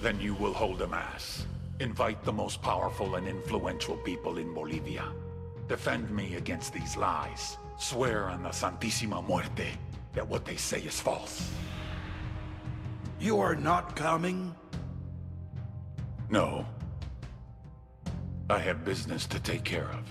Then you will hold a mass. Invite the most powerful and influential people in Bolivia. Defend me against these lies. Swear on the Santísima Muerte that what they say is false. You are not coming? No. I have business to take care of.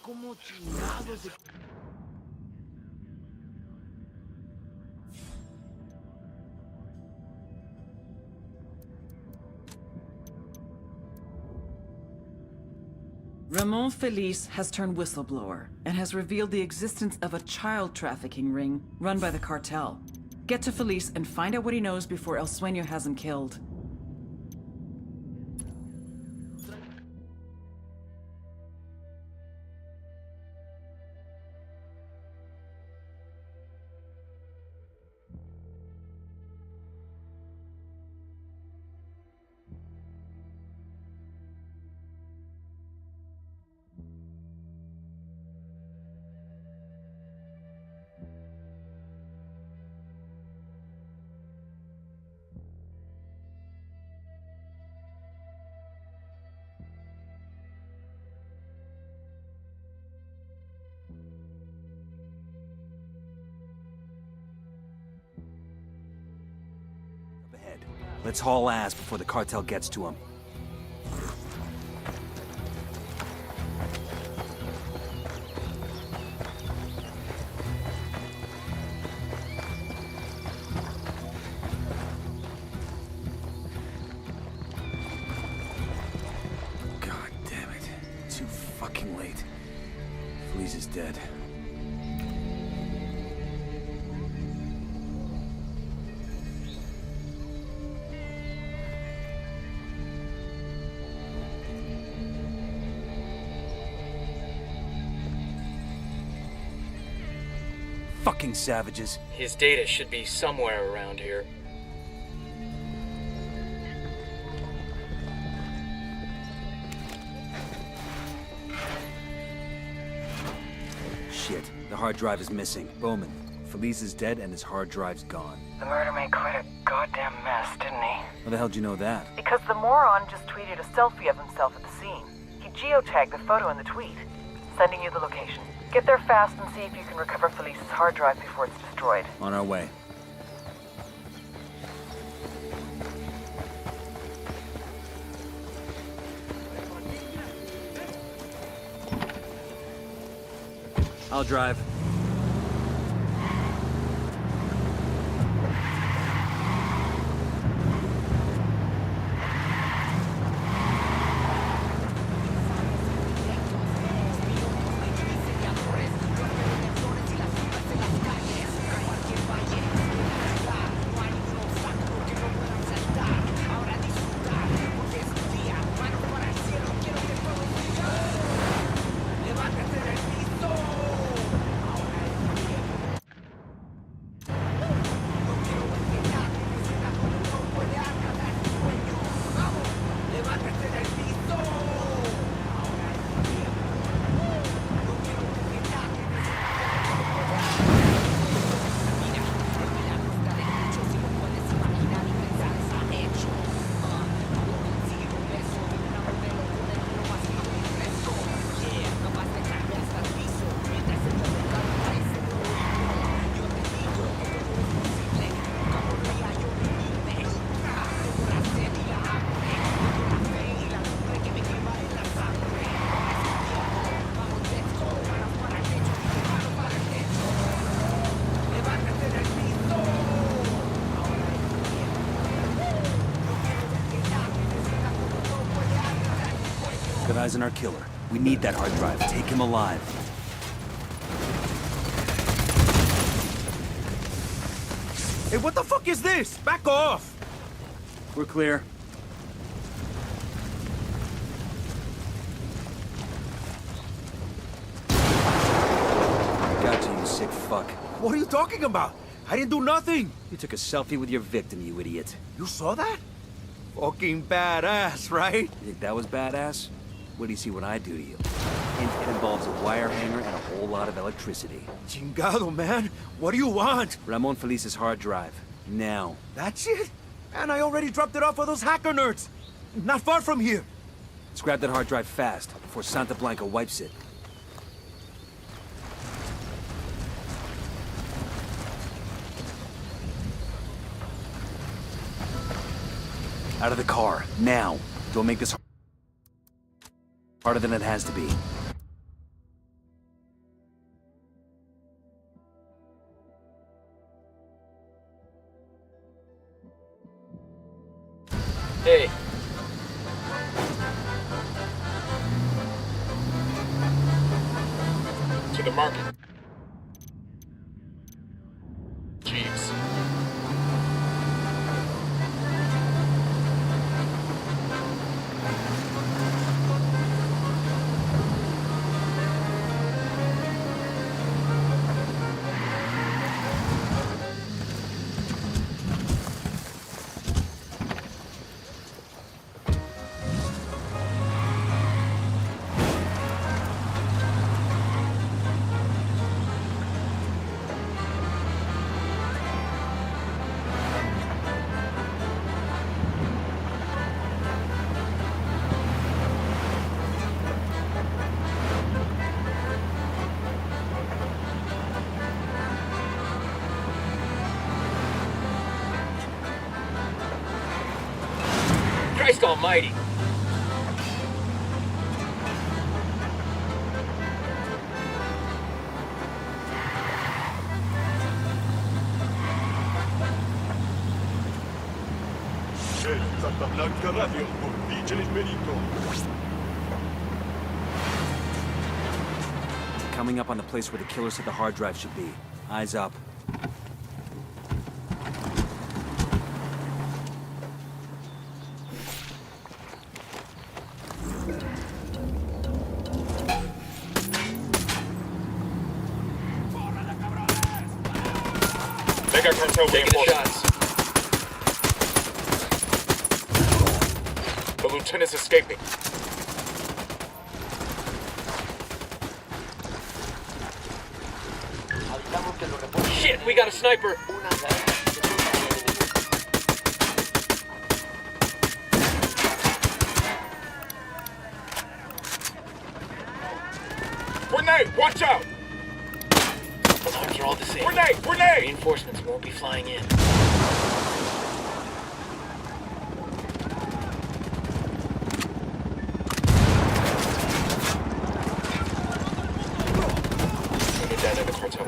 ¿Cómo chingados? Ramon Feliz has turned whistleblower and has revealed the existence of a child trafficking ring run by the cartel. Get to Feliz and find out what he knows before El Sueño has him killed. Ahead. Let's haul ass before the cartel gets to him. God damn it. Too fucking late. Feliz is dead. Fucking savages. His data should be somewhere around here. Shit, the hard drive is missing. Bowman, Feliz is dead and his hard drive's gone. The murder made quite a goddamn mess, didn't he? How the hell did you know that? Because the moron just tweeted a selfie of himself at the scene. He geotagged the photo in the tweet. Sending you the location. Get there fast and see if you can recover Feliz's hard drive before it's destroyed. On our way. I'll drive. Got eyes on our killer. We need that hard drive. Take him alive. Hey, what the fuck is this? Back off! We're clear. Got you, you sick fuck. What are you talking about? I didn't do nothing! You took a selfie with your victim, you idiot. You saw that? Fucking badass, right? You think that was badass? What do you see what I do to you? And it involves a wire hanger and a whole lot of electricity. Chingado, man. What do you want? Ramon Feliz's hard drive. Now. That's it? Man, I already dropped it off for those hacker nerds. Not far from here. Let's grab that hard drive fast, before Santa Blanca wipes it. Out of the car, now. Don't make this harder than it has to be. To the market. Jeeves. Christ almighty! Shell Santa Blanca Radio por DJ Merito. Coming up on the place where the killer said the hard drive should be. Eyes up. Mega cartel reinforcements. The lieutenant's escaping. Shit, we got a sniper! Grenade! Watch out! Alarms are all disabled. Grenade! Grenade! Reinforcements won't be flying in. We get down to the cartel.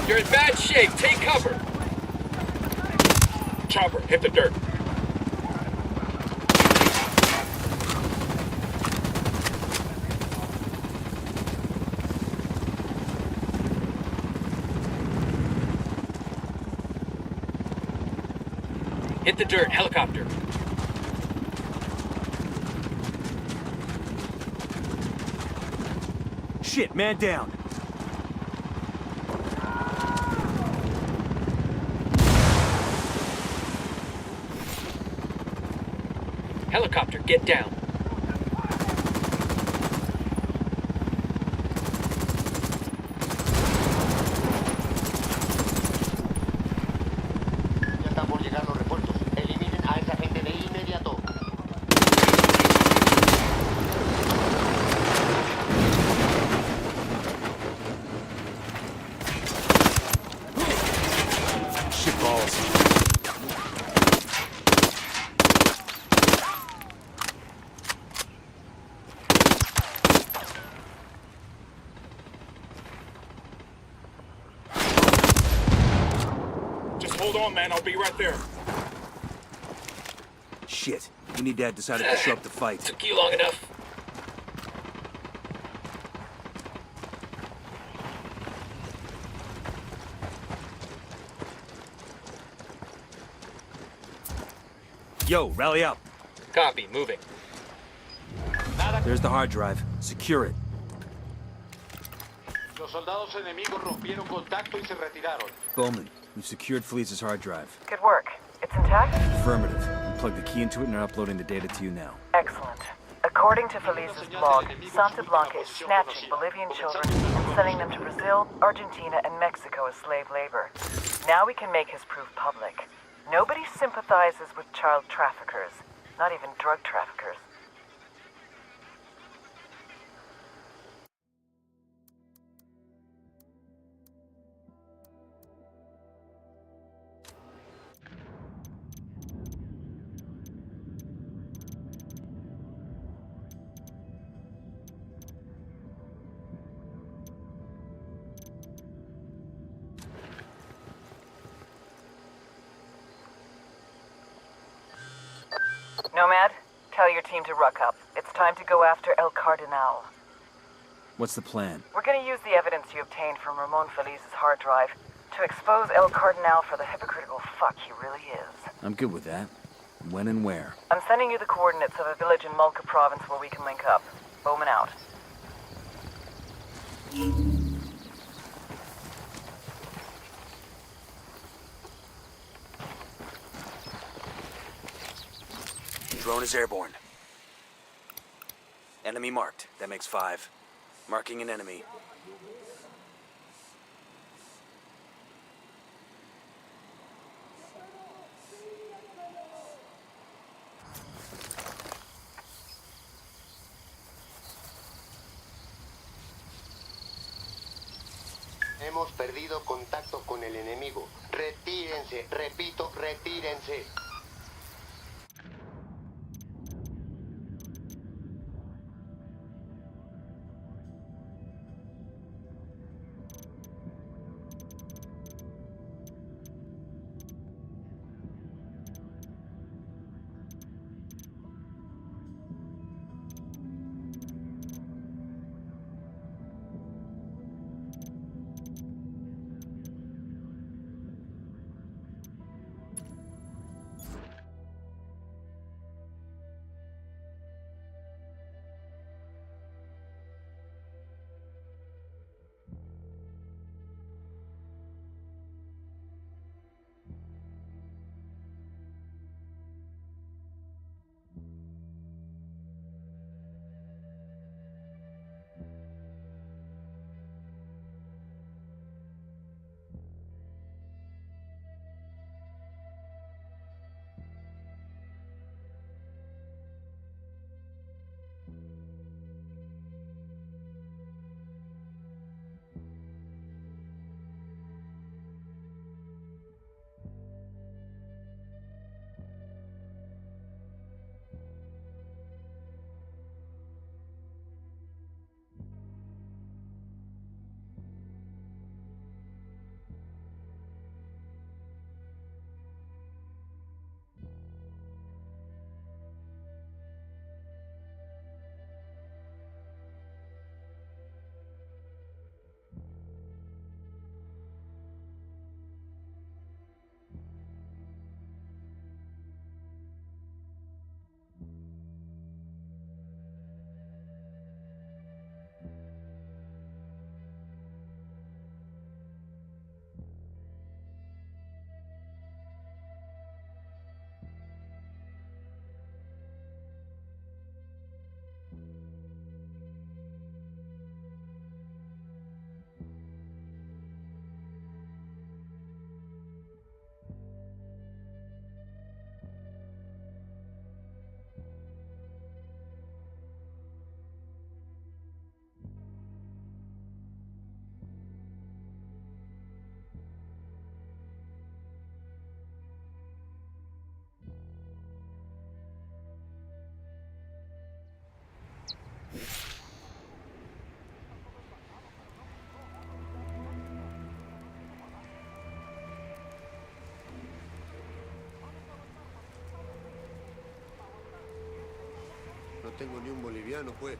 You're in bad shape. Take cover. Chopper, hit the dirt. Hit the dirt. Helicopter. Shit, man down. Helicopter, get down. Ya están por llegar los refuerzos. Eliminen a esa gente de inmediato. Shit balls. Hold on, man. I'll be right there. Shit. Unidad decided to show up to fight. Took you long enough. Yo, rally up. Copy. Moving. There's the hard drive. Secure it. Los soldados enemigos rompieron contacto y se retiraron. Bowman, we've secured Felice's hard drive. Good work. It's intact? Affirmative. We plugged the key into it and are uploading the data to you now. Excellent. According to Felice's blog, Santa Blanca is snatching Bolivian children and sending them to Brazil, Argentina, and Mexico as slave labor. Now we can make his proof public. Nobody sympathizes with child traffickers, not even drug traffickers. tell your team to ruck up. It's time to go after El Cardinal. What's the plan? We're gonna use the evidence you obtained from Ramon Feliz's hard drive to expose El Cardinal for the hypocritical fuck he really is. I'm good with that. When and where? I'm sending you the coordinates of a village in Mulca province where we can link up. Bowman out. Drone is airborne. Enemy marked. That makes 5. Marking an enemy. Hemos perdido contacto con el enemigo. Retírense, repito, retírense. No tengo ni un boliviano, pues.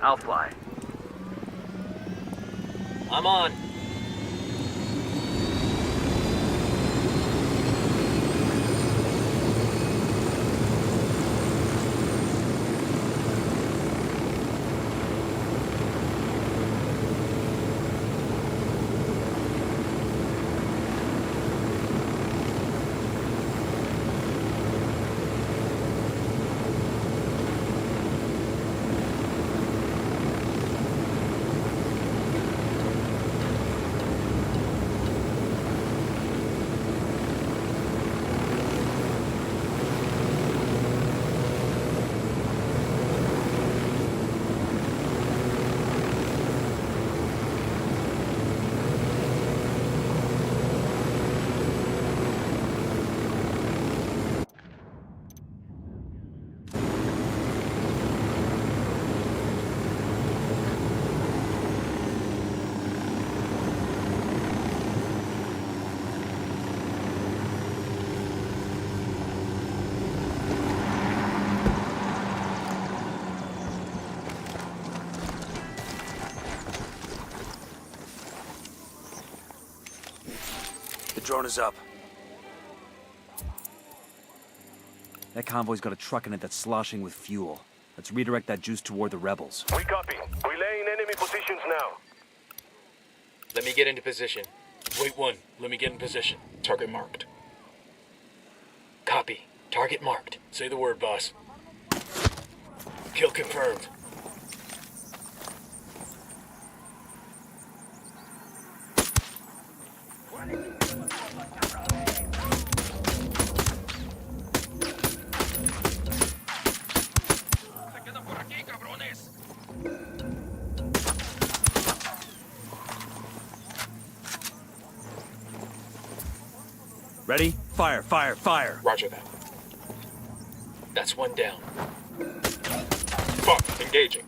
I'll fly. I'm on. The drone is up. That convoy's got a truck in it that's sloshing with fuel. Let's redirect that juice toward the rebels. We copy. Relaying enemy positions now. Let me get into position. Wait one. Let me get in position. Target marked. Copy. Target marked. Say the word, boss. Kill confirmed. Ready? Fire, fire, fire! Roger that. That's one down. Fuck, engaging.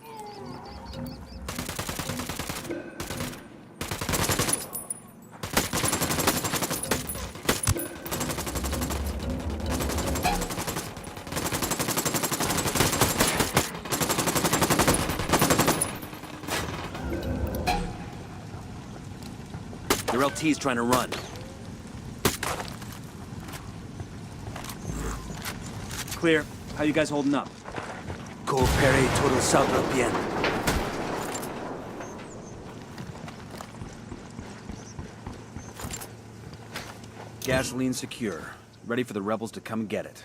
Their LT's trying to run. Clear. How you guys holding up? Coopere todo saldrá bien. Gasoline secure. Ready for the rebels to come get it.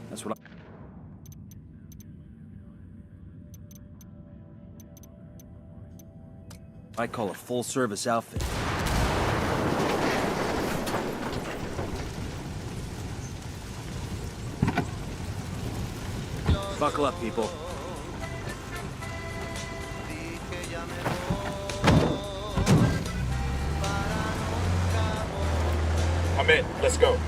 That's what I call a full-service outfit. Buckle up, people. I'm in. Let's go.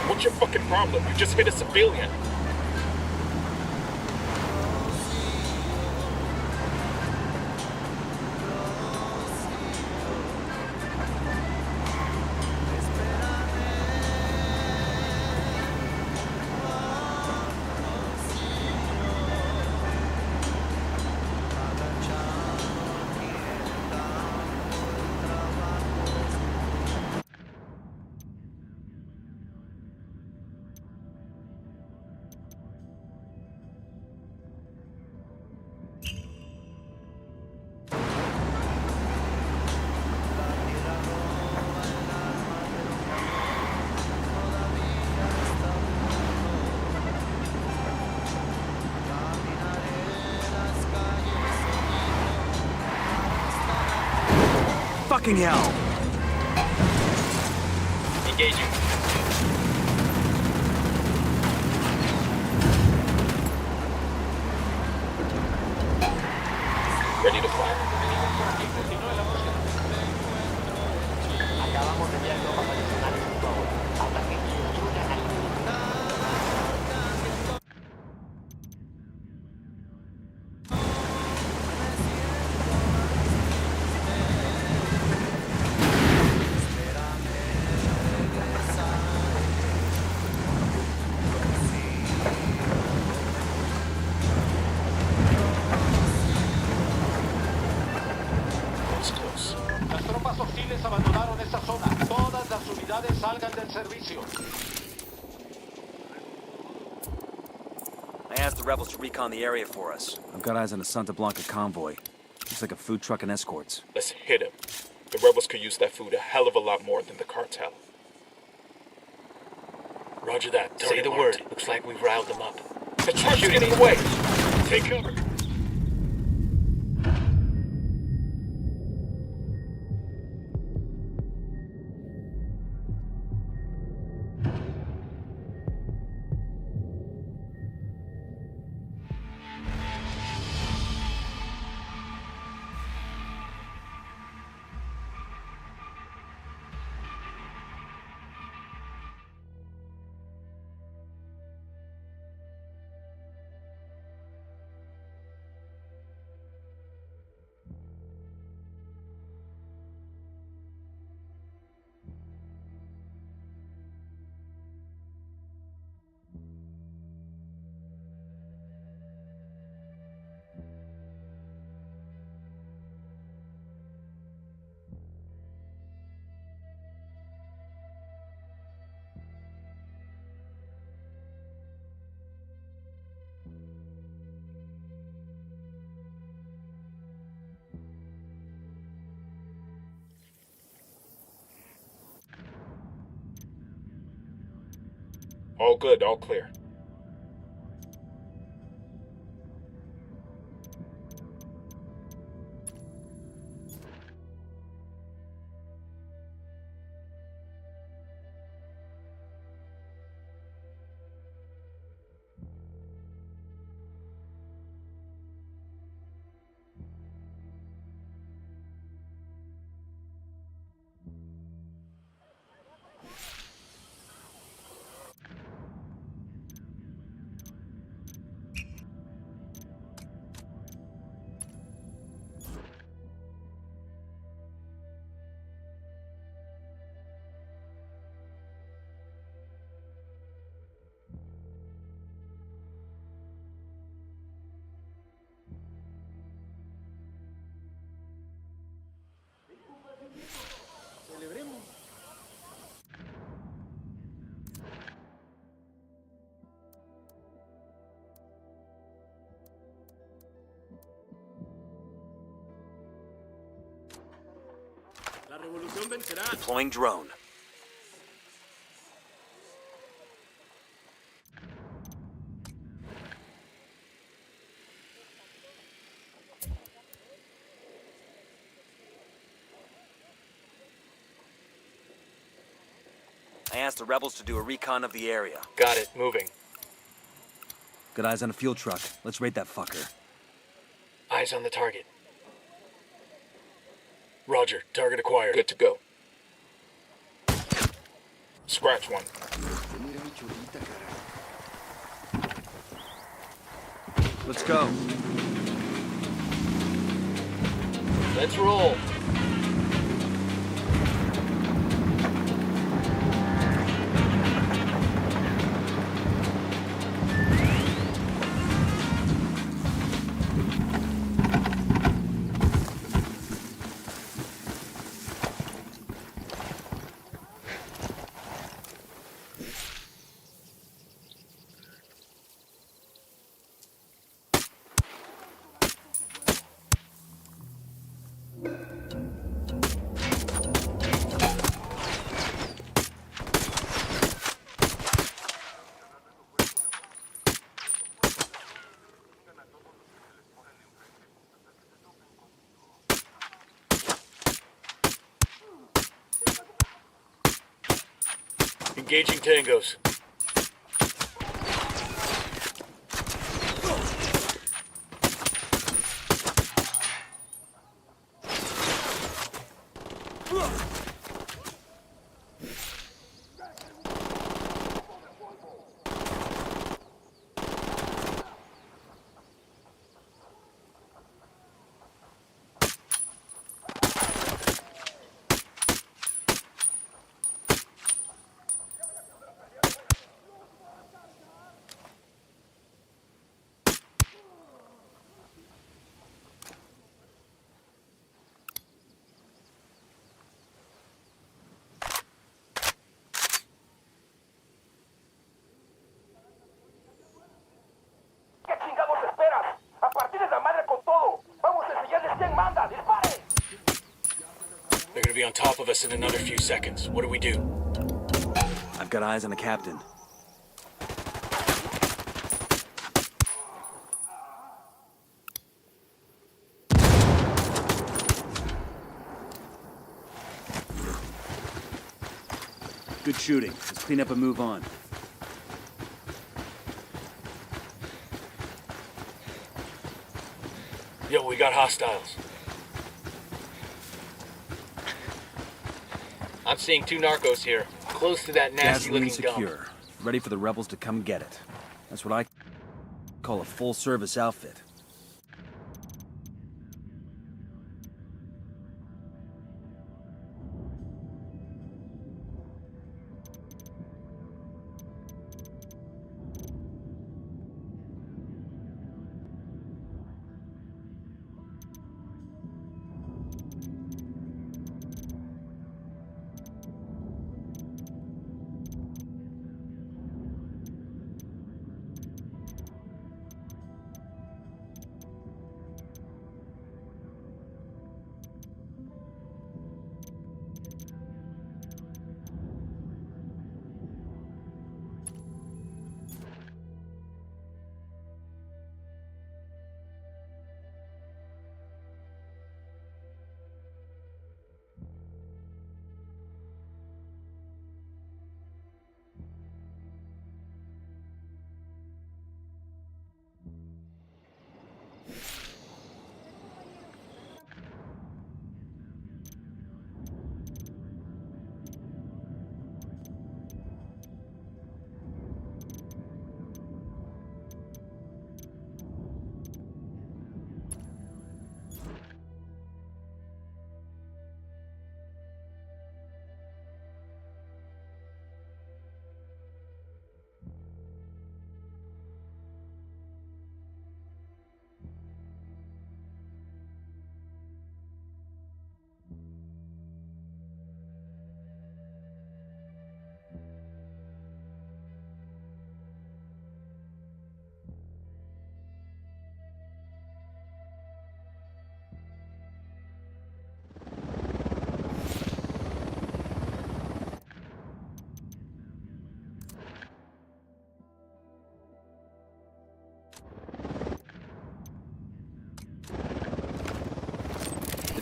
What's your fucking problem? You just hit a civilian. Fucking hell! Engaging. Ready to fire. Acabamos de enviar tropas adicionales a tu ahora. Hasta que destruyan al Las tropas hostiles abandonaron esta zona. Todas las unidades salgan del servicio. I asked the rebels to recon the area for us. I've got eyes on a Santa Blanca convoy. Looks like a food truck and escorts. Let's hit him. The rebels could use that food a hell of a lot more than the cartel. Roger that. Say the word. Looks like we've riled them up. The truck's getting away! Take cover. All good, all clear. Deploying drone. I asked the rebels to do a recon of the area. Got it. Moving. Got eyes on a fuel truck. Let's raid that fucker. Eyes on the target. Roger. Target acquired. Good to go. Scratch one. Let's go. Let's roll. Engaging tangos. ¿Qué chingados esperas? ¡A partir de la madre con todo! ¡Vamos a enseñarles quién manda! ¡Dispare! They're gonna be on top of us in another few seconds. What do we do? I've got eyes on the captain. Good shooting. Let's clean up and move on. Yo, we got hostiles. I'm seeing 2 narcos here, close to that nasty-looking Gasoline dump. secure. Ready for the rebels to come get it. That's what I call a full-service outfit.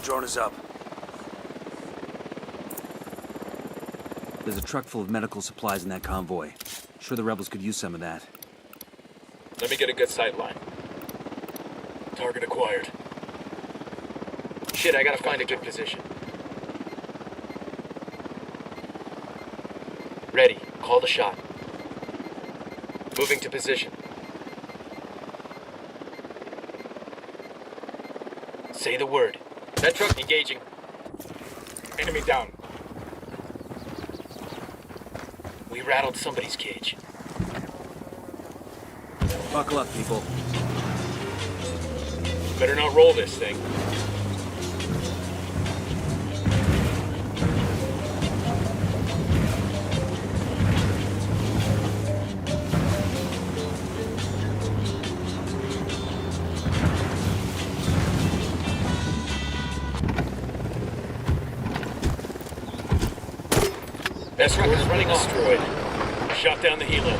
Drone is up. There's a truck full of medical supplies in that convoy. Sure the rebels could use some of that. Let me get a good sight line. Target acquired. Shit, I gotta find a good position. Ready. Call the shot. Moving to position. Say the word. That truck engaging. Enemy down. We rattled somebody's cage. Buckle up, people. Better not roll this thing. That truck is running destroyed. Shot down the helo.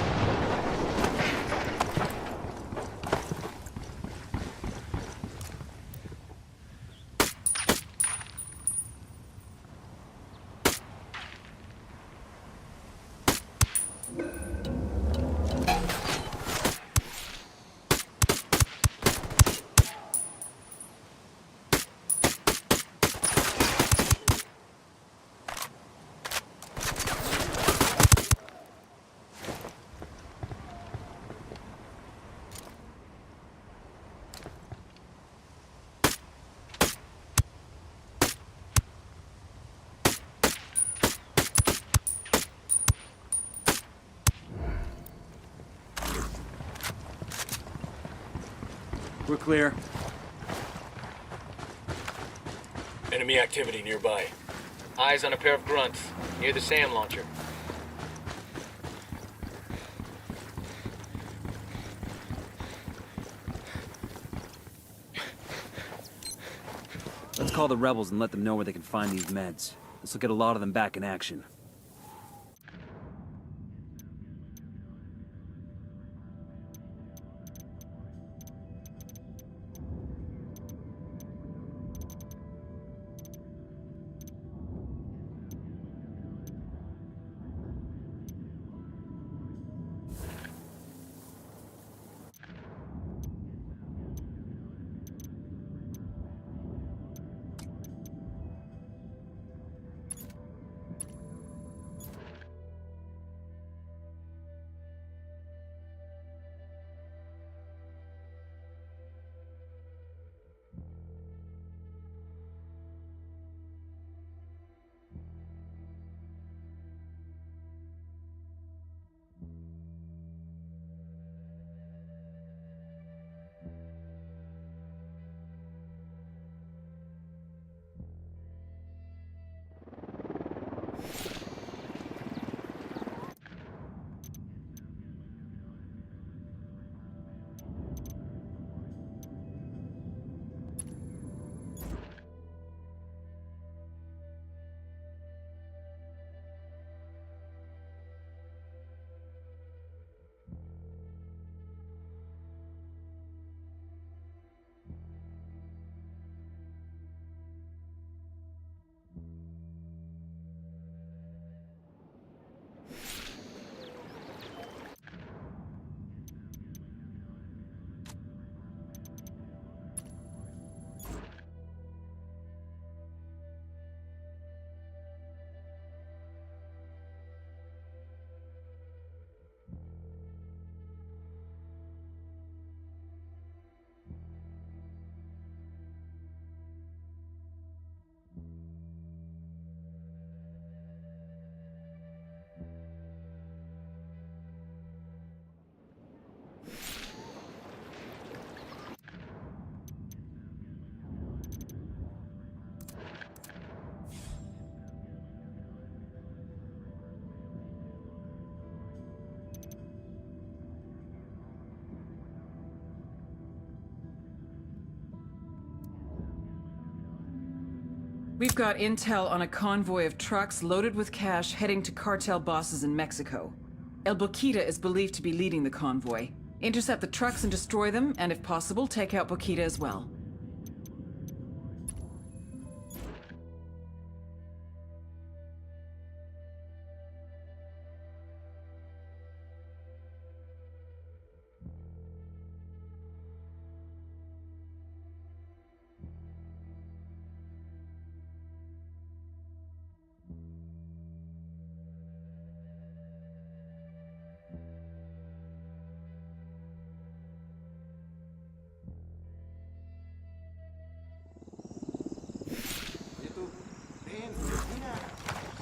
We're clear. Enemy activity nearby. Eyes on a pair of grunts, near the SAM launcher. Let's call the rebels and let them know where they can find these meds. This will get a lot of them back in action. We've got intel on a convoy of trucks loaded with cash heading to cartel bosses in Mexico. El Boquita is believed to be leading the convoy. Intercept the trucks and destroy them, and if possible, take out Boquita as well.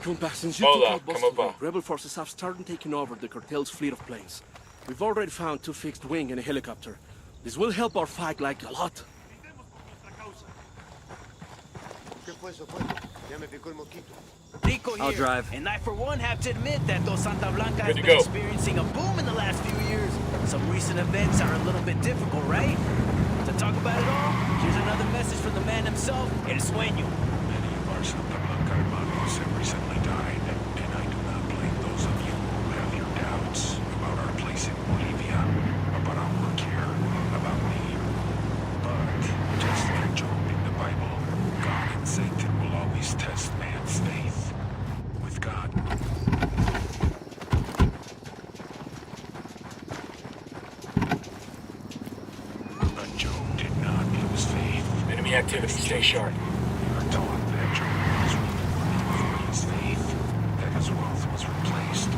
Compa, since you Hola, took out ¿cómo Boston, va? rebel forces have started taking over the cartel's fleet of planes. We've already found 2 fixed wing and a helicopter. This will help our fight like a lot. ¿Qué fue eso, Ya me picó el mosquito. Rico here. I'll drive. And I, for one, have to admit that though Santa Blanca has Good to been go. experiencing a boom in the last few years, some recent events are a little bit difficult, right? To talk about it all, here's another message from the man himself, El Sueño. Many of our Santa Blanca hermanos have recently died, and I do not blame those of you who have your doubts about our place in Bolivia, about our work here, about me. But, just like Job in the Bible, God and Satan will always test man's faith. With God. But Job did not lose faith. Enemy activity, stay sharp. We are taught that Job was rewarded for his faith, that his wealth was replaced,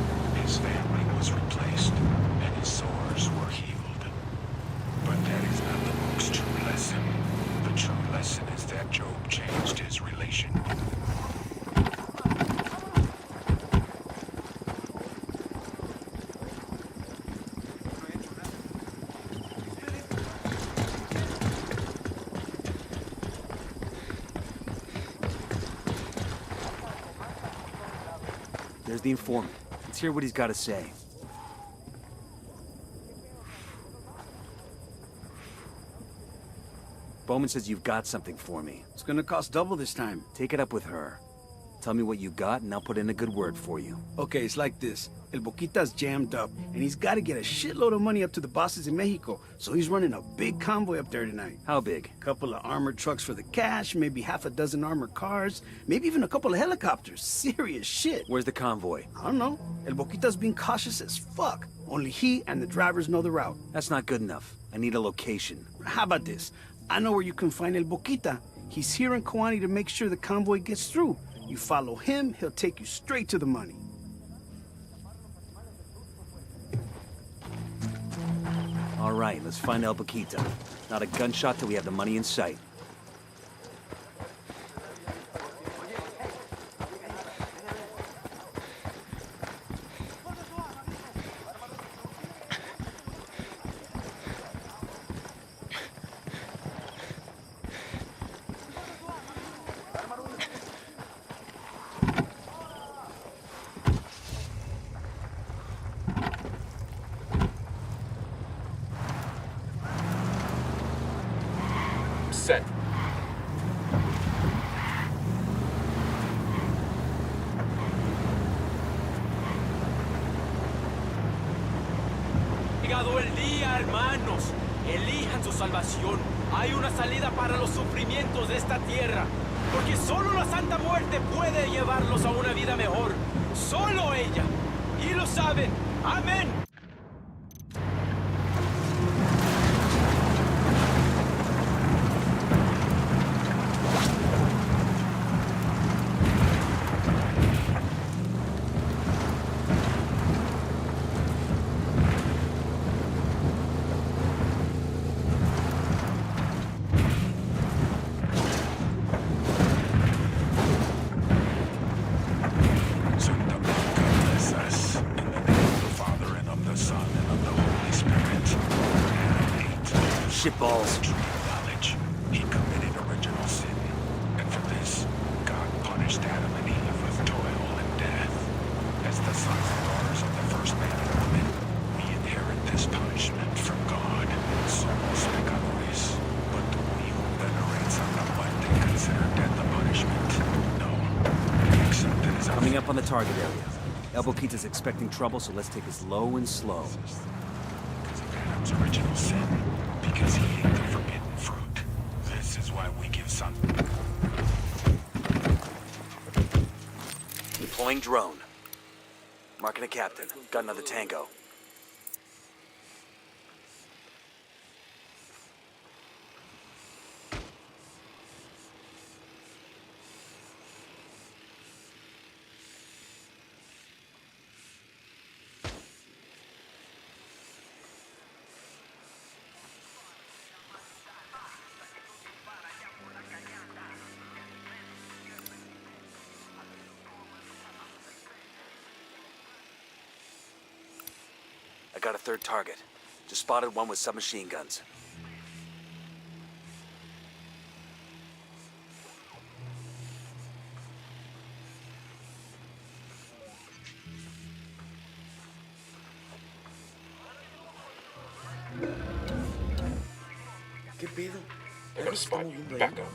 his family was replaced, and his sores were healed. But that is not the book's true lesson. The true lesson is that Job changed his relation. There's the informant. Let's hear what he's got to say. Bowman says you've got something for me. It's gonna cost double this time. Take it up with her. Tell me what you got, and I'll put in a good word for you. Okay, it's like this. El Boquita's jammed up, and he's got to get a shitload of money up to the bosses in Mexico, so he's running a big convoy up there tonight. How big? A couple of armored trucks for the cash, maybe half a dozen armored cars, maybe even a couple of helicopters. Serious shit. Where's the convoy? I don't know. El Boquita's being cautious as fuck. Only he and the drivers know the route. That's not good enough. I need a location. How about this? I know where you can find El Boquita. He's here in Kawani to make sure the convoy gets through. You follow him, he'll take you straight to the money. All right, let's find El Boquita. Not a gunshot till we have the money in sight. Set. Llegado el día, hermanos. Elijan su salvación. Hay una salida para los sufrimientos de esta tierra. Porque solo la Santa Muerte puede llevarlos a una vida mejor. Solo ella. Y lo saben. Amén. Shitballs. Knowledge. He committed original sin. And for this, God punished Adam and Eve with toil and death. As the sons and daughters of the first man and woman, we inherit this punishment from God. Somos pecadores. But do we who venerate Santa Muerte consider death a punishment? No. Except it is Coming up on the target area. El Boquita's expecting trouble, so let's take this low and slow. Because of Adam's original sin. Because he ate the forbidden fruit. This is why we give son. Deploying drone. Marking a captain. Got another tango. I got a third target. Just spotted one with submachine guns. ¿Qué pedo? They're gonna spot you. Back up.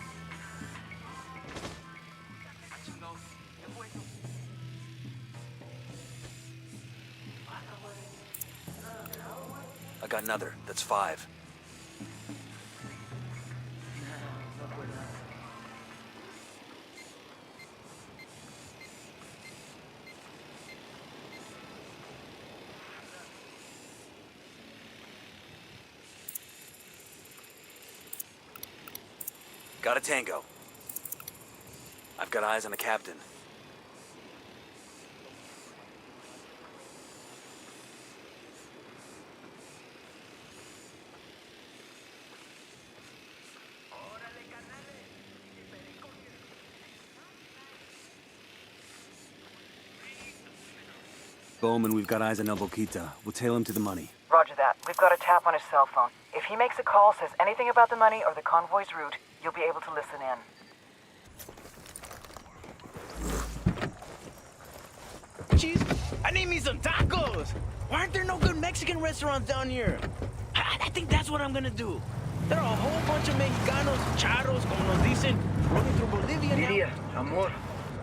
I got another. That's 5. Got a tango. I've got eyes on a captain. Bowman, we've got eyes on El Boquita. We'll tail him to the money. Roger that. We've got a tap on his cell phone. If he makes a call, says anything about the money or the convoy's route, you'll be able to listen in. I need me some tacos. Why aren't there no good Mexican restaurants down here? I think that's what I'm gonna do. There are a whole bunch of Mexicanos, charros, como nos dicen, rolling through Bolivia now. Lydia, amor,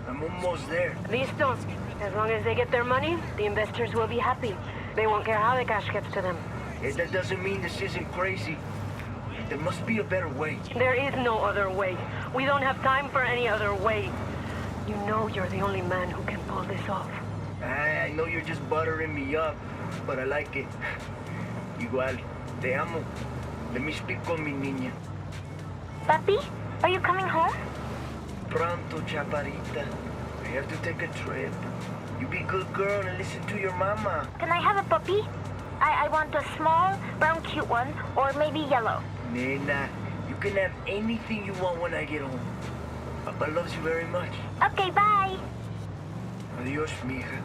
I'm almost there. Listos. As long as they get their money, the investors will be happy. They won't care how the cash gets to them. That doesn't mean this isn't crazy. There must be a better way. There is no other way. We don't have time for any other way. You know you're the only man who can pull this off. I know you're just buttering me up, but I like it. Igual, te amo. Let me speak con mi niña. Papi, are you coming home? Pronto, chaparrita. I have to take a trip. You be good girl and listen to your mama. Can I have a puppy? I want a small, brown, cute one, or maybe yellow. Nena, you can have anything you want when I get home. Papa loves you very much. Okay, bye. Adios, mija.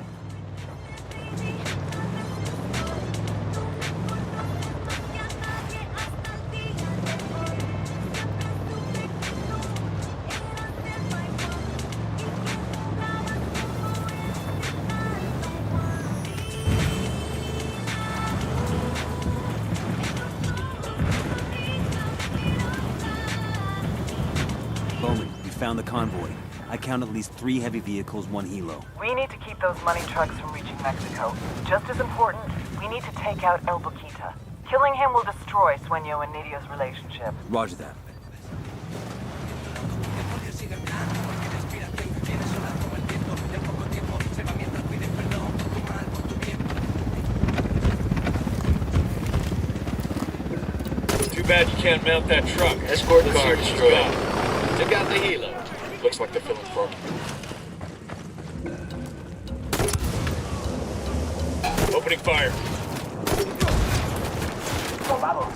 Bowman, we found the convoy. I count at least 3 heavy vehicles, 1 helo. We need to keep those money trucks from reaching Mexico. Just as important, we need to take out El Boquita. Killing him will destroy Sueño and Nidio's relationship. Roger that. Too bad you can't mount that truck. Escort car destroyed. Take out the helo. Looks like they're filling parking. Opening fire.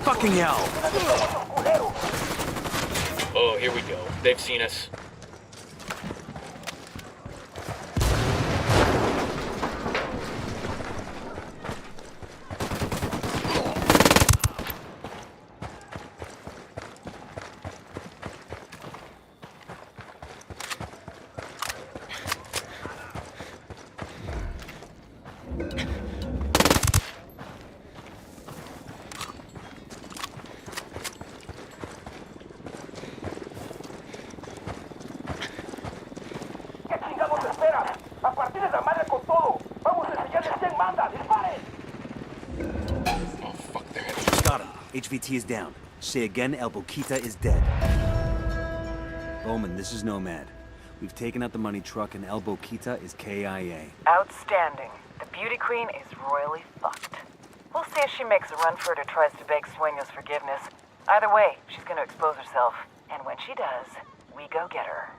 Fucking hell! Oh, here we go. They've seen us. HVT is down. Say again, El Boquita is dead. Bowman, this is Nomad. We've taken out the money truck and El Boquita is KIA. Outstanding. The beauty queen is royally fucked. We'll see if she makes a run for it or tries to beg Sueño's forgiveness. Either way, she's gonna expose herself. And when she does, we go get her.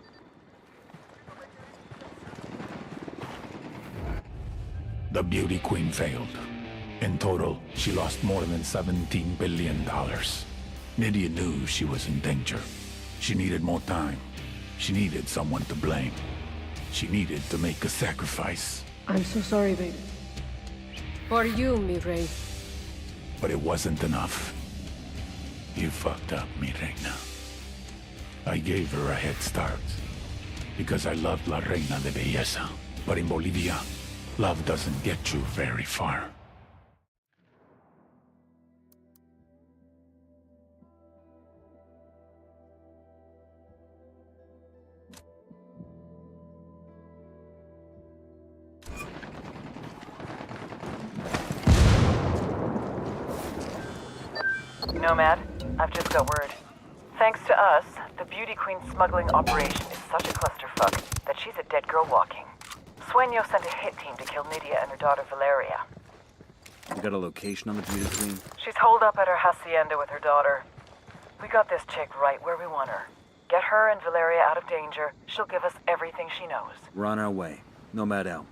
The beauty queen failed. In total, she lost more than $17 billion. Nydia knew she was in danger. She needed more time. She needed someone to blame. She needed to make a sacrifice. I'm so sorry, baby. For you, mi rey. But it wasn't enough. You fucked up, mi reina. I gave her a head start because I loved La Reina de Belleza. But in Bolivia, love doesn't get you very far. Nomad, I've just got word. Thanks to us, the Beauty Queen smuggling operation is such a clusterfuck that she's a dead girl walking. Sueño sent a hit team to kill Nydia and her daughter Valeria. You got a location on the Beauty Queen? She's holed up at her hacienda with her daughter. We got this chick right where we want her. Get her and Valeria out of danger. She'll give us everything she knows. We're on our way. Nomad out.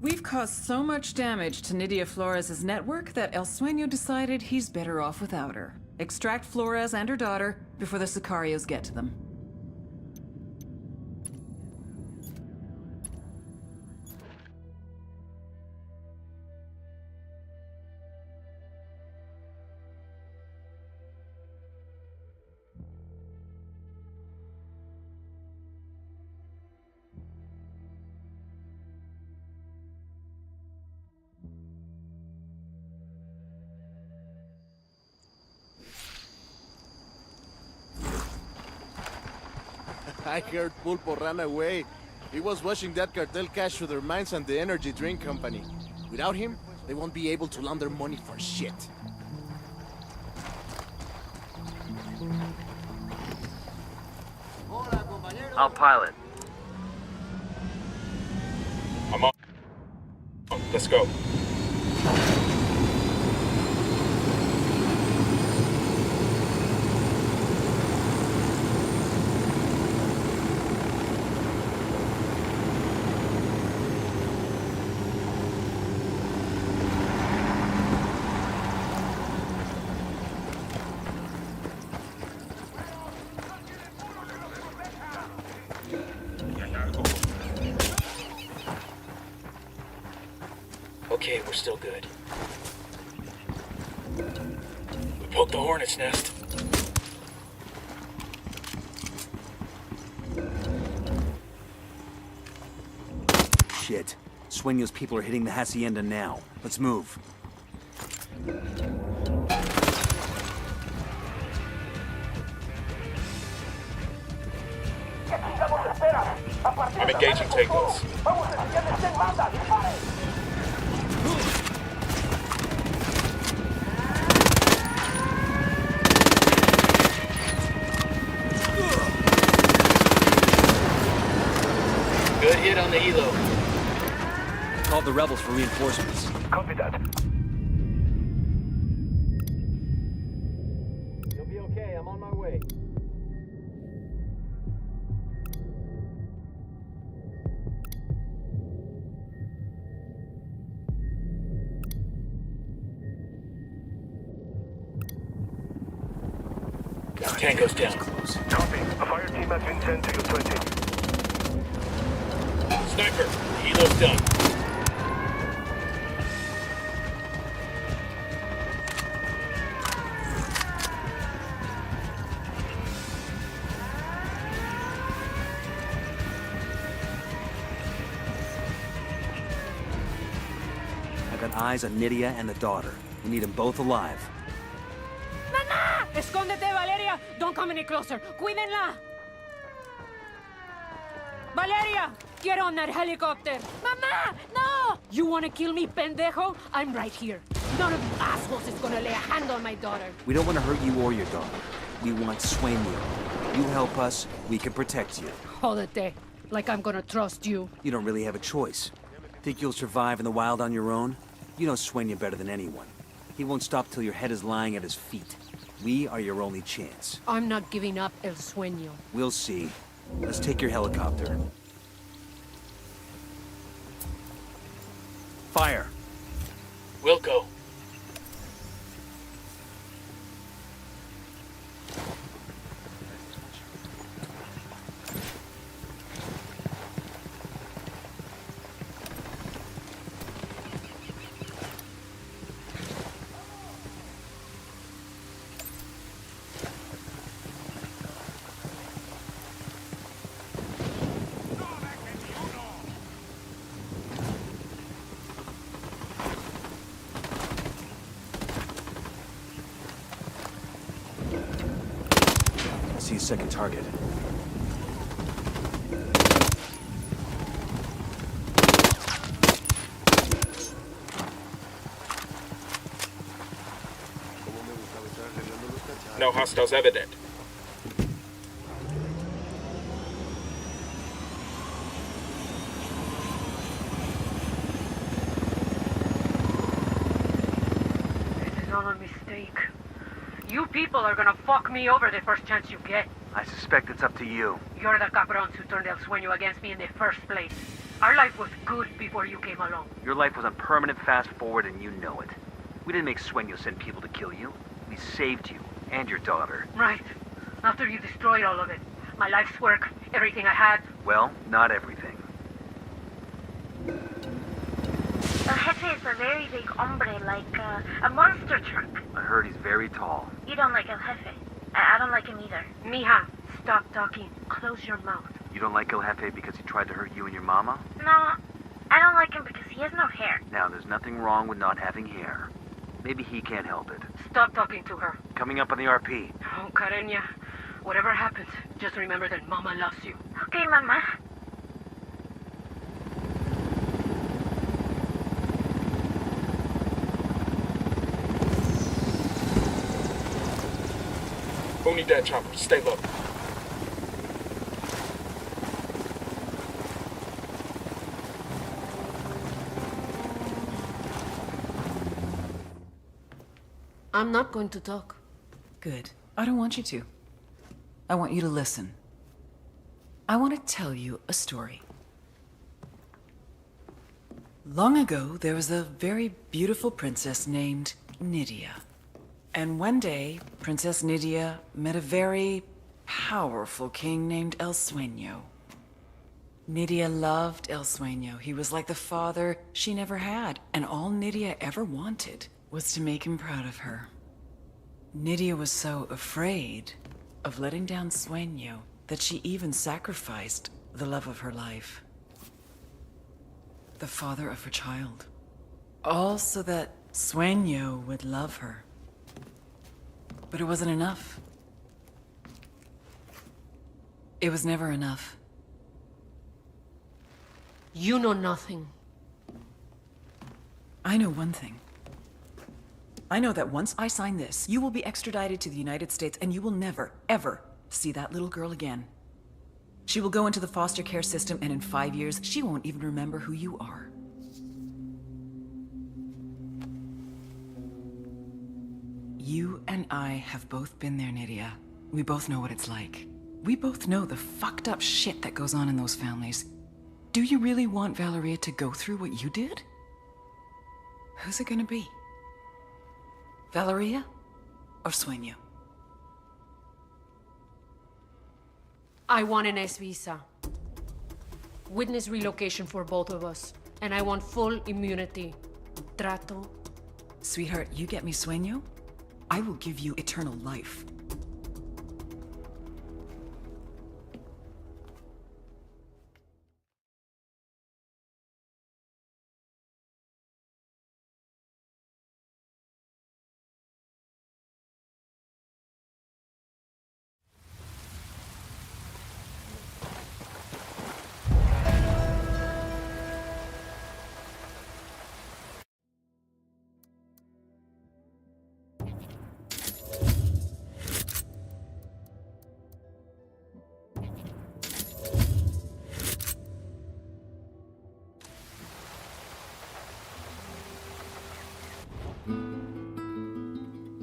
We've caused so much damage to Nydia Flores' network that El Sueño decided he's better off without her. Extract Flores and her daughter before the Sicarios get to them. I heard Pulpo ran away. He was washing that cartel cash through their mines and the energy drink company. Without him, they won't be able to launder money for shit. I'll pilot. I'm on. Let's go. Okay, we're still good. We poked the hornet's nest. Shit. Sueño's people are hitting the hacienda now. Let's move. I'm engaging takeoffs. Good hit on the helo. Called the rebels for reinforcements. Copy that. You'll be okay. I'm on my way. Tango's down. Copy. A fire team has been sent to your 20. Sniper, helo's done. I got eyes on Nydia and the daughter. We need them both alive. ¡Mamá! ¡Escóndete, Valeria! Don't come any closer. ¡Cuídenla! Valeria! Get on that helicopter! Mama! No! You wanna kill me, pendejo? I'm right here. None of you assholes is gonna lay a hand on my daughter. We don't want to hurt you or your daughter. We want Sueño. You help us, we can protect you. Jódete. Like I'm gonna trust you. You don't really have a choice. Think you'll survive in the wild on your own? You know Sueño better than anyone. He won't stop till your head is lying at his feet. We are your only chance. I'm not giving up El Sueño. We'll see. Let's take your helicopter. Fire. We'll go. See a second target. No hostiles evident. This is all a mistake. You people are gonna fuck me over the first chance you get. I suspect it's up to you. You're the cabrons who turned El Sueño against me in the first place. Our life was good before you came along. Your life was on permanent fast forward and you know it. We didn't make Sueño send people to kill you. We saved you and your daughter. Right. After you destroyed all of it. My life's work, everything I had. Well, not everything. El Jefe is a very big hombre, like a monster truck. I heard he's very tall. You don't like El Jefe. I don't like him either. Mija, stop talking. Close your mouth. You don't like El Jefe because he tried to hurt you and your mama? No, I don't like him because he has no hair. Now, there's nothing wrong with not having hair. Maybe he can't help it. Stop talking to her. Coming up on the RP. Oh, Carenya. Whatever happens, just remember that Mama loves you. Okay, Mama. Who need that chopper? Stay low. I'm not going to talk. Good. I don't want you to. I want you to listen. I want to tell you a story. Long ago, there was a very beautiful princess named Nydia. And one day, Princess Nydia met a very powerful king named El Sueño. Nydia loved El Sueño. He was like the father she never had, and all Nydia ever wanted was to make him proud of her. Nydia was so afraid of letting down Sueño that she even sacrificed the love of her life. The father of her child. All so that Sueño would love her. But it wasn't enough. It was never enough. You know nothing. I know one thing. I know that once I sign this, you will be extradited to the United States and you will never, ever see that little girl again. She will go into the foster care system and in 5 years, she won't even remember who you are. You and I have both been there, Nydia. We both know what it's like. We both know the fucked up shit that goes on in those families. Do you really want Valeria to go through what you did? Who's it gonna be? Valeria or Sueño? I want an S visa. Witness relocation for both of us. And I want full immunity. Trato. Sweetheart, you get me Sueño, I will give you eternal life.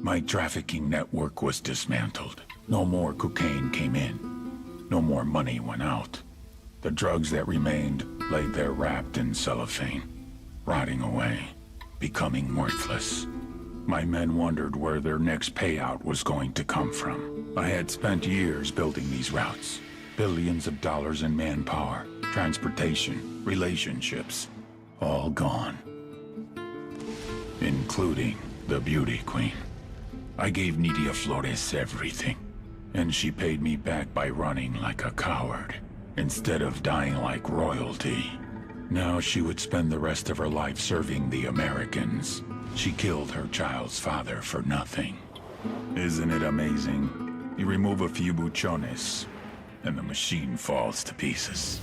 My trafficking network was dismantled. No more cocaine came in. No more money went out. The drugs that remained lay there wrapped in cellophane, rotting away, becoming worthless. My men wondered where their next payout was going to come from. I had spent years building these routes. Billions of dollars in manpower, transportation, relationships, all gone. Including the beauty queen. I gave Nydia Flores everything, and she paid me back by running like a coward, instead of dying like royalty. Now she would spend the rest of her life serving the Americans. She killed her child's father for nothing. Isn't it amazing? You remove a few buchones, and the machine falls to pieces.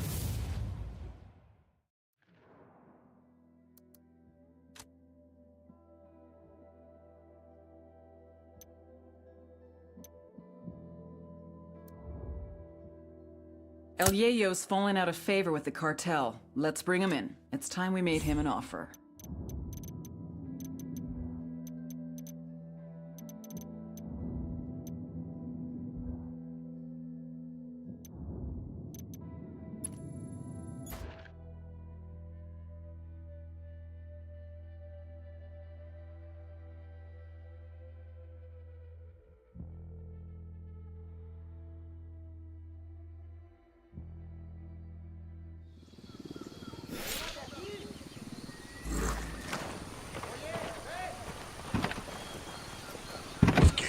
El Yayo's fallen out of favor with the cartel. Let's bring him in. It's time we made him an offer.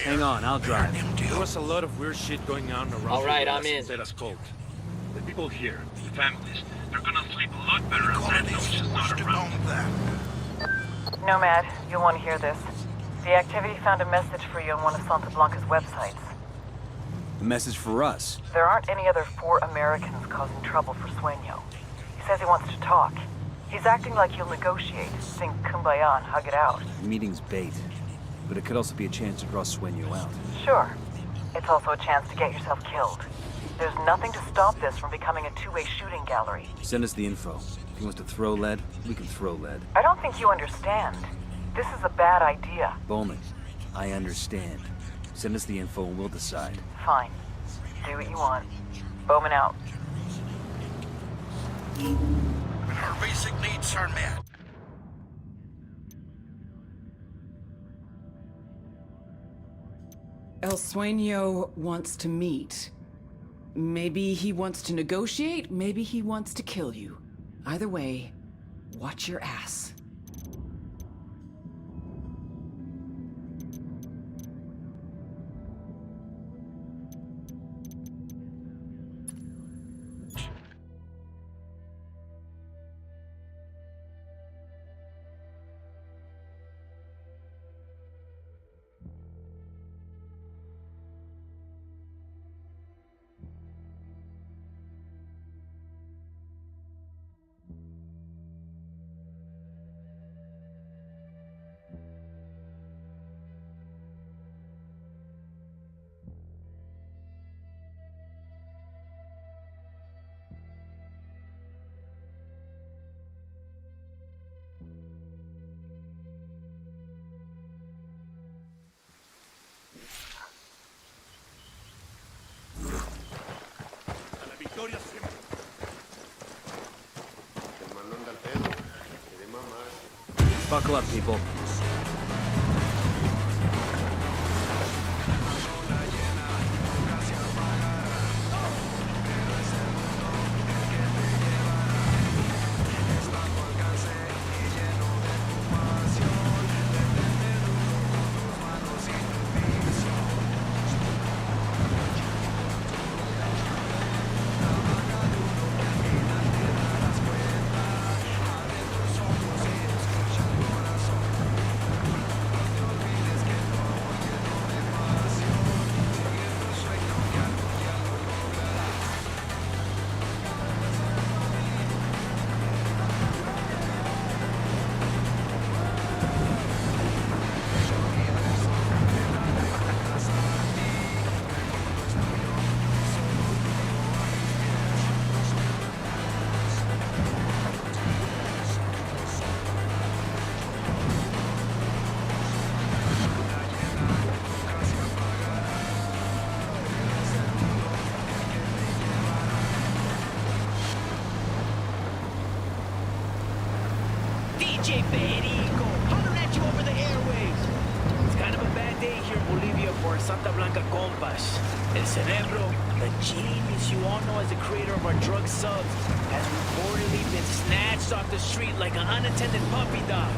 Hang on, I'll drive. There was a lot of weird shit going on around. All right, I'm in. Let us cold. The people here, the families, they're gonna sleep a lot better if Santos is not around. Nomad, you'll want to hear this. The activity found a message for you on one of Santa Blanca's websites. A message for us. There aren't any other 4 Americans causing trouble for Sueño. He says he wants to talk. He's acting like he'll negotiate, sing kumbaya and hug it out. The meeting's bait, but it could also be a chance to draw Sueño out. Sure. It's also a chance to get yourself killed. There's nothing to stop this from becoming a two-way shooting gallery. Send us the info. If he wants to throw lead, we can throw lead. I don't think you understand. This is a bad idea. Bowman, I understand. Send us the info and we'll decide. Fine. Do what you want. Bowman out. Our basic needs are met. El Sueño wants to meet. Maybe he wants to negotiate, maybe he wants to kill you. Either way, watch your ass. Buckle up, people. DJ Perico, holler at you over the airwaves. It's kind of a bad day here in Bolivia for Santa Blanca compas. El Cerebro, the genius you all know as the creator of our drug subs, has reportedly been snatched off the street like an unattended puppy dog.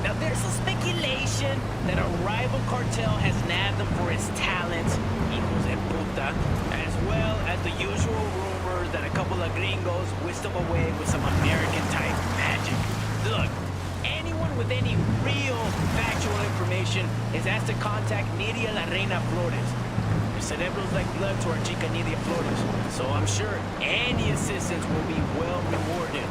Now there's a speculation that a rival cartel has nabbed him for his talents, hijos de puta, as well as the usual rumor that a couple of gringos whisked him away with some American-type magic. Look, anyone with any real factual information is asked to contact Nidia La Reina Flores. Your cerebro's like blood to our chica Nidia Flores, so I'm sure any assistance will be well rewarded.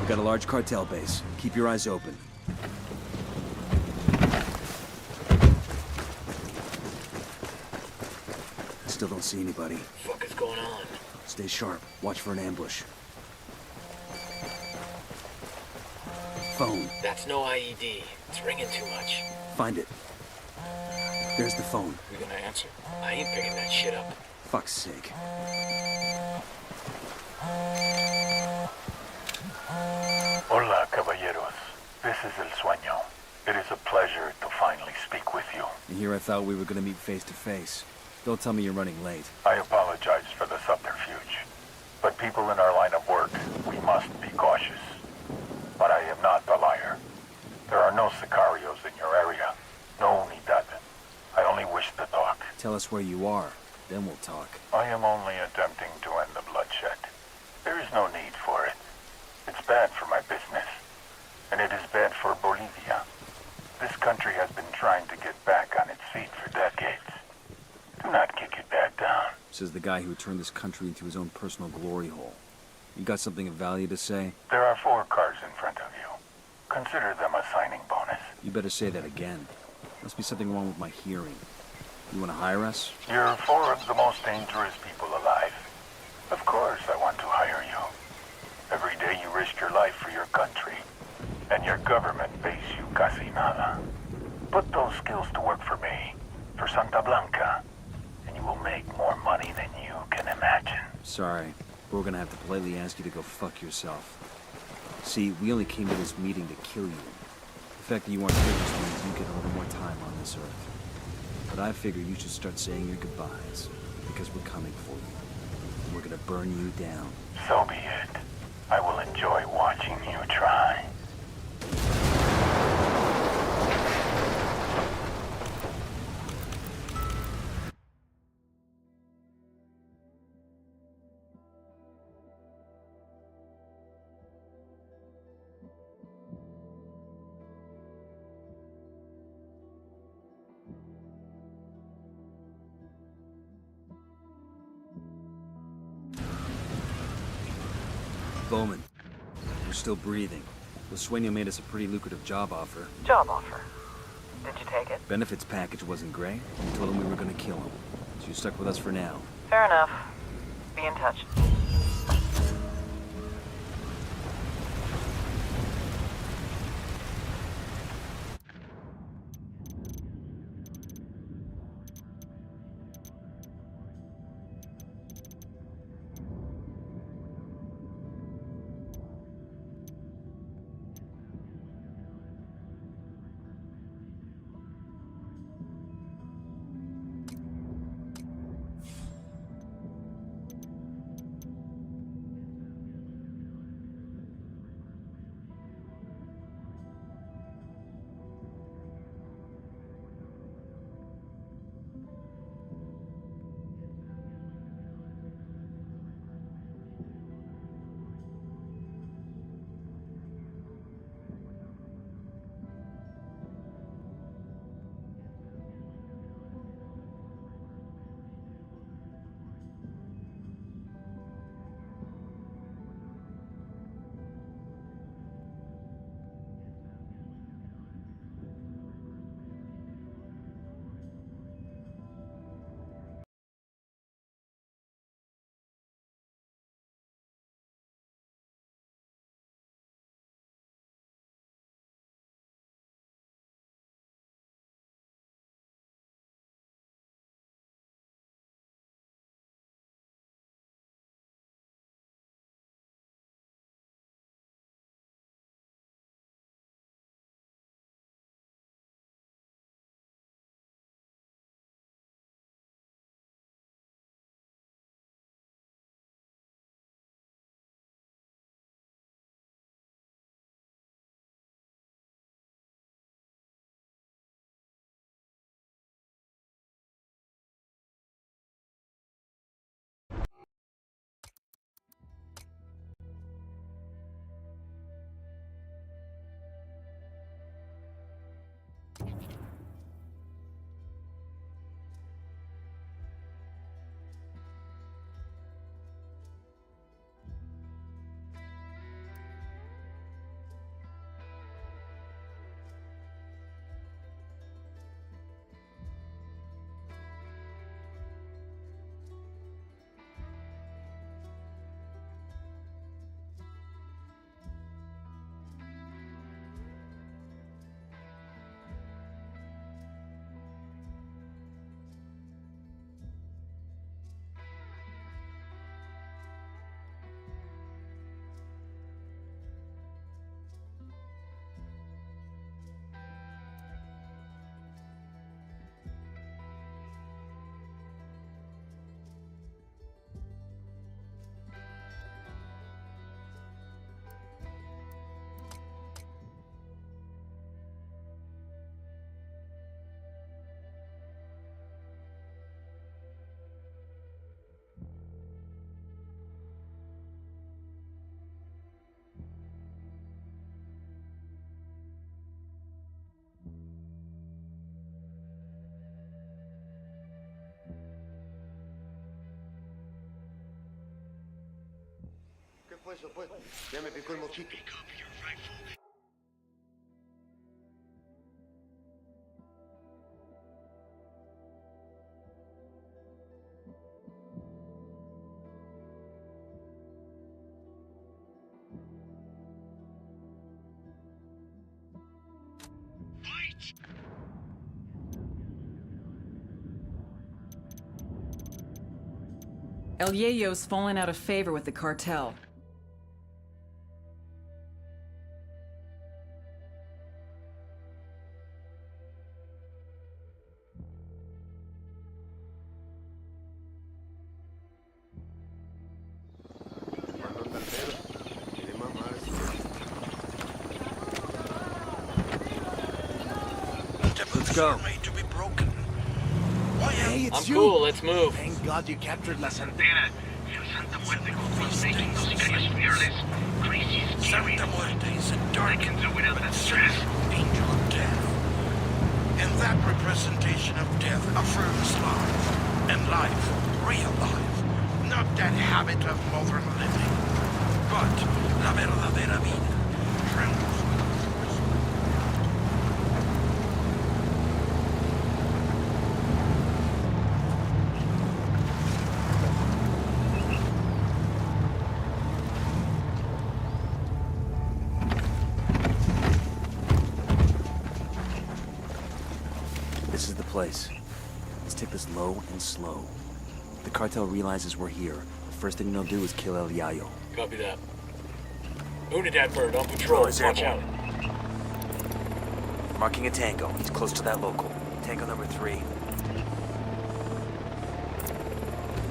Got a large cartel base. Keep your eyes open. Still don't see anybody. What the fuck is going on? Stay sharp. Watch for an ambush. Phone. That's no IED. It's ringing too much. Find it. There's the phone. We gonna answer? I ain't picking that shit up. Fuck's sake. Hola, caballeros. This is El Sueño. It is a pleasure to finally speak with you. And here I thought we were gonna meet face to face. Don't tell me you're running late. I apologize for the subterfuge. But people in our line of work, we must be cautious. But I am not the liar. There are no sicarios in your area. No unidad. I only wish to talk. Tell us where you are, then we'll talk. I am only attempting to end the bloodshed. There is no need for it. It's bad for my business. And it is bad for Bolivia. This country has been trying to get back on its feet for decades. Do not kick it back down. Says the guy who turned this country into his own personal glory hole. You got something of value to say? There are 4 cars in front of you. Consider them a signing bonus. You better say that again. Must be something wrong with my hearing. You want to hire us? You're 4 of the most dangerous people alive. Of course I want to hire you. Every day you risk your life for your country. And your government pays you casi nada. Put those skills to work for me, for Santa Blanca, and you will make more money than you can imagine. Sorry, but we're gonna have to politely ask you to go fuck yourself. See, we only came to this meeting to kill you. The fact that you aren't here just means you get a little more time on this earth. But I figure you should start saying your goodbyes, because we're coming for you. We're gonna burn you down. So be it. I will enjoy watching you try. Bowman, you're still breathing. Sueño made us a pretty lucrative job offer. Job offer. Did you take it? Benefits package wasn't great. We told him we were gonna kill him. So you stuck with us for now. Fair enough. Be in touch. Se fue. Ya me picó el mosquito. El Yayo's fallen out of favor with the cartel. Let's go. Hey, it's I'm you. cool, let's move. Thank God you captured La Santana. Santa Muerte is a dark but stress. Angel of death. And that representation of death affirms life. And life, real life. Not that habit of modern living. But la verdadera vida. This is the place. Let's take this low and slow. If the cartel realizes we're here, the first thing they'll do is kill El Yayo. Copy that. Unidad bird on patrol. Watch out. Marking a tango. He's close to that local. Tango number 3.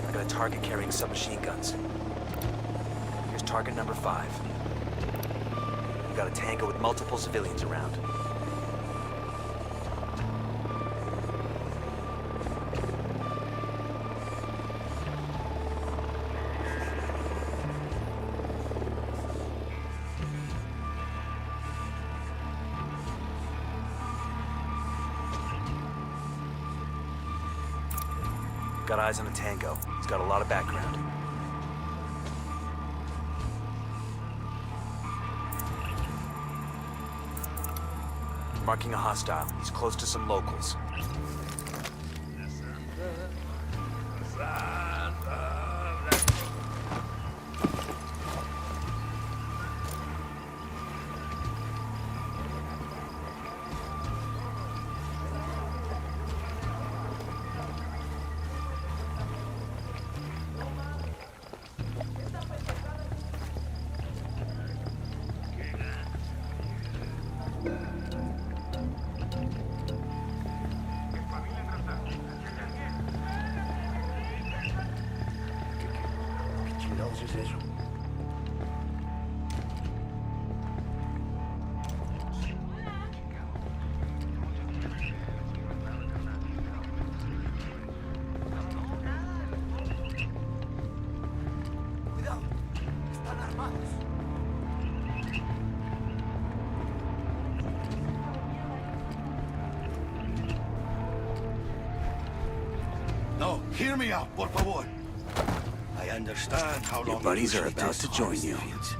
I got a target carrying submachine guns. Here's target number 5. We got a tango with multiple civilians around. Got eyes on a tango. He's got a lot of background. Marking a hostile. He's close to some locals. No, hear me out, por favor. I understand how long Your buddies it are usually about takes to join harvest you. the fields.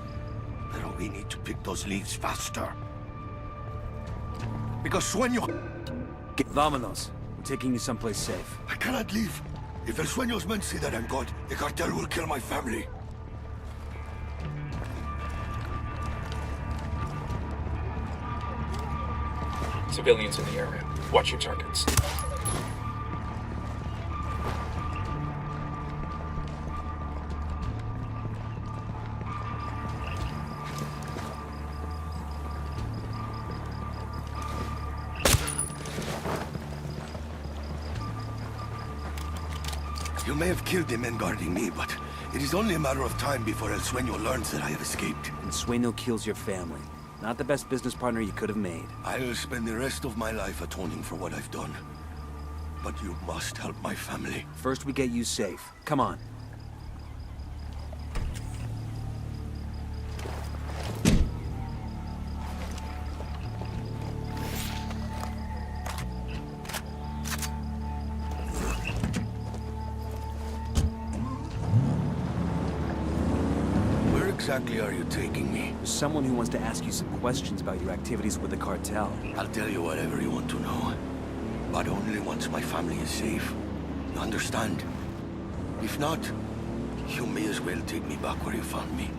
But we need to pick those leaves faster. Because Sueño... Vámonos. We're taking you someplace safe. I cannot leave. If El Sueño's men see that I'm God, the cartel will kill my family. Civilians in the area. Watch your targets. You may have killed the men guarding me, but it is only a matter of time before El Sueño learns that I have escaped. And Sueño kills your family. Not the best business partner you could have made. I'll spend the rest of my life atoning for what I've done. But you must help my family. First we get you safe. Come on. exactly are you taking me? Someone who wants to ask you some questions about your activities with the cartel. I'll tell you whatever you want to know. But only once my family is safe. You understand? If not, you may as well take me back where you found me.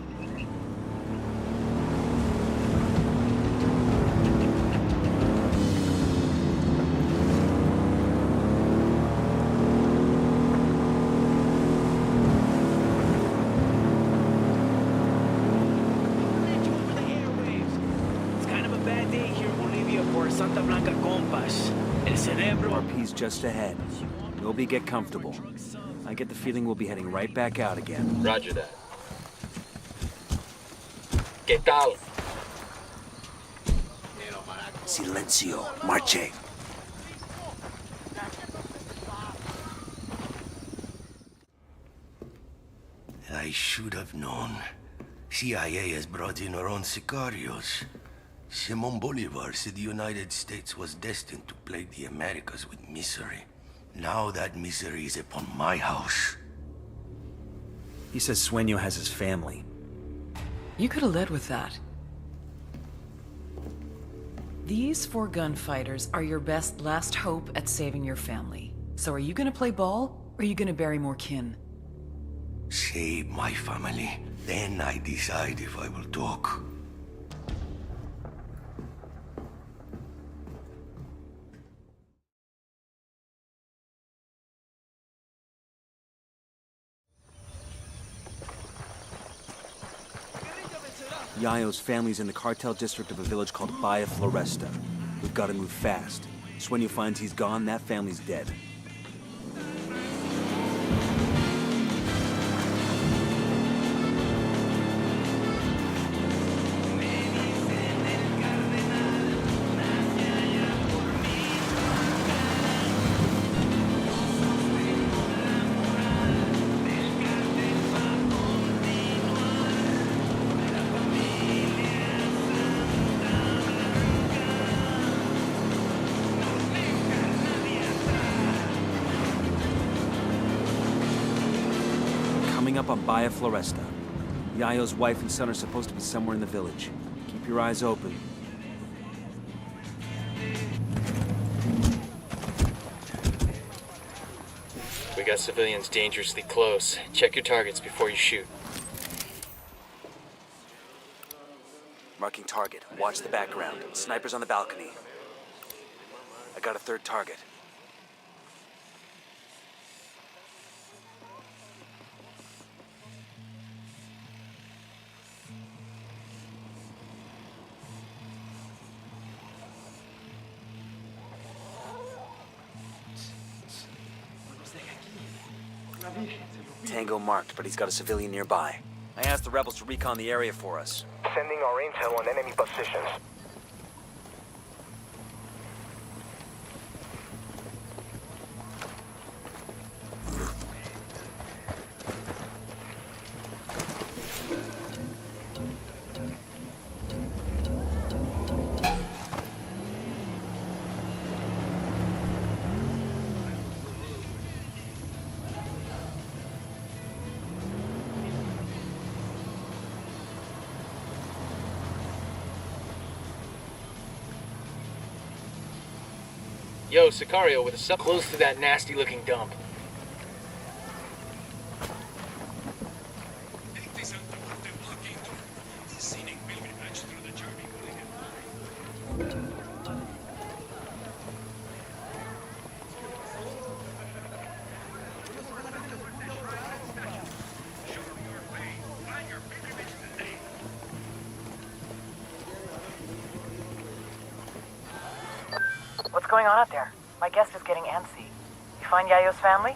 RP's just ahead. Nobody get comfortable. I get the feeling we'll be heading right back out again. Roger that. ¿Qué tal? Silencio. Marche. I should have known. CIA has brought in our own sicarios. Simon Bolivar said the United States was destined to plague the Americas with misery. Now that misery is upon my house. He says Sueño has his family. You could have led with that. These 4 gunfighters are your best last hope at saving your family. So are you gonna play ball, or are you gonna bury more kin? Save my family. Then I decide if I will talk. Yayo's family's in the cartel district of a village called Bahia Floresta. We've got to move fast. Sueño finds he's gone, that family's dead. Up on Bahia Floresta. Yayo's wife and son are supposed to be somewhere in the village. Keep your eyes open. We got civilians dangerously close. Check your targets before you shoot. Marking target. Watch the background. Snipers on the balcony. I got a 3rd target. Tango marked, but he's got a civilian nearby. I asked the rebels to recon the area for us. Sending our intel on enemy positions. Yo, Sicario with a sub close to that nasty-looking dump. What's going on out there? My guest is getting antsy. You find Yayo's family?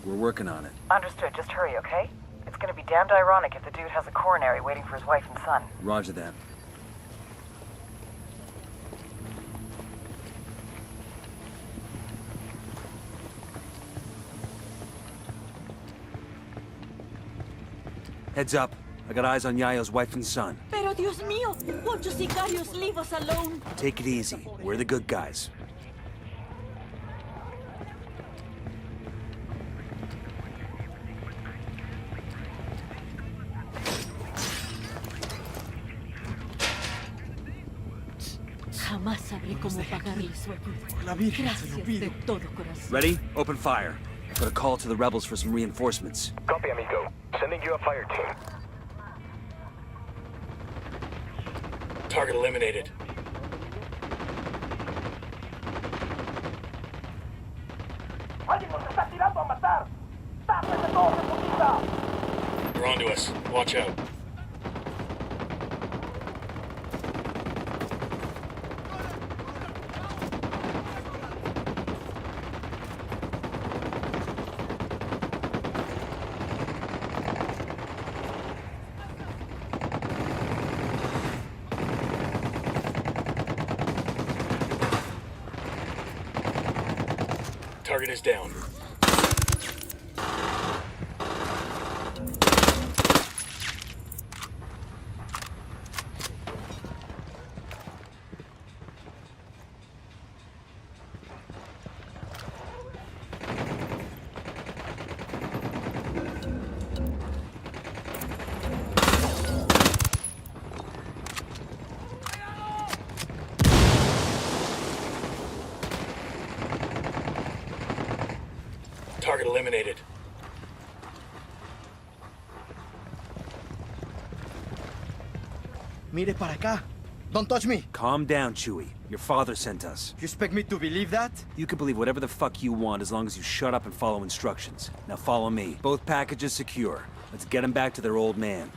We're working on it. Understood. Just hurry, okay? It's gonna be damned ironic if the dude has a coronary waiting for his wife and son. Roger that. Heads up. I got eyes on Yayo's wife and son. Pero Dios mío, won't you sicarios leave us alone? Take it easy. We're the good guys. sabré cómo pagarle su ayuda. Gracias de todo corazón. Ready? Open fire. Got a call to the rebels for some reinforcements. Copy, amigo. Sending you a fire team. Target eliminated. ¡Alguien nos está tirando a matar! ¡Tápense todos de putita! They're onto us. Watch out. Target is down. Target eliminated. Mire para acá. Don't touch me. Calm down, Chewie. Your father sent us. You expect me to believe that? You can believe whatever the fuck you want as long as you shut up and follow instructions. Now follow me. Both packages secure. Let's get them back to their old man.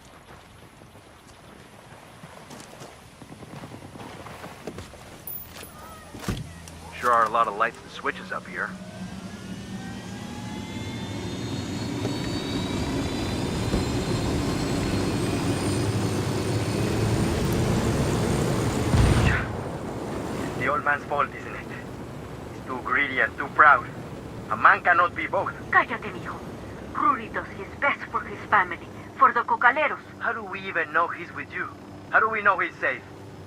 Sure are a lot of lights and switches up here. The old man's fault, isn't it? He's too greedy and too proud. A man cannot be both. Cállate, mijo. Rudy does his best for his family, for the cocaleros. How do we even know he's with you? How do we know he's safe?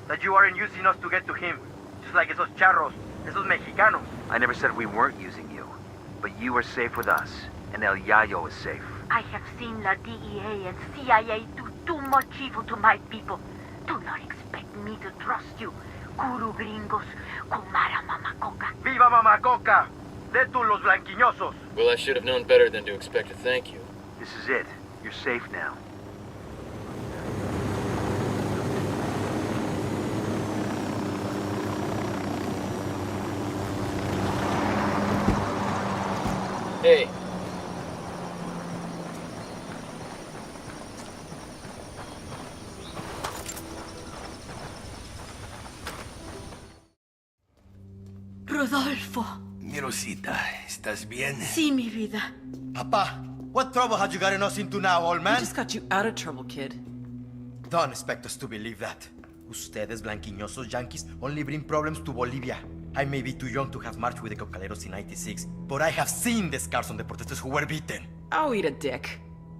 That you aren't using us to get to him, just like esos charros, esos mexicanos. I never said we weren't using you, but you are safe with us, and El Yayo is safe. I have seen the DEA and CIA do too much evil to my people. Do not expect me to trust you. Guru gringos, Kumara Mamacoca. ¡Viva Mamacoca! ¡De tú los blanquiñosos! Well, I should have known better than to expect a thank you. This is it. You're safe now. Hey. Rodolfo. Mi Rosita, ¿estás bien? Sí, mi vida. Papa, what trouble had you gotten us into now, old man? We just got you out of trouble, kid. Don't expect us to believe that. Ustedes, blanquiñosos yankees, only bring problems to Bolivia. I may be too young to have marched with the cocaleros in '96, but I have seen the scars on the protesters who were beaten. Oh, eat a dick.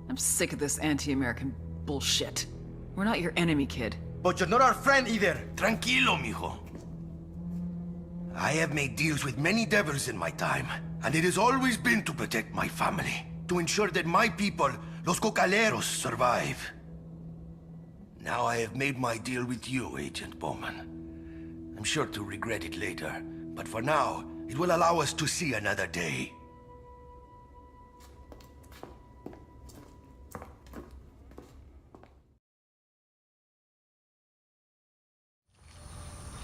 I'm sick of this anti-American bullshit. We're not your enemy, kid. But you're not our friend either. Tranquilo, mijo. I have made deals with many devils in my time, and it has always been to protect my family, to ensure that my people, los cocaleros, survive. Now I have made my deal with you, Agent Bowman. I'm sure to regret it later, but for now, it will allow us to see another day.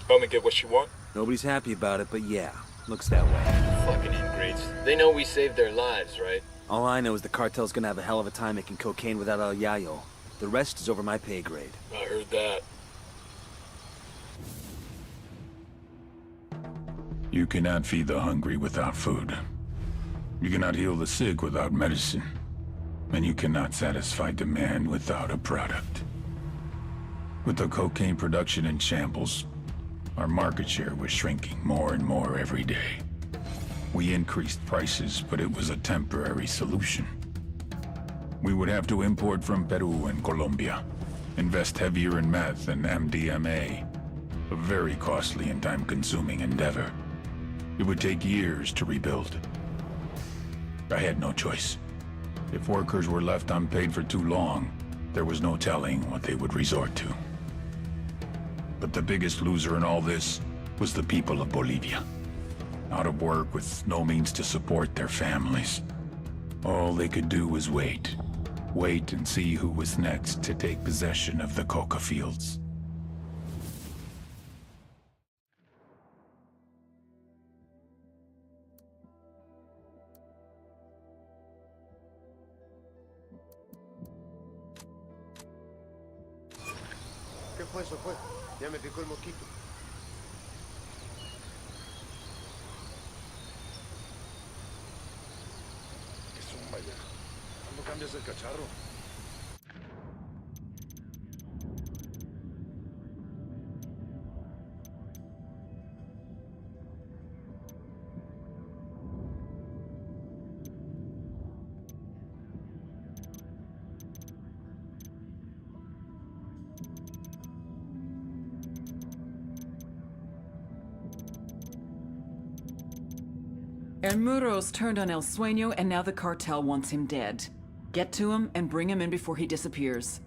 Bowman get what you want? Nobody's happy about it, but yeah, looks that way. Fucking ingrates. They know we saved their lives, right? All I know is the cartel's gonna have a hell of a time making cocaine without El Yayo. The rest is over my pay grade. I heard that. You cannot feed the hungry without food. You cannot heal the sick without medicine. And you cannot satisfy demand without a product. With the cocaine production in shambles, our market share was shrinking more and more every day. We increased prices, but it was a temporary solution. We would have to import from Peru and Colombia, invest heavier in meth and MDMA, a very costly and time-consuming endeavor. It would take years to rebuild. I had no choice. If workers were left unpaid for too long, there was no telling what they would resort to. But the biggest loser in all this was the people of Bolivia. Out of work with no means to support their families. All they could do was wait. Wait and see who was next to take possession of the coca fields. ¿Qué fue eso, pues? Ya me picó el mosquito. ¿Qué zumba ya? ¿Cuándo cambias el cacharro? El Muro's turned on El Sueño, and now the cartel wants him dead. Get to him and bring him in before he disappears.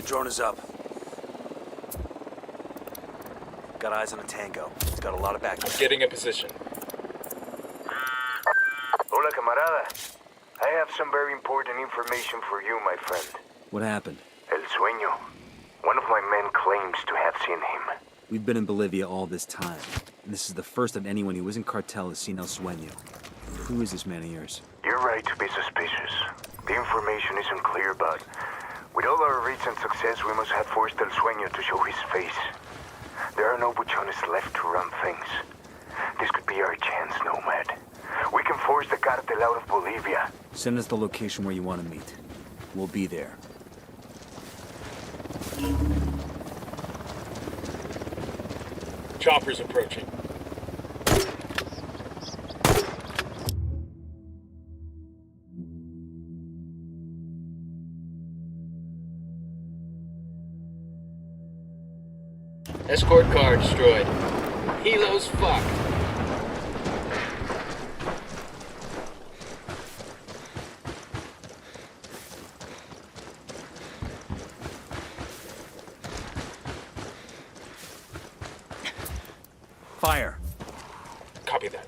Drone is up. Got eyes on a tango. It's got a lot of backup. Getting a position. Hola, camarada. I have some very important information for you, my friend. What happened? El Sueño. One of my men claims to have seen him. We've been in Bolivia all this time, and this is the first that anyone who isn't cartel has seen El Sueño. Who is this man of yours? You're right to be suspicious. The information isn't clear, but with all our recent success, we must have forced El Sueño to show his face. There are no buchones left to run things. This could be our chance, Nomad. We can force the cartel out of Bolivia. Send us the location where you want to meet. We'll be there. Chopper's approaching. Escort car destroyed. Helo's fucked. Fire. Copy that.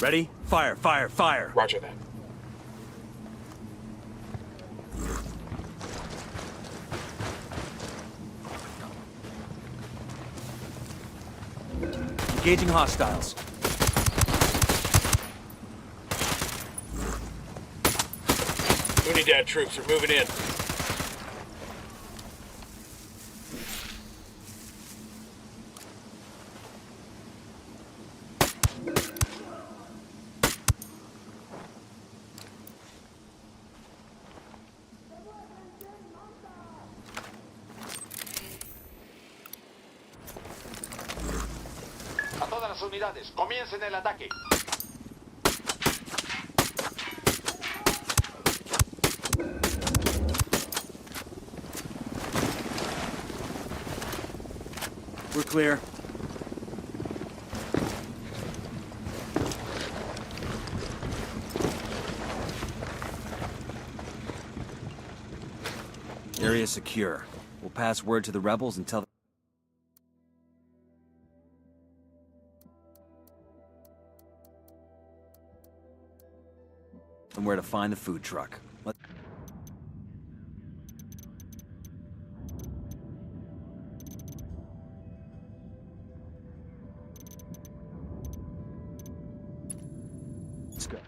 Ready? Fire, fire, fire! Roger that. Engaging hostiles. Unidad troops are moving in. A todas las unidades, comiencen el ataque. We're clear. Area secure. We'll pass word to the rebels and tell them where to find the food truck. Let's go.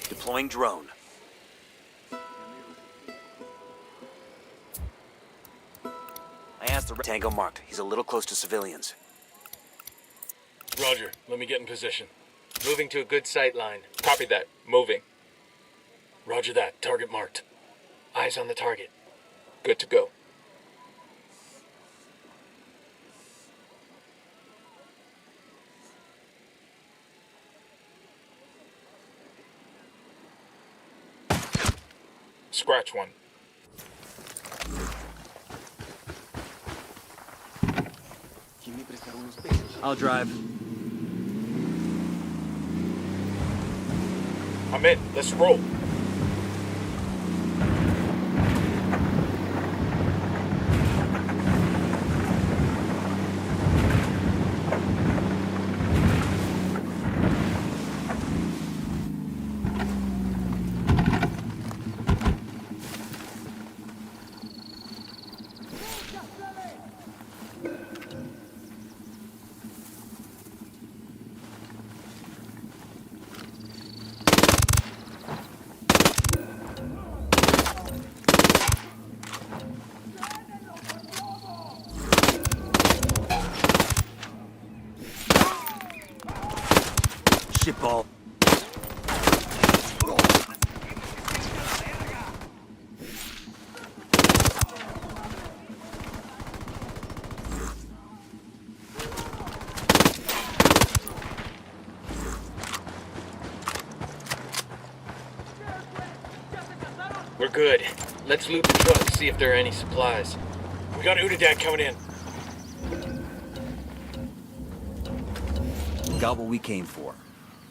Deploying drone. I asked the Tango marked. He's a little close to civilians. Roger. Let me get in position. Moving to a good sight line. Copy that. Moving. Roger that. Target marked. Eyes on the target. Good to go. Scratch one. I'll drive. I'm in. Let's roll. We're good. Let's loot the truck and see if there are any supplies. We got Unidad coming in. Got what we came for.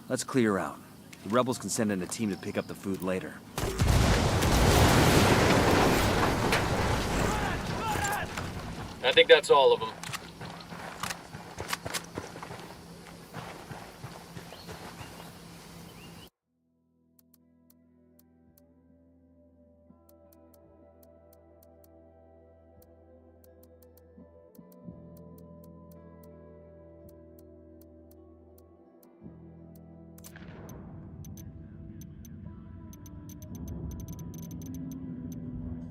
Let's clear out. The rebels can send in a team to pick up the food later. I think that's all of them.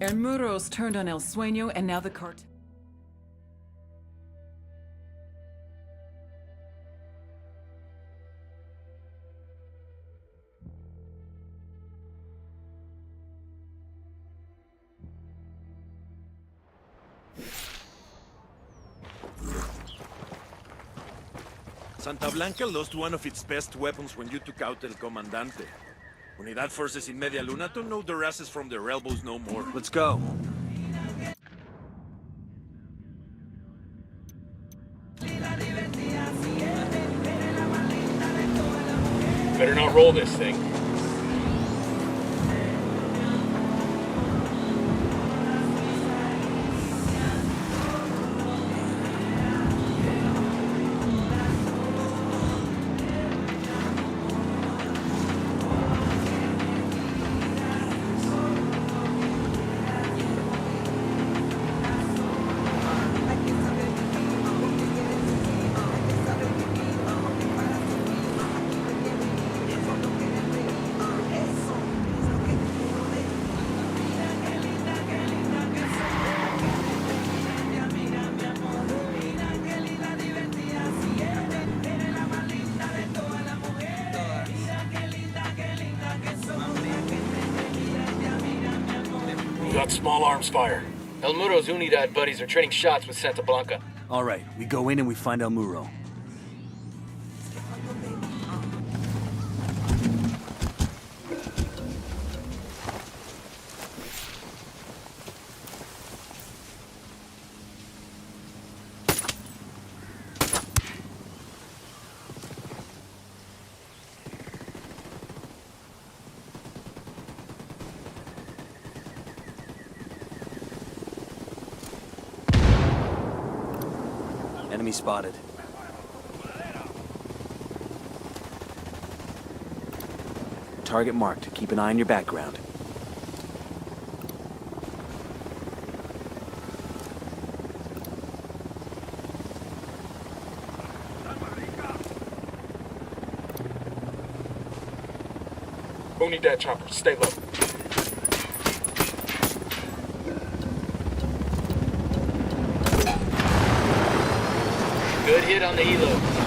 El Muro's turned on El Sueño, and now the cartel. Santa Blanca lost one of its best weapons when you took out El Comandante. Unidad forces in Media Luna don't know their asses from their elbows no more. Let's go. Better not roll this thing. Got small arms fire. El Muro's Unidad buddies are trading shots with Santa Blanca. All right, we go in and we find El Muro. Enemy spotted. Target marked. Keep an eye on your background. Unidad chopper, stay low. Good hit on the helo.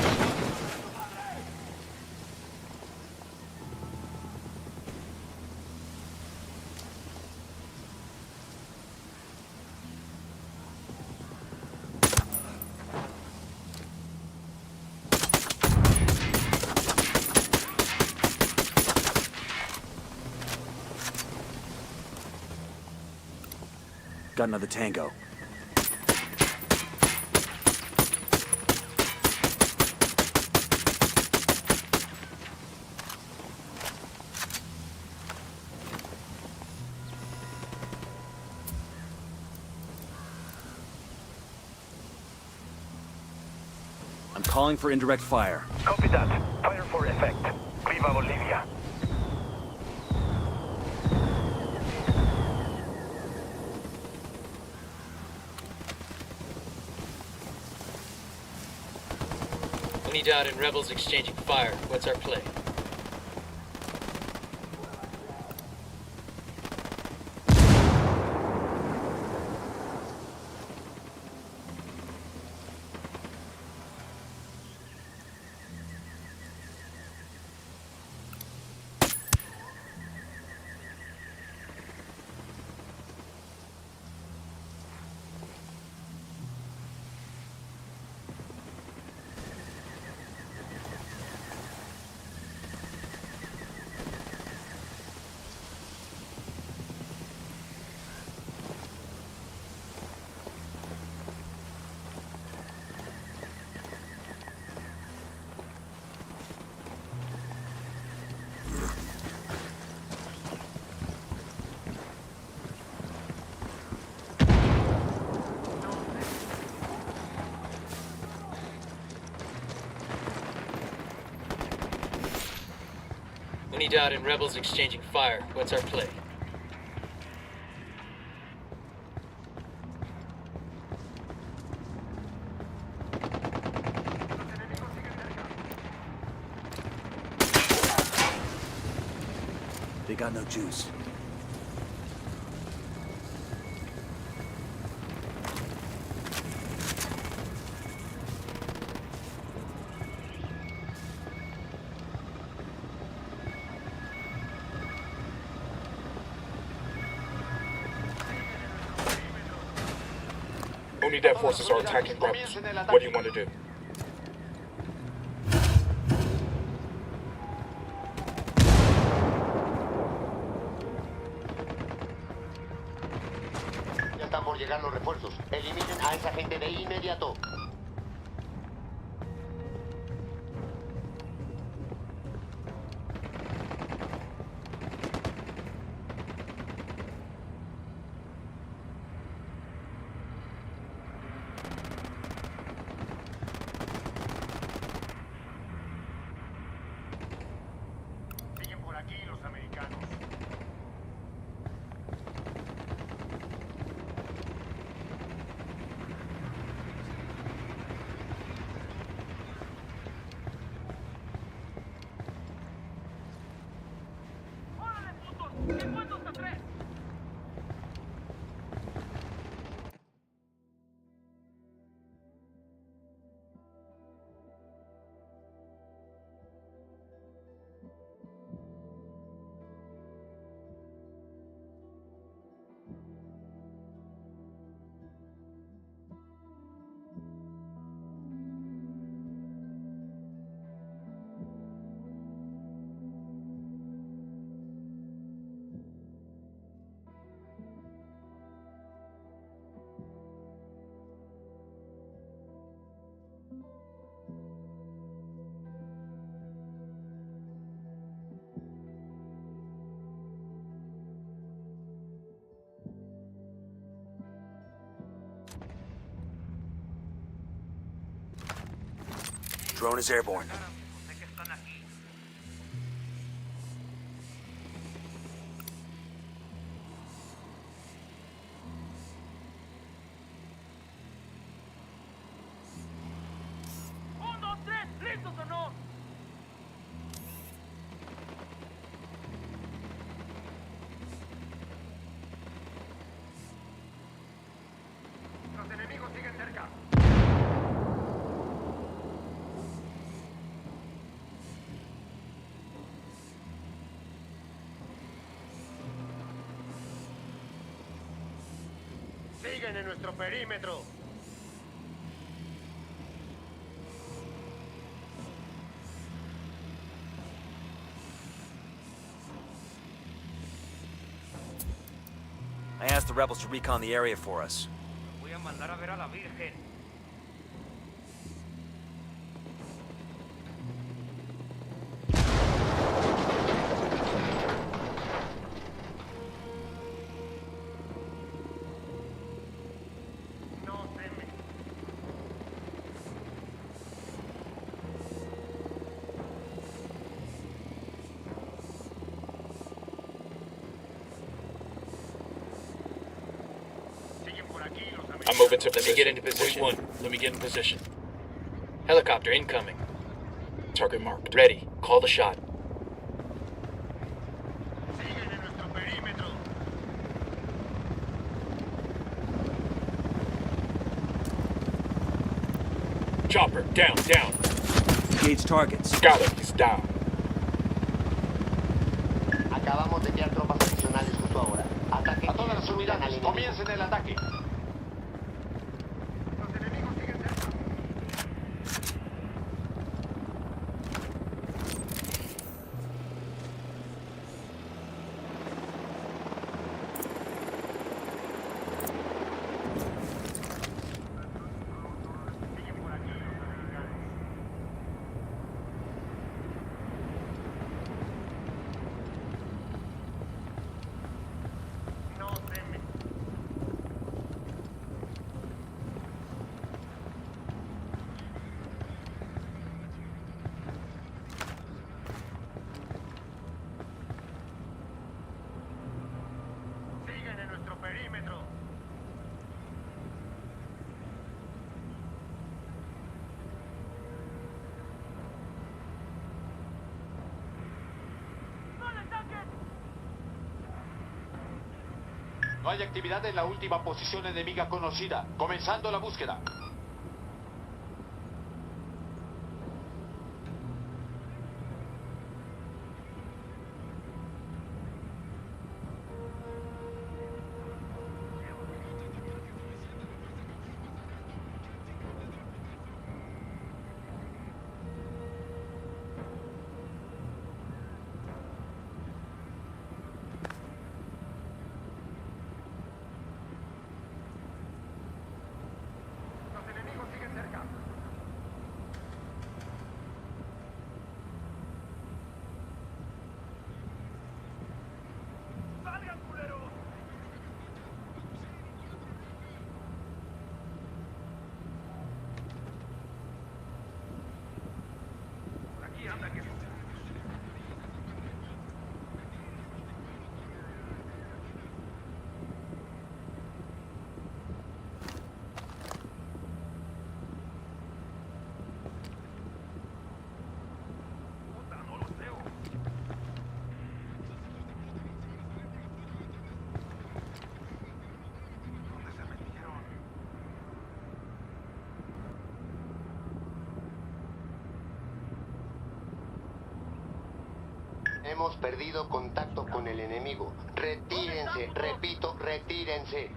Got another tango. I'm calling for indirect fire. Copy that. Fire for effect. Viva Bolivia. Unidad and rebels exchanging fire. What's our play? Unidad and rebels exchanging fire. What's our play? They got no juice. Unidad forces are attacking rebels. What do you want to do? Ya están por llegar los refuerzos. Eliminen a esa gente de inmediato. Siguen por aquí los americanos. Drone is airborne. Los enemigos siguen cerca. Siguen en nuestro perímetro. I asked the rebels to recon the area for us. Voy a mandar a ver a la Virgen. I'm moving to position. Let me get into position. Let me get in position. Helicopter incoming. Target marked. Ready. Call the shot. Siguen en nuestro perímetro. Chopper, down. Engage targets. Got him. He's down. Acabamos de enviar tropas adicionales justo ahora. Ataque. A todas las unidades, comiencen el ataque. perímetro. No hay actividad en la última posición enemiga conocida. Comenzando la búsqueda. Hemos perdido contacto con el enemigo. Retírense, repito, retírense.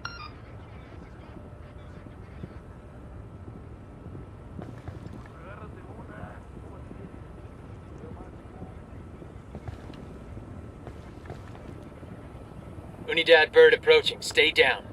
Unidad bird approaching. Stay down.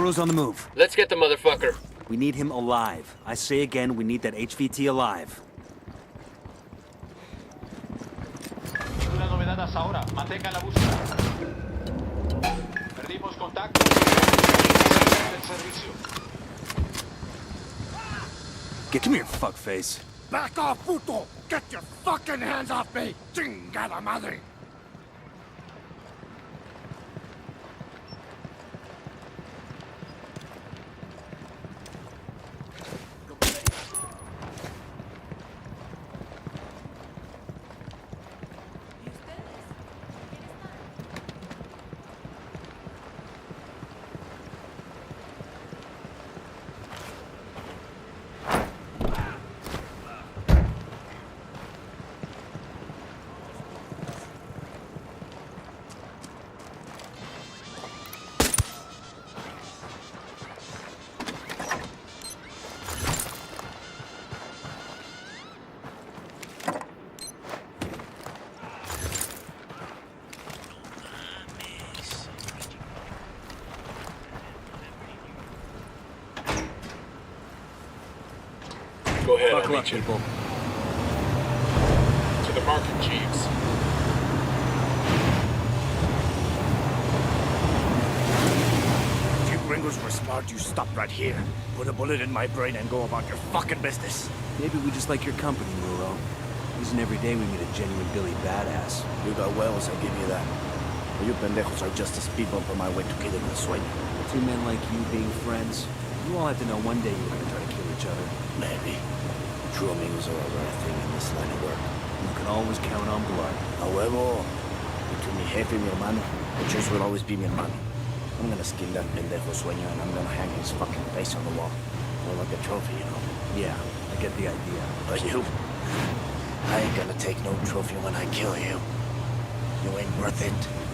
Maru's on the move. Let's get the motherfucker. We need him alive. I say again, we need that HVT alive. Una novedad hasta ahora. Mantenga la búsqueda. Perdimos contacto. El servicio. Come here, fuckface. Back off, puto! Get your fucking hands off me! Chingada madre! Go ahead, Buckle I'll up, meet you. people. To the market, Chiefs. If you gringos were smart, you stop right here. Put a bullet in my brain and go about your fucking business. Maybe we just like your company, Muro. Isn't every day we meet a genuine Billy badass. You got wells, I'll give you that. But you pendejos are just a speed bump on my way to killing the Sueño. Two men like you being friends, you all have to know one day you're gonna try to kill each other. Maybe. True amigos are a rare thing in this line of work. You can always count on blood. A huevo. Between mi jefe y mi hermano, the choice will always be mi hermano. I'm gonna skin that pendejo Sueño and I'm gonna hang his fucking face on the wall. More like a trophy, you know? Yeah, I get the idea. But you... I ain't gonna take no trophy when I kill you. You ain't worth it.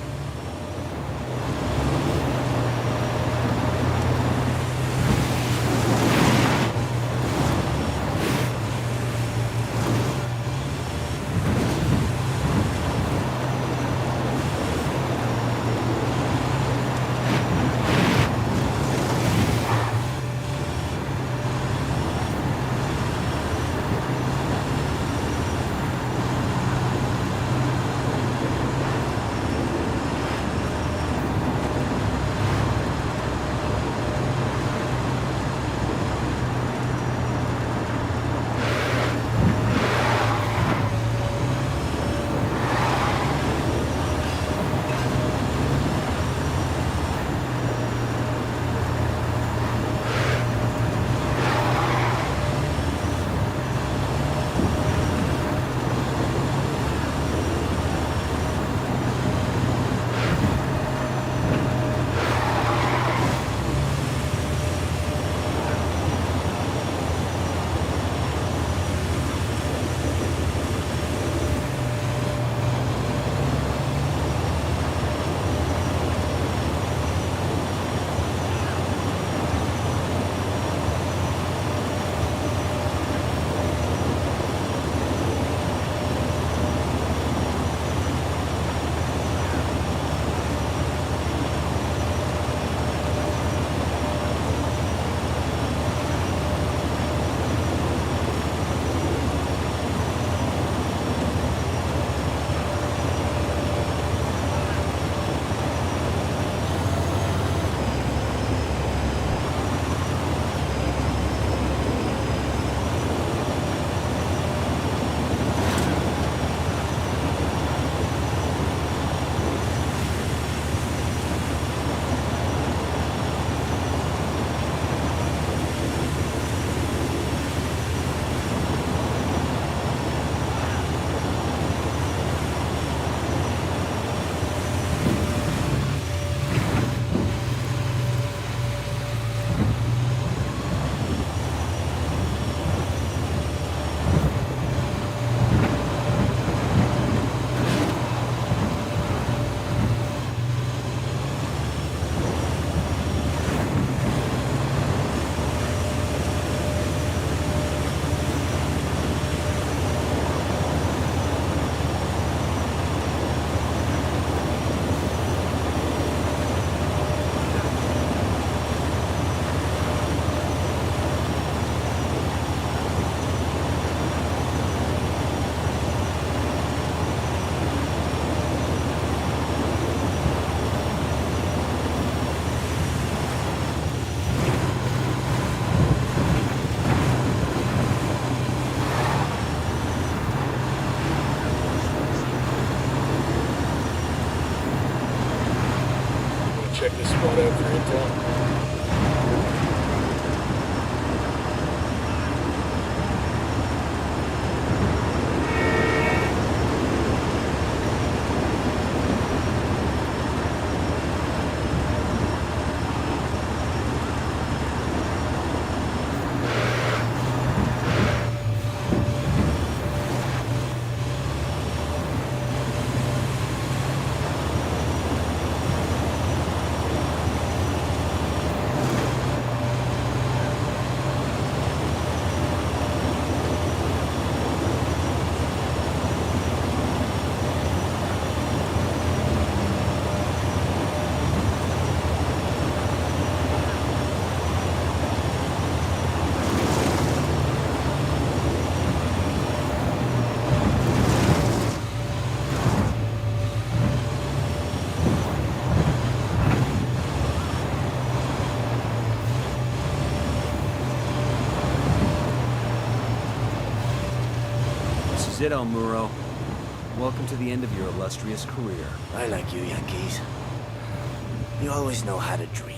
tell. This is it, El Muro. Welcome to the end of your illustrious career. I like you, Yankees. You always know how to dream.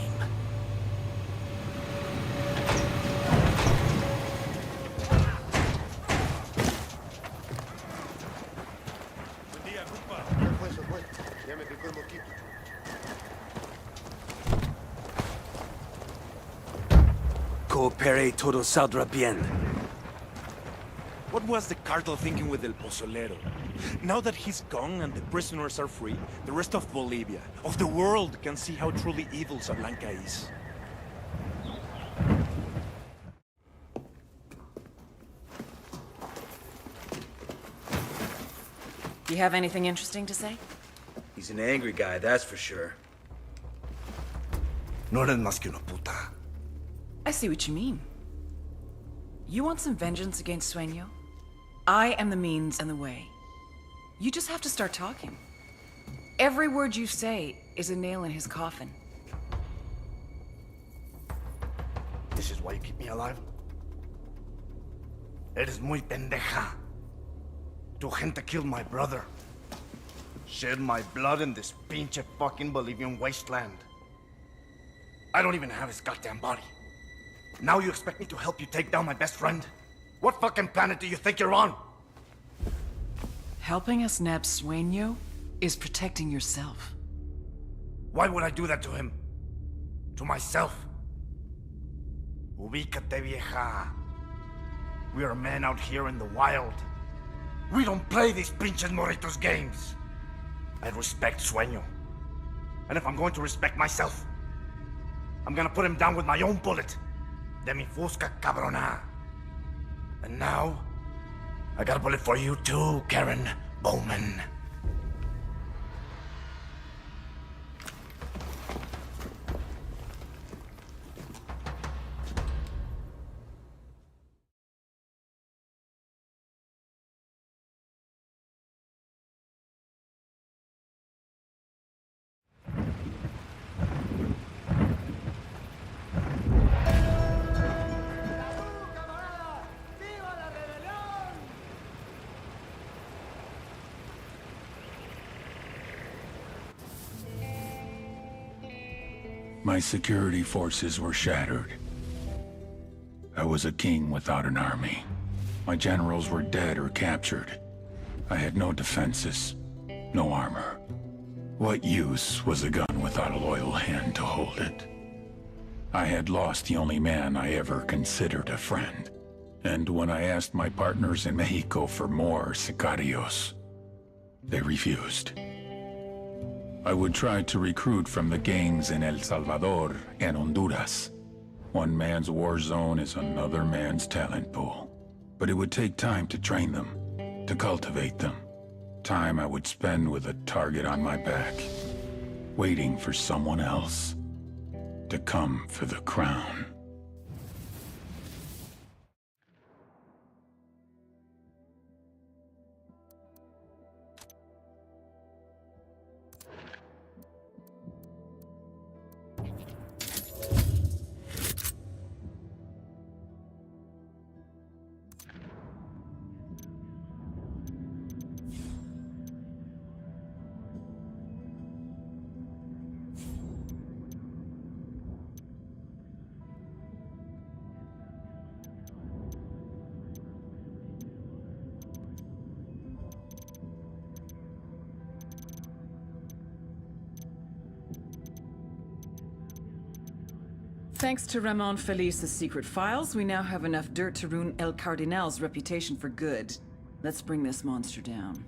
Coopere, todo saldrá bien. What was the cartel thinking with El Pozolero? Now that he's gone and the prisoners are free, the rest of Bolivia, of the world, can see how truly evil Sablanca is. You have anything interesting to say? He's an angry guy, that's for sure. No eres más que una puta. I see what you mean. You want some vengeance against Sueño? I am the means and the way. You just have to start talking. Every word you say is a nail in his coffin. This is why you keep me alive? Eres muy pendeja. Tu gente killed my brother. Shed my blood in this pinche fucking Bolivian wasteland. I don't even have his goddamn body. Now you expect me to help you take down my best friend? What fucking planet do you think you're on? Helping us nab Sueño is protecting yourself. Why would I do that to him? To myself? Ubícate, vieja. We are men out here in the wild. We don't play these pinches morritos games. I respect Sueño. And if I'm going to respect myself, I'm gonna put him down with my own bullet. De mi fusca, cabrona. And now, I got a bullet for you too, Karen Bowman. My security forces were shattered. I was a king without an army. My generals were dead or captured. I had no defenses, no armor. What use was a gun without a loyal hand to hold it? I had lost the only man I ever considered a friend. And when I asked my partners in Mexico for more sicarios, they refused. I would try to recruit from the gangs in El Salvador and Honduras. One man's war zone is another man's talent pool. But it would take time to train them, to cultivate them. Time I would spend with a target on my back, waiting for someone else to come for the crown. Thanks to Ramon Felice's secret files, we now have enough dirt to ruin El Cardinal's reputation for good. Let's bring this monster down.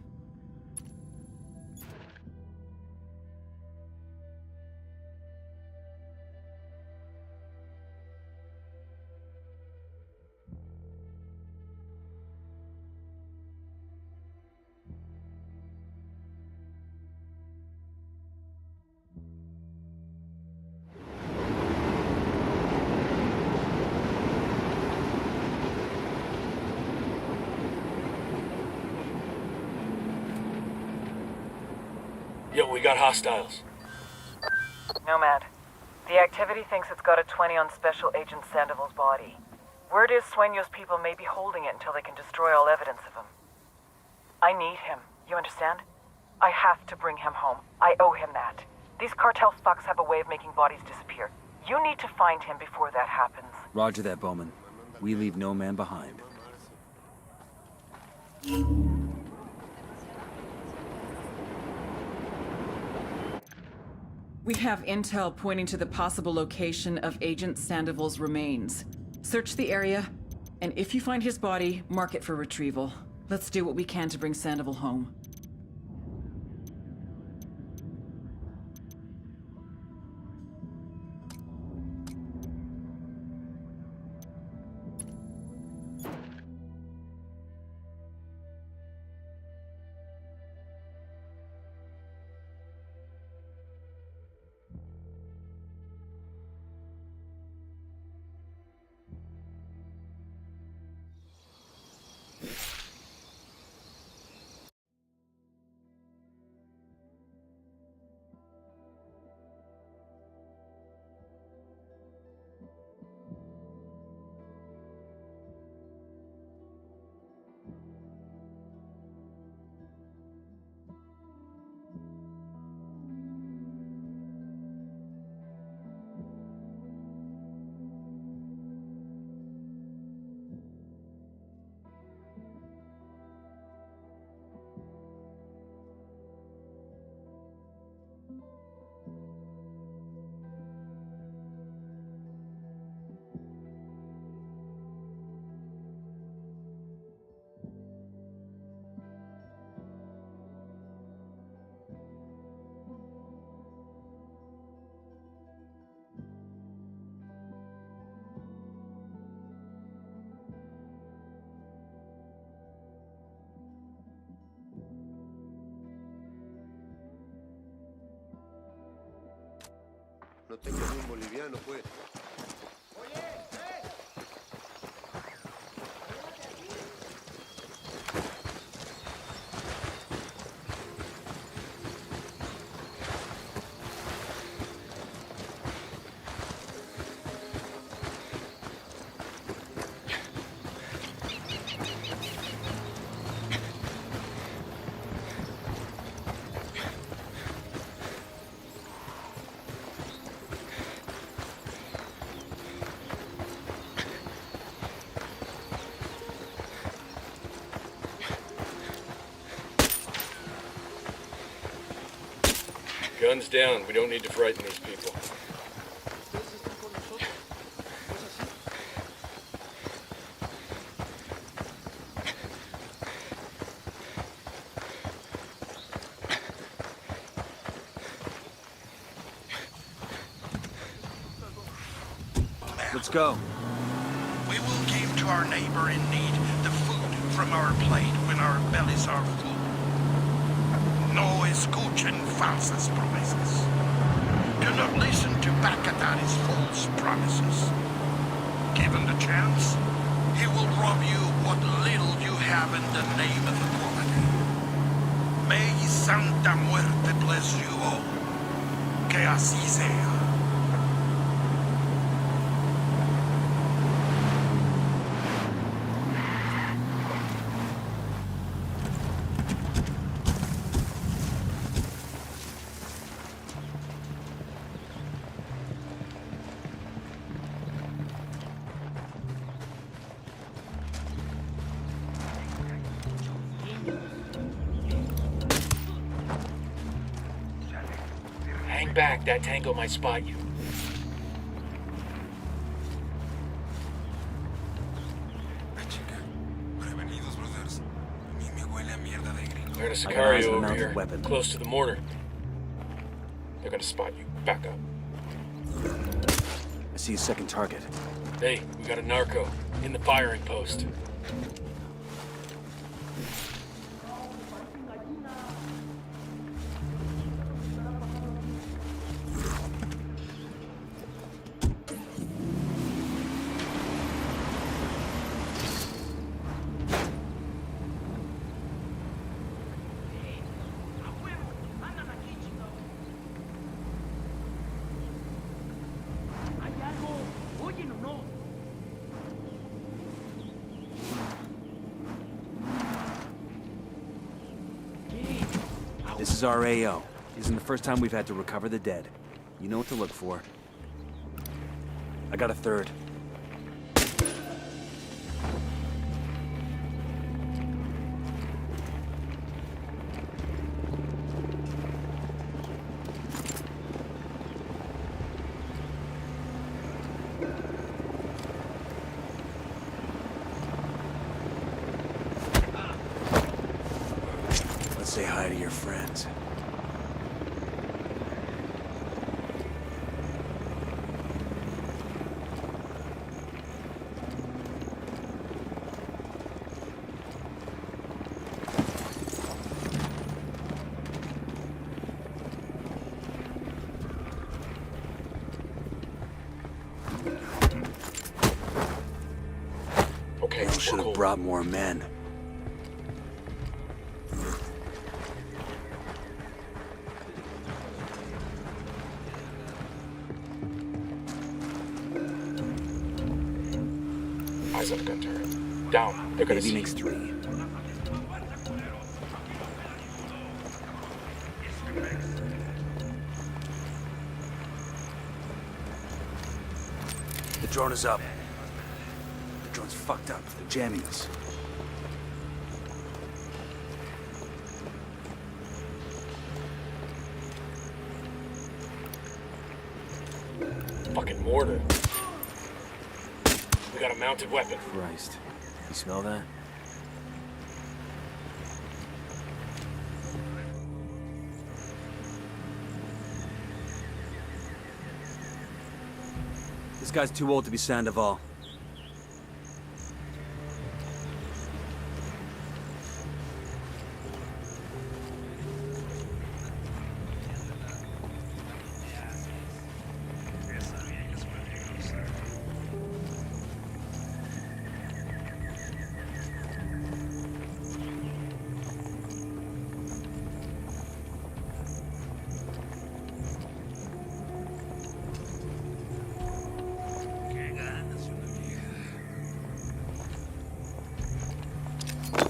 Yo, we got hostiles. Nomad. The activity thinks it's got a 20 on Special Agent Sandoval's body. Word is Sueño's people may be holding it until they can destroy all evidence of him. I need him, you understand? I have to bring him home. I owe him that. These cartel fucks have a way of making bodies disappear. You need to find him before that happens. Roger that, Bowman. We leave no man behind. We have intel pointing to the possible location of Agent Sandoval's remains. Search the area, and if you find his body, mark it for retrieval. Let's do what we can to bring Sandoval home. No tengo ni un boliviano, pues. Guns down. We don't need to frighten these people. Let's go. We will give to our neighbor in need the food from our plate when our bellies are full. No escuchen falsas promesas. Do not listen to Bacadari's false promises. Given the chance, he will rob you what little you have in the name of equality. May Santa Muerte bless you all. Que así sea. Hang back. That tango might spot you. I got a eyes on Sicario a over mounted here, weapon. close to the mortar. They're gonna spot you. Back up. I see a second target. Hey, we got a narco in the firing post. This is our AO. Isn't the first time we've had to recover the dead. You know what to look for. I got a third. Let's say hi to your friends. Okay, Should have brought more men. Eyes on the gun turret. Down. They're gonna Maybe see. makes 3. The drone is up. The drone's fucked up. They're jamming us. Fucking mortar. We got a mounted weapon. Christ. You smell that? This guy's too old to be Sandoval.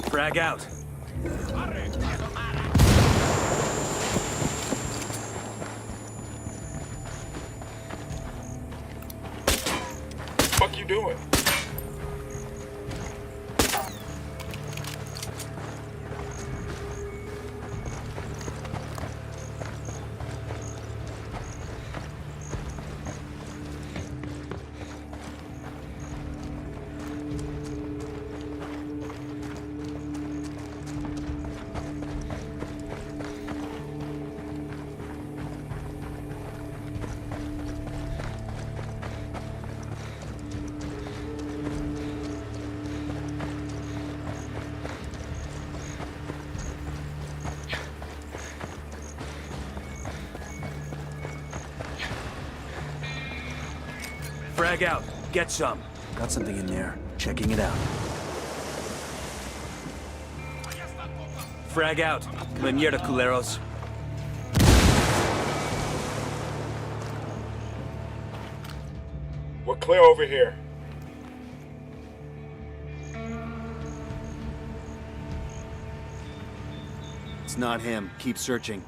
Frag out. Fuck you doing? Frag out. Get some. Got something in there. Checking it out. Frag out. Come mierda, culeros. We're clear over here. It's not him. Keep searching.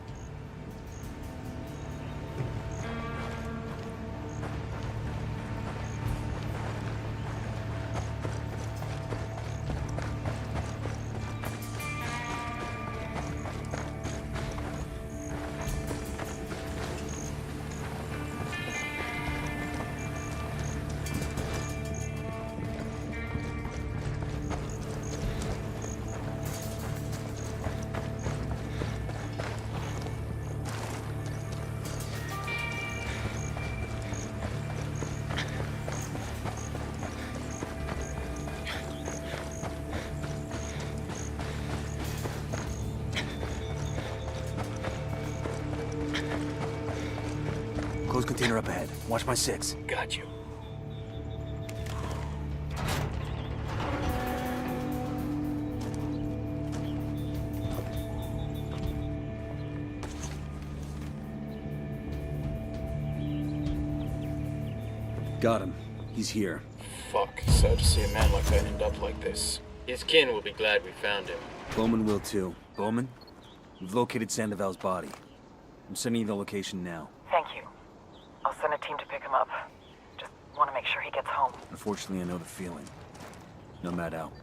container up ahead. Watch my 6. Got you. Got him. He's here. Fuck, sad to see a man like that end up like this. His kin will be glad we found him. Bowman will too. Bowman, we've located Sandoval's body. I'm sending you the location now. Thank you. I'll send a team to pick him up. Just want to make sure he gets home. Unfortunately, I know the feeling. Nomad out.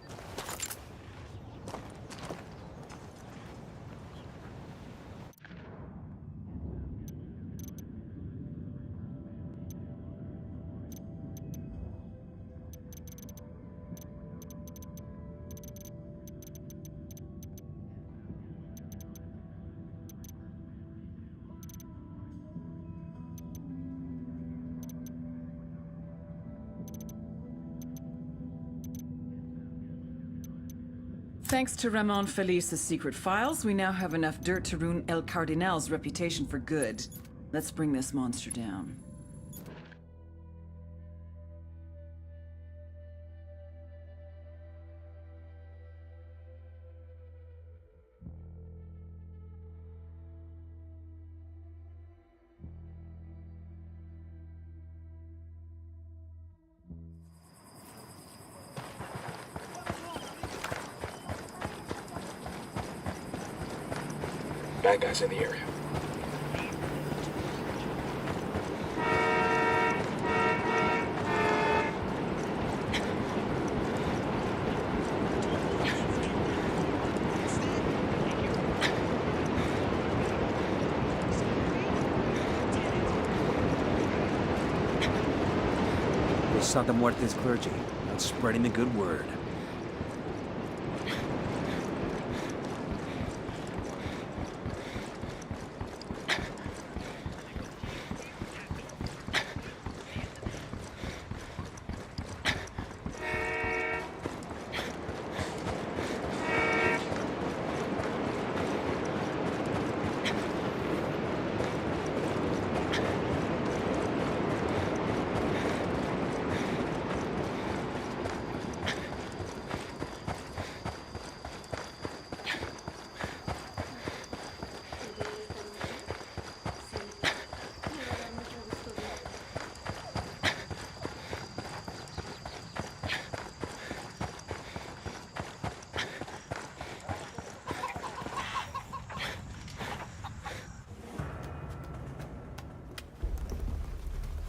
Thanks to Ramon Felice's secret files, we now have enough dirt to ruin El Cardinal's reputation for good. Let's bring this monster down. Bad guys in the area. Los Santa Muerte's clergy, not spreading the good word.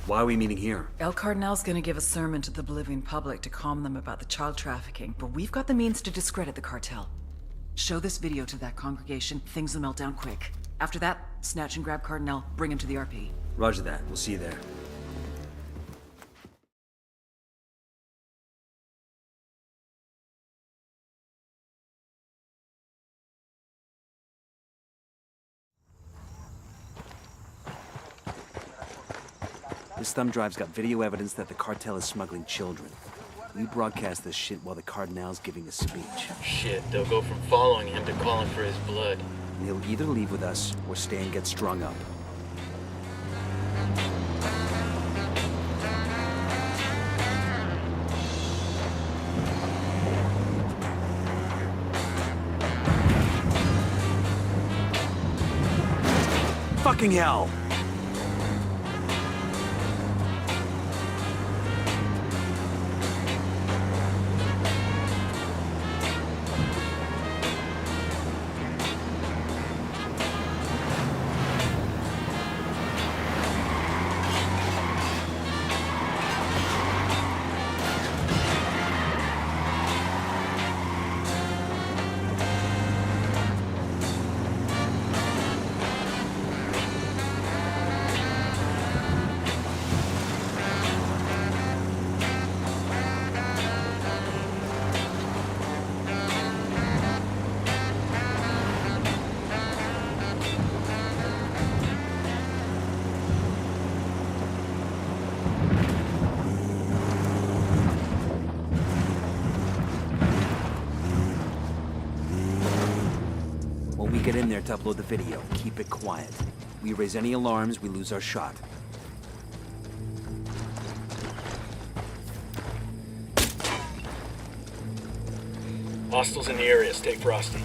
Why are we meeting here? El Cardinal's gonna give a sermon to the Bolivian public to calm them about the child trafficking, but we've got the means to discredit the cartel. Show this video to that congregation, things will melt down quick. After that, snatch and grab Cardinal, bring him to the RP. Roger that. We'll see you there. This thumb drive's got video evidence that the cartel is smuggling children. We broadcast this shit while the Cardinal's giving a speech. Shit, they'll go from following him to calling for his blood. And he'll either leave with us or stay and get strung up. Fucking hell! Get in there to upload the video. Keep it quiet. We raise any alarms, we lose our shot. Hostiles in the area. Stay frosty.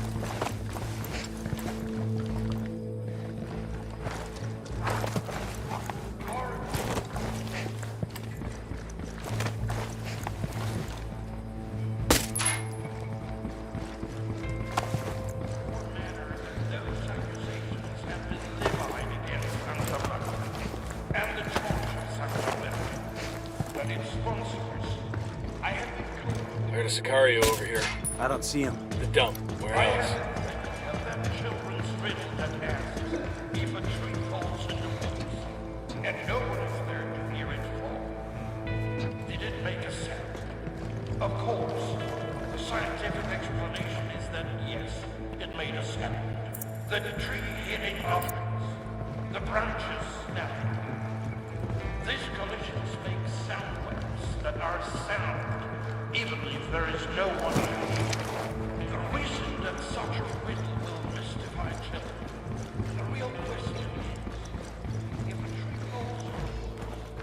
I heard a Sicario over here. I don't see him. The dump. Where else? And no one is there to hear it fall. Did it make a sound? Of course. The scientific explanation is that yes, it made a sound. The tree hitting objects. The branches snapping. These collisions make sound waves that are sound, even if there is no one there. The reason that such a riddle will mystify children. The real question is, if a tree falls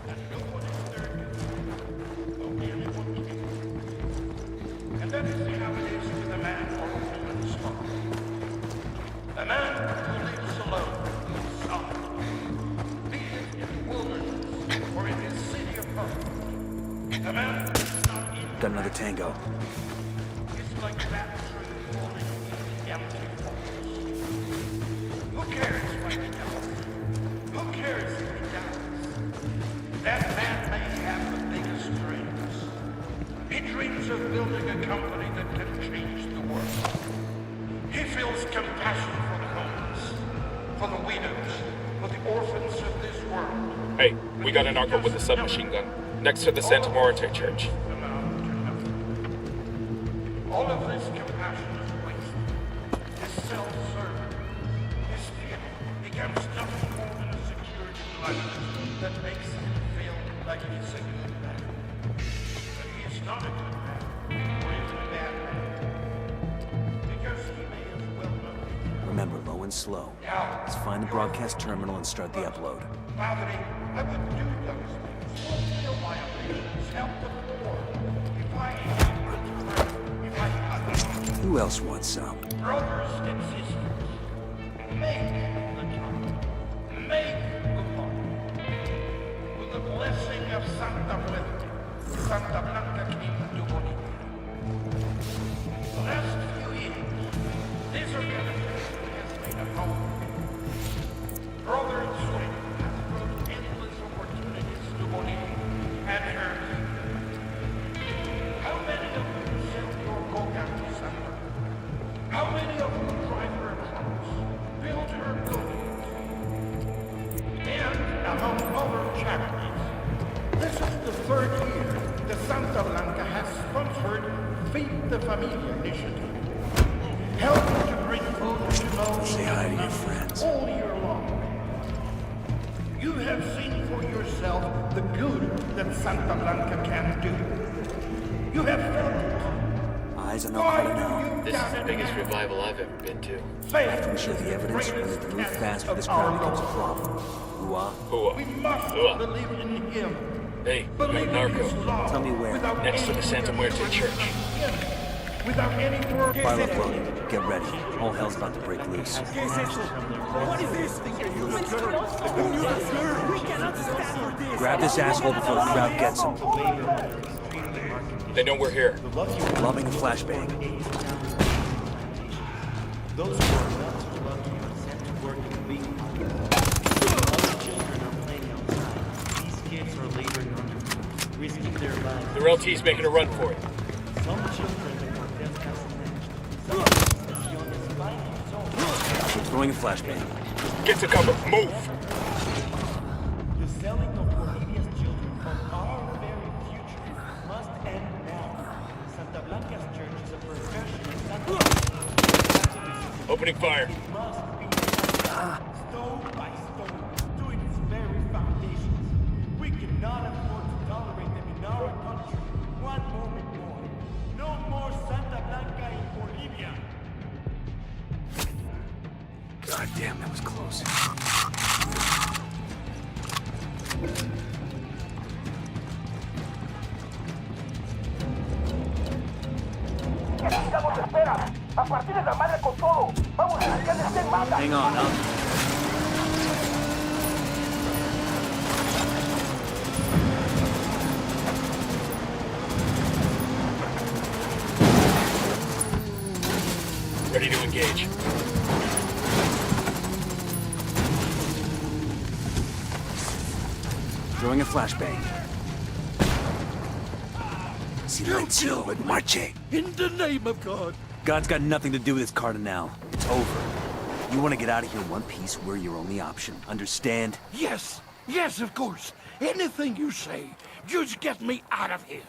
and no one is there to hear, only anyone can. And that is how it is with a man or a woman's heart. A man who lives alone, solid, be it in the wilderness or in his city of hope. A man who is not in Got another tango. it's like that tree falling in empty forest. Who cares what he does? Who cares if he dies? That man may have the biggest dreams. He dreams of building a company that can change the world. He feels compassion for the homeless, for the widows, for the orphans of this world. Hey, we got a narco with a submachine gun. Next to the Santa Muerte church. All of this compassion is wasted. His self-serving, his fear becomes nothing more than a security blanket that makes him feel like he's a good man. But he is not a good man, or even a bad man. Because he may as well know it. Remember, low and slow. Let's find the broadcast terminal and start the upload. Padre, I would do those things. Fulfill my ambitions, help the poor. If I had Who else wants some? brothers and sisters, make the jump. Make the bond. With the blessing of Santa Muerte, Santa Blanca came to Bolivia. The last few years, this organization has made a home. Brother and Swing has brought endless opportunities to Bolivia and her people. How many of you sell your coca to Santa? How many of you drive her trucks, build her buildings? And among other charities, this is the third year that Santa Blanca has sponsored Feed the Familia initiative, helping to bring food to those Say hi to your friends. all year long. You have seen for yourself the good that Santa Blanca can do. You have felt it. Eyes on El Coronel. This is the biggest revival I've ever been to. I'm sure the evidence running through the roof fast for this crowd becomes a problem. Hooah. We must believe in him. Hey, we got a narco. Tell me where. Next to the Santa Muerte church. Without any word. Fire uploaded. Get ready. All hell's about to break loose. What is this? We cannot stand for this. Grab this asshole before the crowd gets him. They know we're here. Loving a flashbang. Those who are not so lucky are sent to work in the week. Other children are playing outside. These kids are laboring under, risking their lives. The LT's making a run for it. Some children are condemned as snatched. Some as young as 5 years old. Throwing a flashbang. Get to cover. Move! The selling of Bolivia's children from our very future must end now. Santa Blanca's church is a perversion of Santa Blanca's Opening fire. It must be stone by stone to its very foundations. We cannot afford to tolerate them in our country. One moment more. No more Santa Blanca in Bolivia. God damn, that was close. Estamos A partir de la madre con todo. Vamos a salir de este mata. Hang on, Ready to engage. Throwing a flashbang. Silencio, marche. In the name of God. God's got nothing to do with this, Cardinal. It's over. You want to get out of here in one piece, we're your only option. Understand? Yes, yes, of course. Anything you say. Just get me out of here.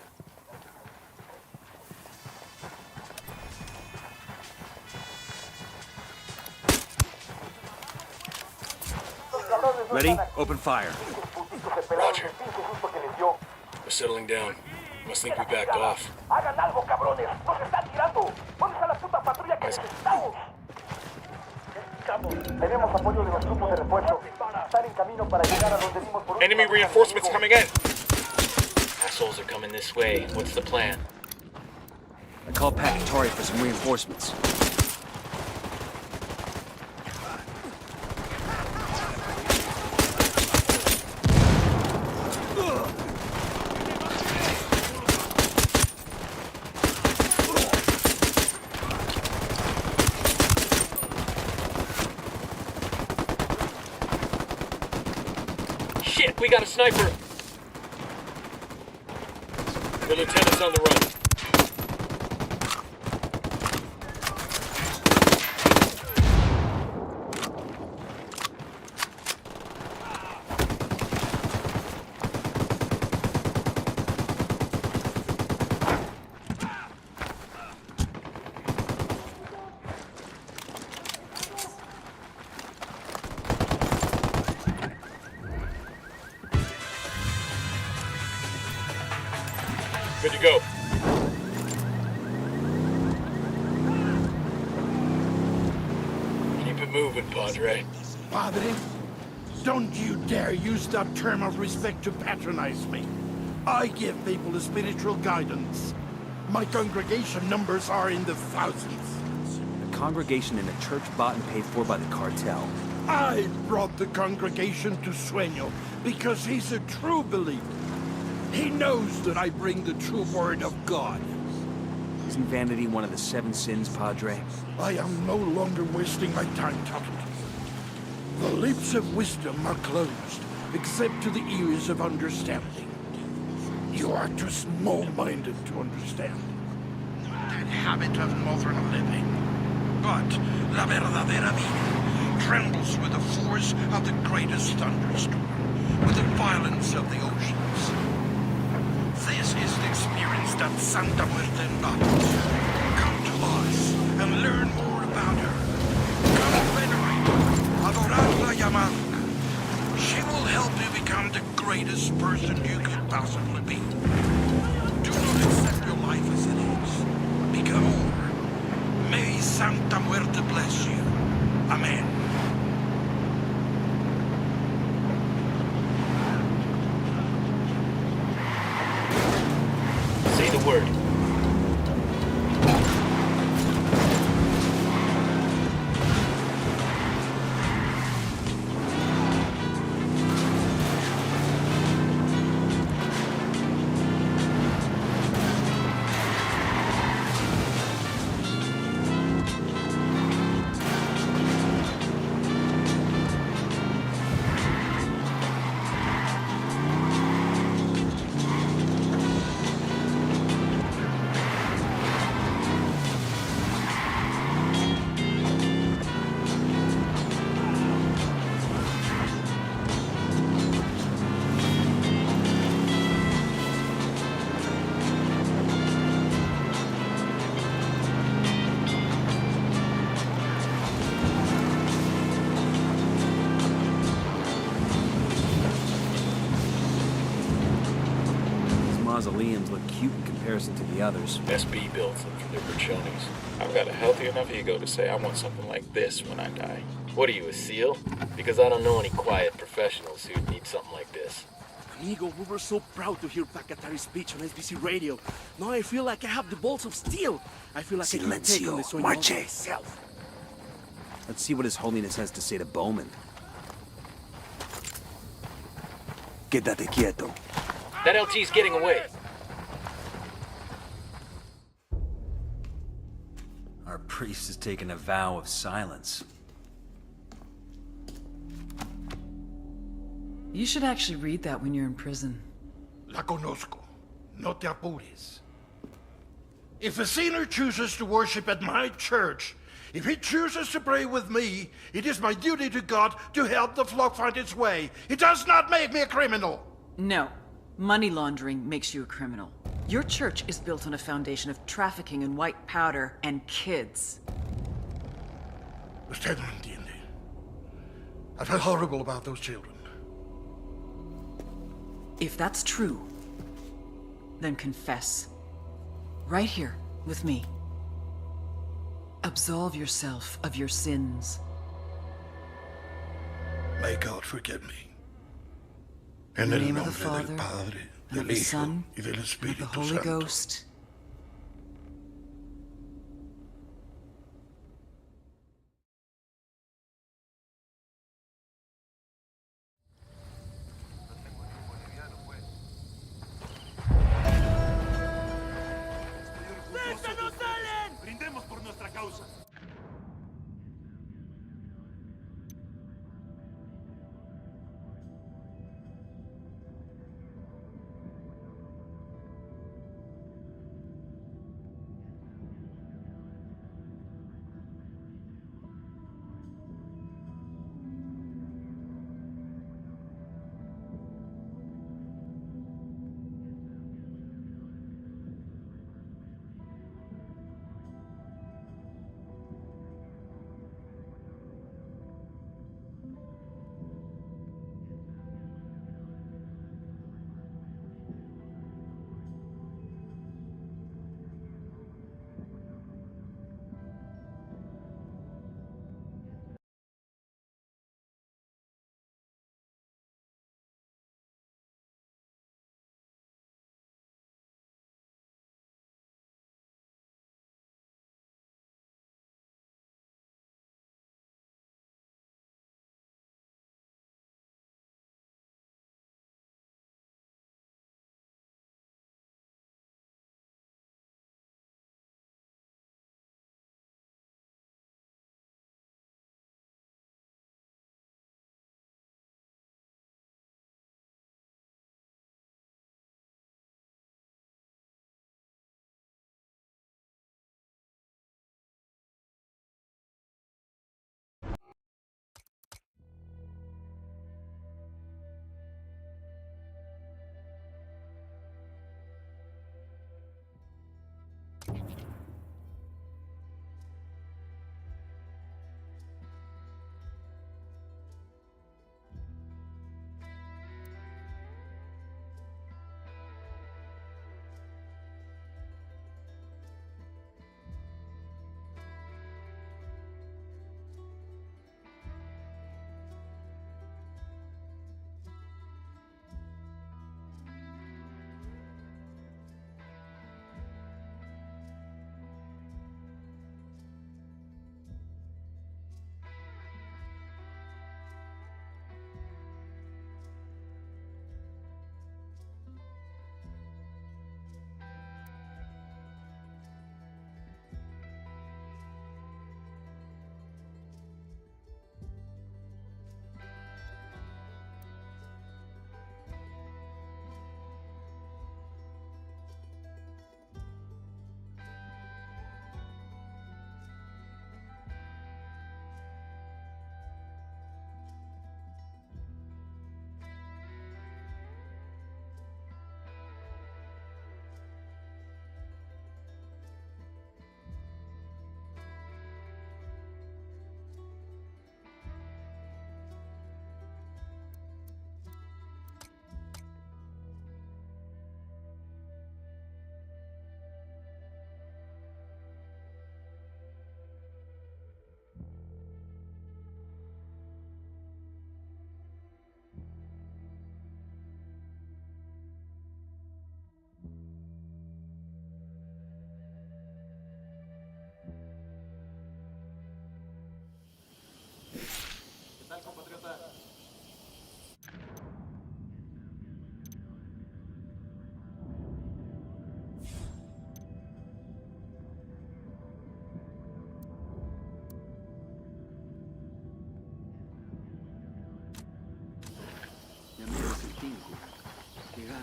Ready? Open fire. Roger. We're settling down. Must think we backed off. Hagan algo, cabrones. Nos están tirando. ¿Dónde está la puta patrulla que necesitamos? Tenemos apoyo de los grupos de refuerzo. Están en camino para llegar a donde dimos por Enemy reinforcements coming in. Assholes are coming this way. What's the plan? I called Pacatori for some reinforcements. Shit, we got a sniper. The lieutenant's on the run. Good to go. Keep it moving, Padre. Padre, don't you dare use that term of respect to patronize me. I give people the spiritual guidance. My congregation numbers are in the thousands. A congregation in a church bought and paid for by the cartel. I brought the congregation to Sueño because he's a true believer. He knows that I bring the true word of God. Isn't vanity one of the 7 sins, Padre? I am no longer wasting my time talking to you. The lips of wisdom are closed, except to the ears of understanding. You are too small-minded to understand that habit of modern living. But la verdadera vida trembles with the force of the greatest thunderstorm, with the violence of the oceans. This is the experience that Santa Muerte embodies. Come to us and learn more about her. Come venerate, adorarla y amarla. She will help you become the greatest person you could possibly be. Do not accept your life as it is. Become more. May Santa Muerte bless you. Amen. Say the word. Mausoleums look cute in comparison to the others. SB builds them for their Berchonis. I've got a healthy enough ego to say I want something like this when I die. What are you, a SEAL? Because I don't know any quiet professionals who'd need something like this. Amigo, we were so proud to hear Pacatari's speech on SBC radio. Now I feel like I have the balls of steel. I feel like I can take on this one myself. Let's see what His Holiness has to say to Bowman. Quédate quieto. That LT's getting away. Our priest has taken a vow of silence. You should actually read that when you're in prison. La conozco. No te apures. If a sinner chooses to worship at my church, if he chooses to pray with me, it is my duty to God to help the flock find its way. It does not make me a criminal. No. Money laundering makes you a criminal. Your church is built on a foundation of trafficking in white powder and kids. Usted no entiende. I felt horrible about those children. If that's true, then confess. Right here, with me. Absolve yourself of your sins. May God forgive me. In En the el name of the nombre del Father, Padre, and del of the Hijo, Son, y del and of Espíritu the Holy Santo. Ghost. ¡Déjanos, salen! Brindemos por nuestra causa.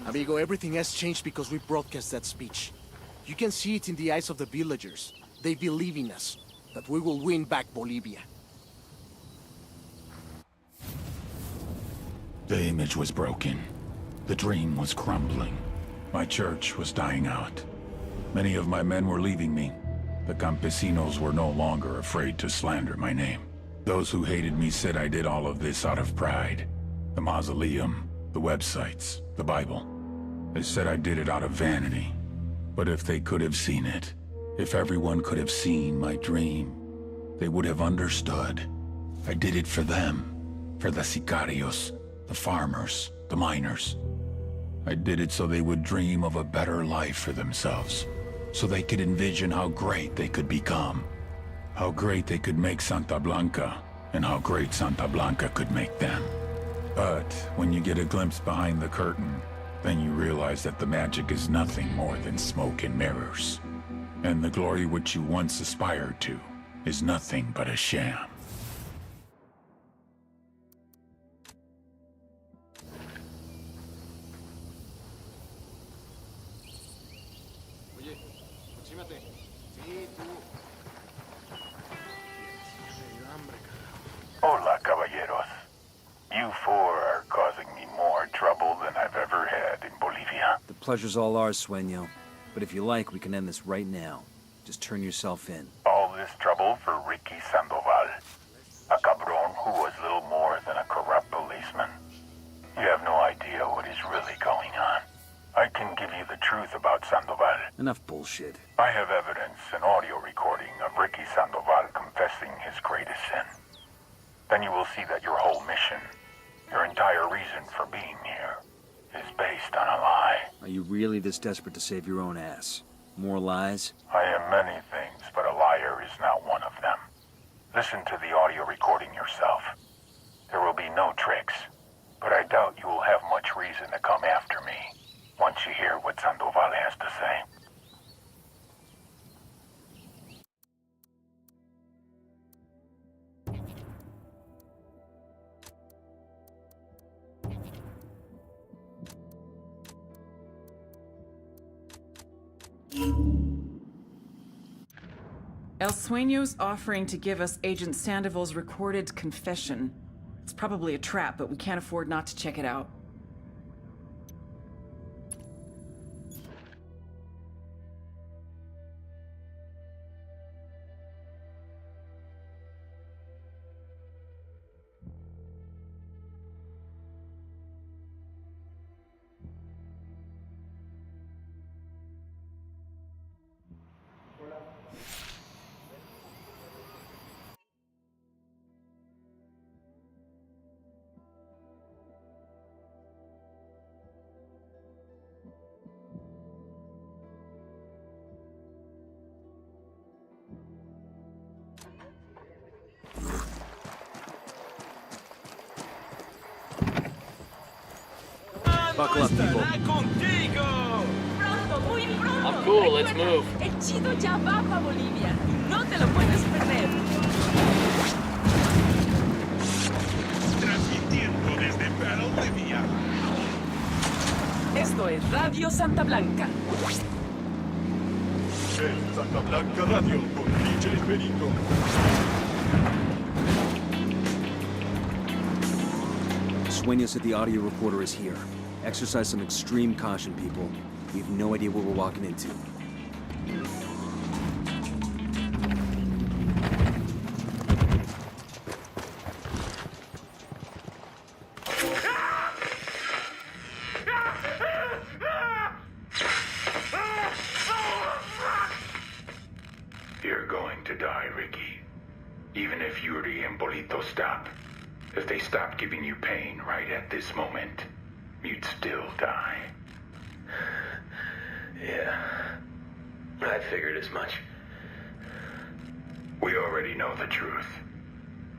Amigo, everything has changed because we broadcast that speech. You can see it in the eyes of the villagers. They believe in us, that we will win back Bolivia. The image was broken. The dream was crumbling. My church was dying out. Many of my men were leaving me. The campesinos were no longer afraid to slander my name. Those who hated me said I did all of this out of pride. The mausoleum, the websites, the Bible. They said I did it out of vanity. But if they could have seen it, if everyone could have seen my dream, they would have understood. I did it for them, for the sicarios, the farmers, the miners. I did it so they would dream of a better life for themselves, so they could envision how great they could become, how great they could make Santa Blanca, and how great Santa Blanca could make them. But when you get a glimpse behind the curtain, then you realize that the magic is nothing more than smoke and mirrors. And the glory which you once aspired to is nothing but a sham. Hola, caballeros. You four are causing me more trouble than I've ever had in Bolivia. The pleasure's all ours, Sueño. But if you like, we can end this right now. Just turn yourself in. All this trouble for Ricky Sandoval, a cabron who was little more than a corrupt policeman. You have no idea what is really going on. I can give you the truth about Sandoval. Enough bullshit. I have evidence, an audio recording of Ricky Sandoval confessing his greatest sin. Then you will see that your whole mission, your entire reason for being here, is based on a lie. Are you really this desperate to save your own ass? More lies? I am many things, but a liar is not one of them. Listen to the audio recording yourself. There will be no tricks, but I doubt you will have much reason to come after me once you hear what Sandoval has to say. El Sueño's offering to give us Agent Sandoval's recorded confession. It's probably a trap, but we can't afford not to check it out. Buckle up, people. I'm cool, let's move. El chido ya va pa' Bolivia. No te lo puedes perder. Transmitiendo desde Bolivia. Esto es Radio Santa Blanca. El Santa Blanca Radio con DJ Benito. Sueño said the audio recorder is here. Exercise some extreme caution, people. We have no idea what we're walking into. You're going to die, Ricky. Even if Yuri and Bolito stop. If they stopped giving you pain right at this moment, you'd still die. Yeah, I figured as much. We already know the truth,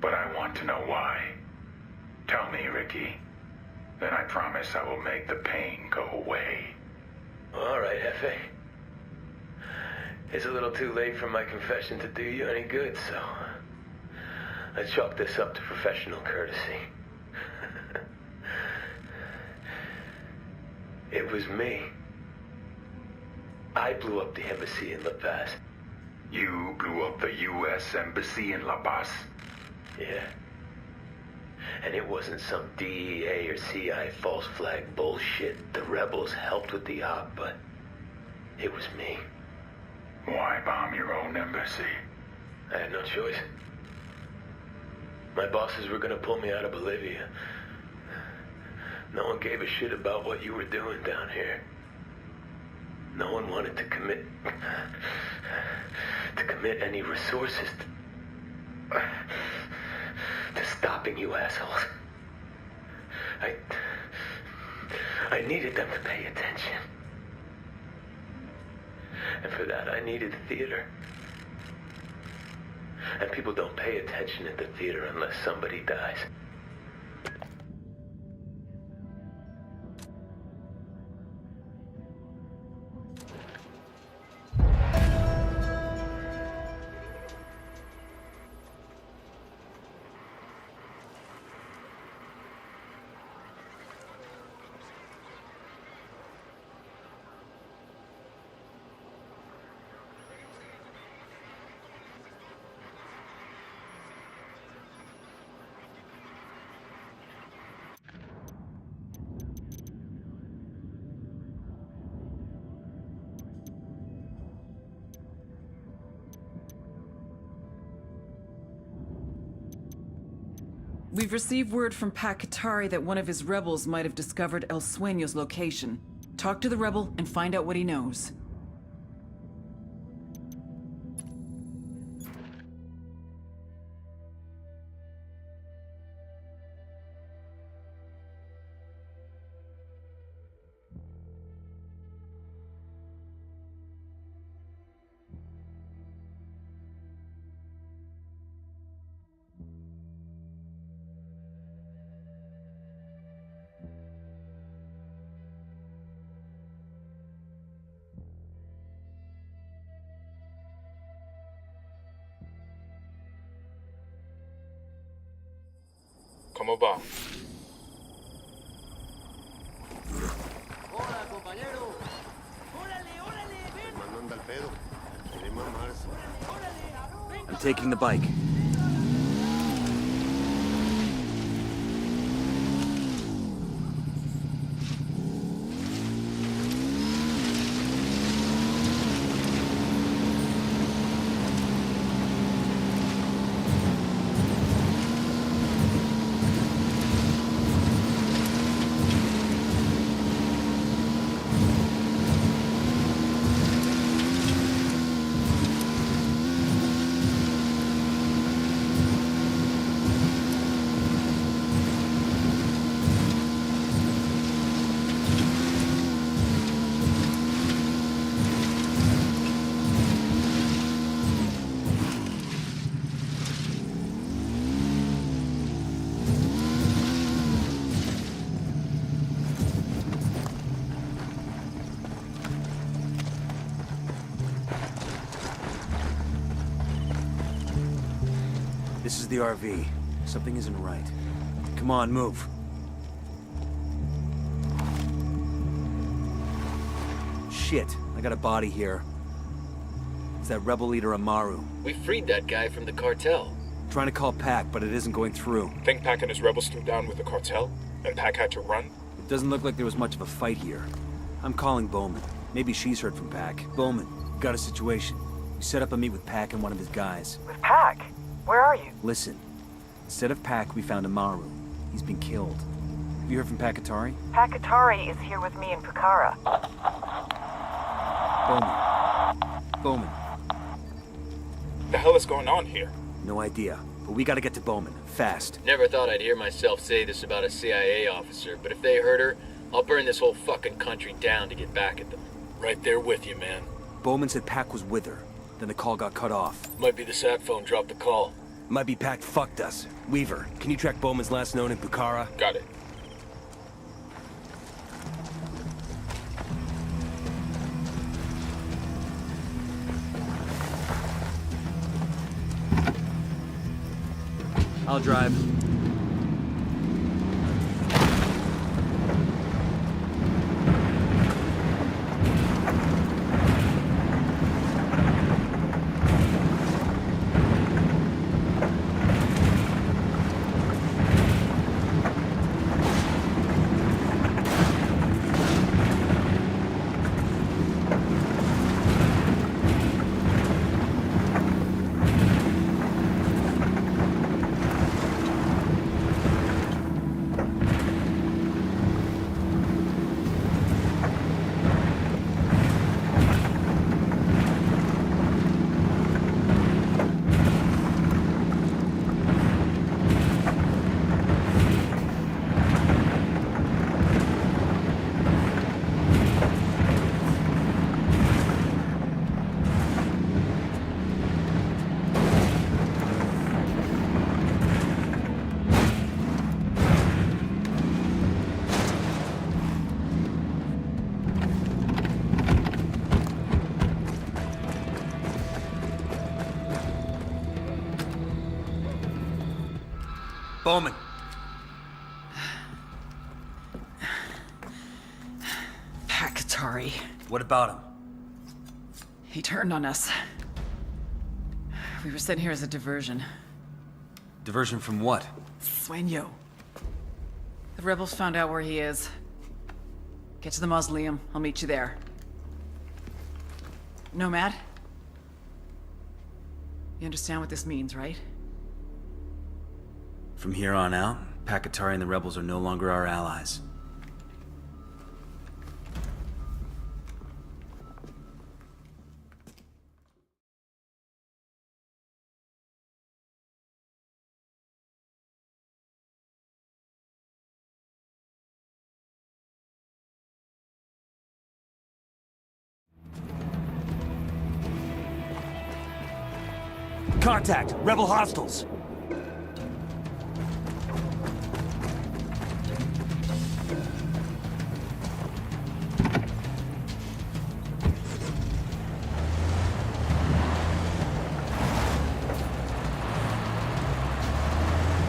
but I want to know why. Tell me, Ricky. Then I promise I will make the pain go away. All right, Hefe. It's a little too late for my confession to do you any good, so I chalk this up to professional courtesy. It was me. I blew up the embassy in La Paz. You blew up the U.S. Embassy in La Paz? Yeah. And it wasn't some DEA or CI false flag bullshit. The rebels helped with the op, but it was me. Why bomb your own embassy? I had no choice. My bosses were gonna pull me out of Bolivia. No one gave a shit about what you were doing down here. No one wanted to commit any resources to stopping you assholes. I needed them to pay attention. And for that, I needed the theater. And people don't pay attention at the theater unless somebody dies. We've received word from Pat Katari that one of his rebels might have discovered El Sueño's location. Talk to the rebel and find out what he knows. ¿Cómo va? Hola, compañero. Mano anda al pedo. Quiere mamarse. I'm taking the bike. This is the RV. Something isn't right. Come on, move. Shit, I got a body here. It's that rebel leader Amaru. We freed that guy from the cartel. Trying to call Pac, but it isn't going through. Think Pac and his rebels threw down with the cartel? And Pac had to run? It doesn't look like there was much of a fight here. I'm calling Bowman. Maybe she's heard from Pac. Bowman, we've got a situation. We set up a meet with Pac and one of his guys. With Pac? Where are you? Listen. Instead of Pac, we found Amaru. He's been killed. Have you heard from Pac Katari? Pac Katari is here with me in Pucara. Bowman. The hell is going on here? No idea, but we gotta get to Bowman, fast. Never thought I'd hear myself say this about a CIA officer, but if they hurt her, I'll burn this whole fucking country down to get back at them. Right there with you, man. Bowman said Pac was with her. Then the call got cut off. Might be the sat phone dropped the call. Might be Pac fucked us. Weaver, can you track Bowman's last known in Pucara? Got it. I'll drive. Bowman. Pakatari. What about him? He turned on us. We were sent here as a diversion. Diversion from what? Sueño. The rebels found out where he is. Get to the mausoleum. I'll meet you there. Nomad? You understand what this means, right? From here on out, Pakatari and the rebels are no longer our allies. Contact! Rebel hostiles!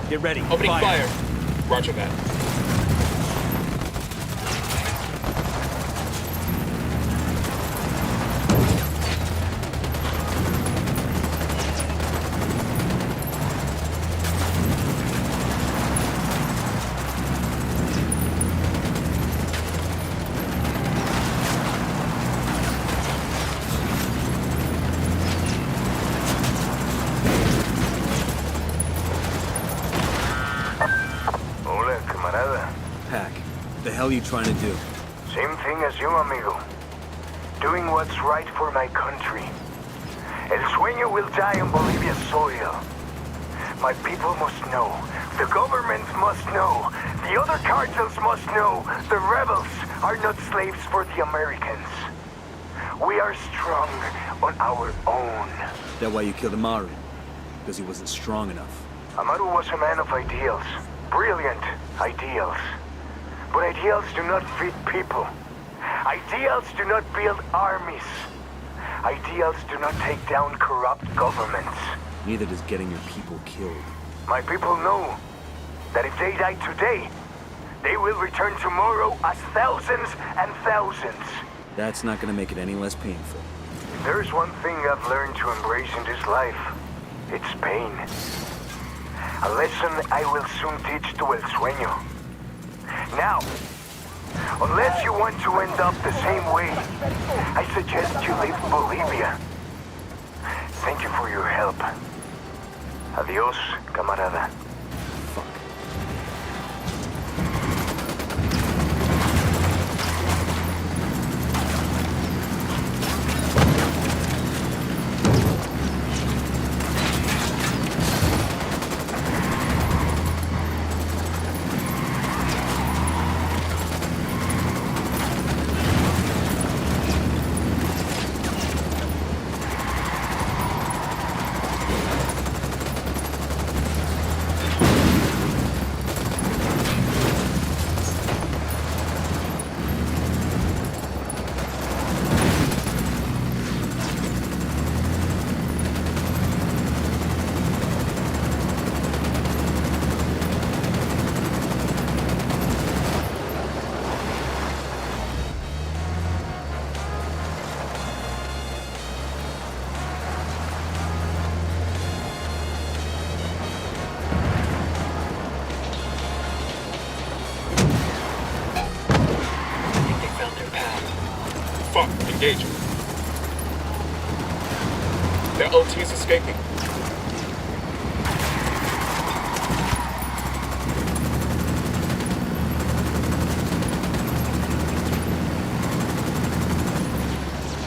Get ready. Opening fire. Roger that. What are you trying to do? Same thing as you, amigo. Doing what's right for my country. El Sueño will die on Bolivia's soil. My people must know. The government must know. The other cartels must know. The rebels are not slaves for the Americans. We are strong on our own. That why you killed Amaru? Because he wasn't strong enough. Amaru was a man of ideals. Brilliant ideals. But ideals do not feed people. Ideals do not build armies. Ideals do not take down corrupt governments. Neither does getting your people killed. My people know that if they die today, they will return tomorrow as thousands and thousands. That's not gonna make it any less painful. If there's one thing I've learned to embrace in this life, it's pain. A lesson I will soon teach to El Sueño. Now, unless you want to end up the same way, I suggest you leave Bolivia. Thank you for your help. Adios, camarada. Engage. Their OT's escaping.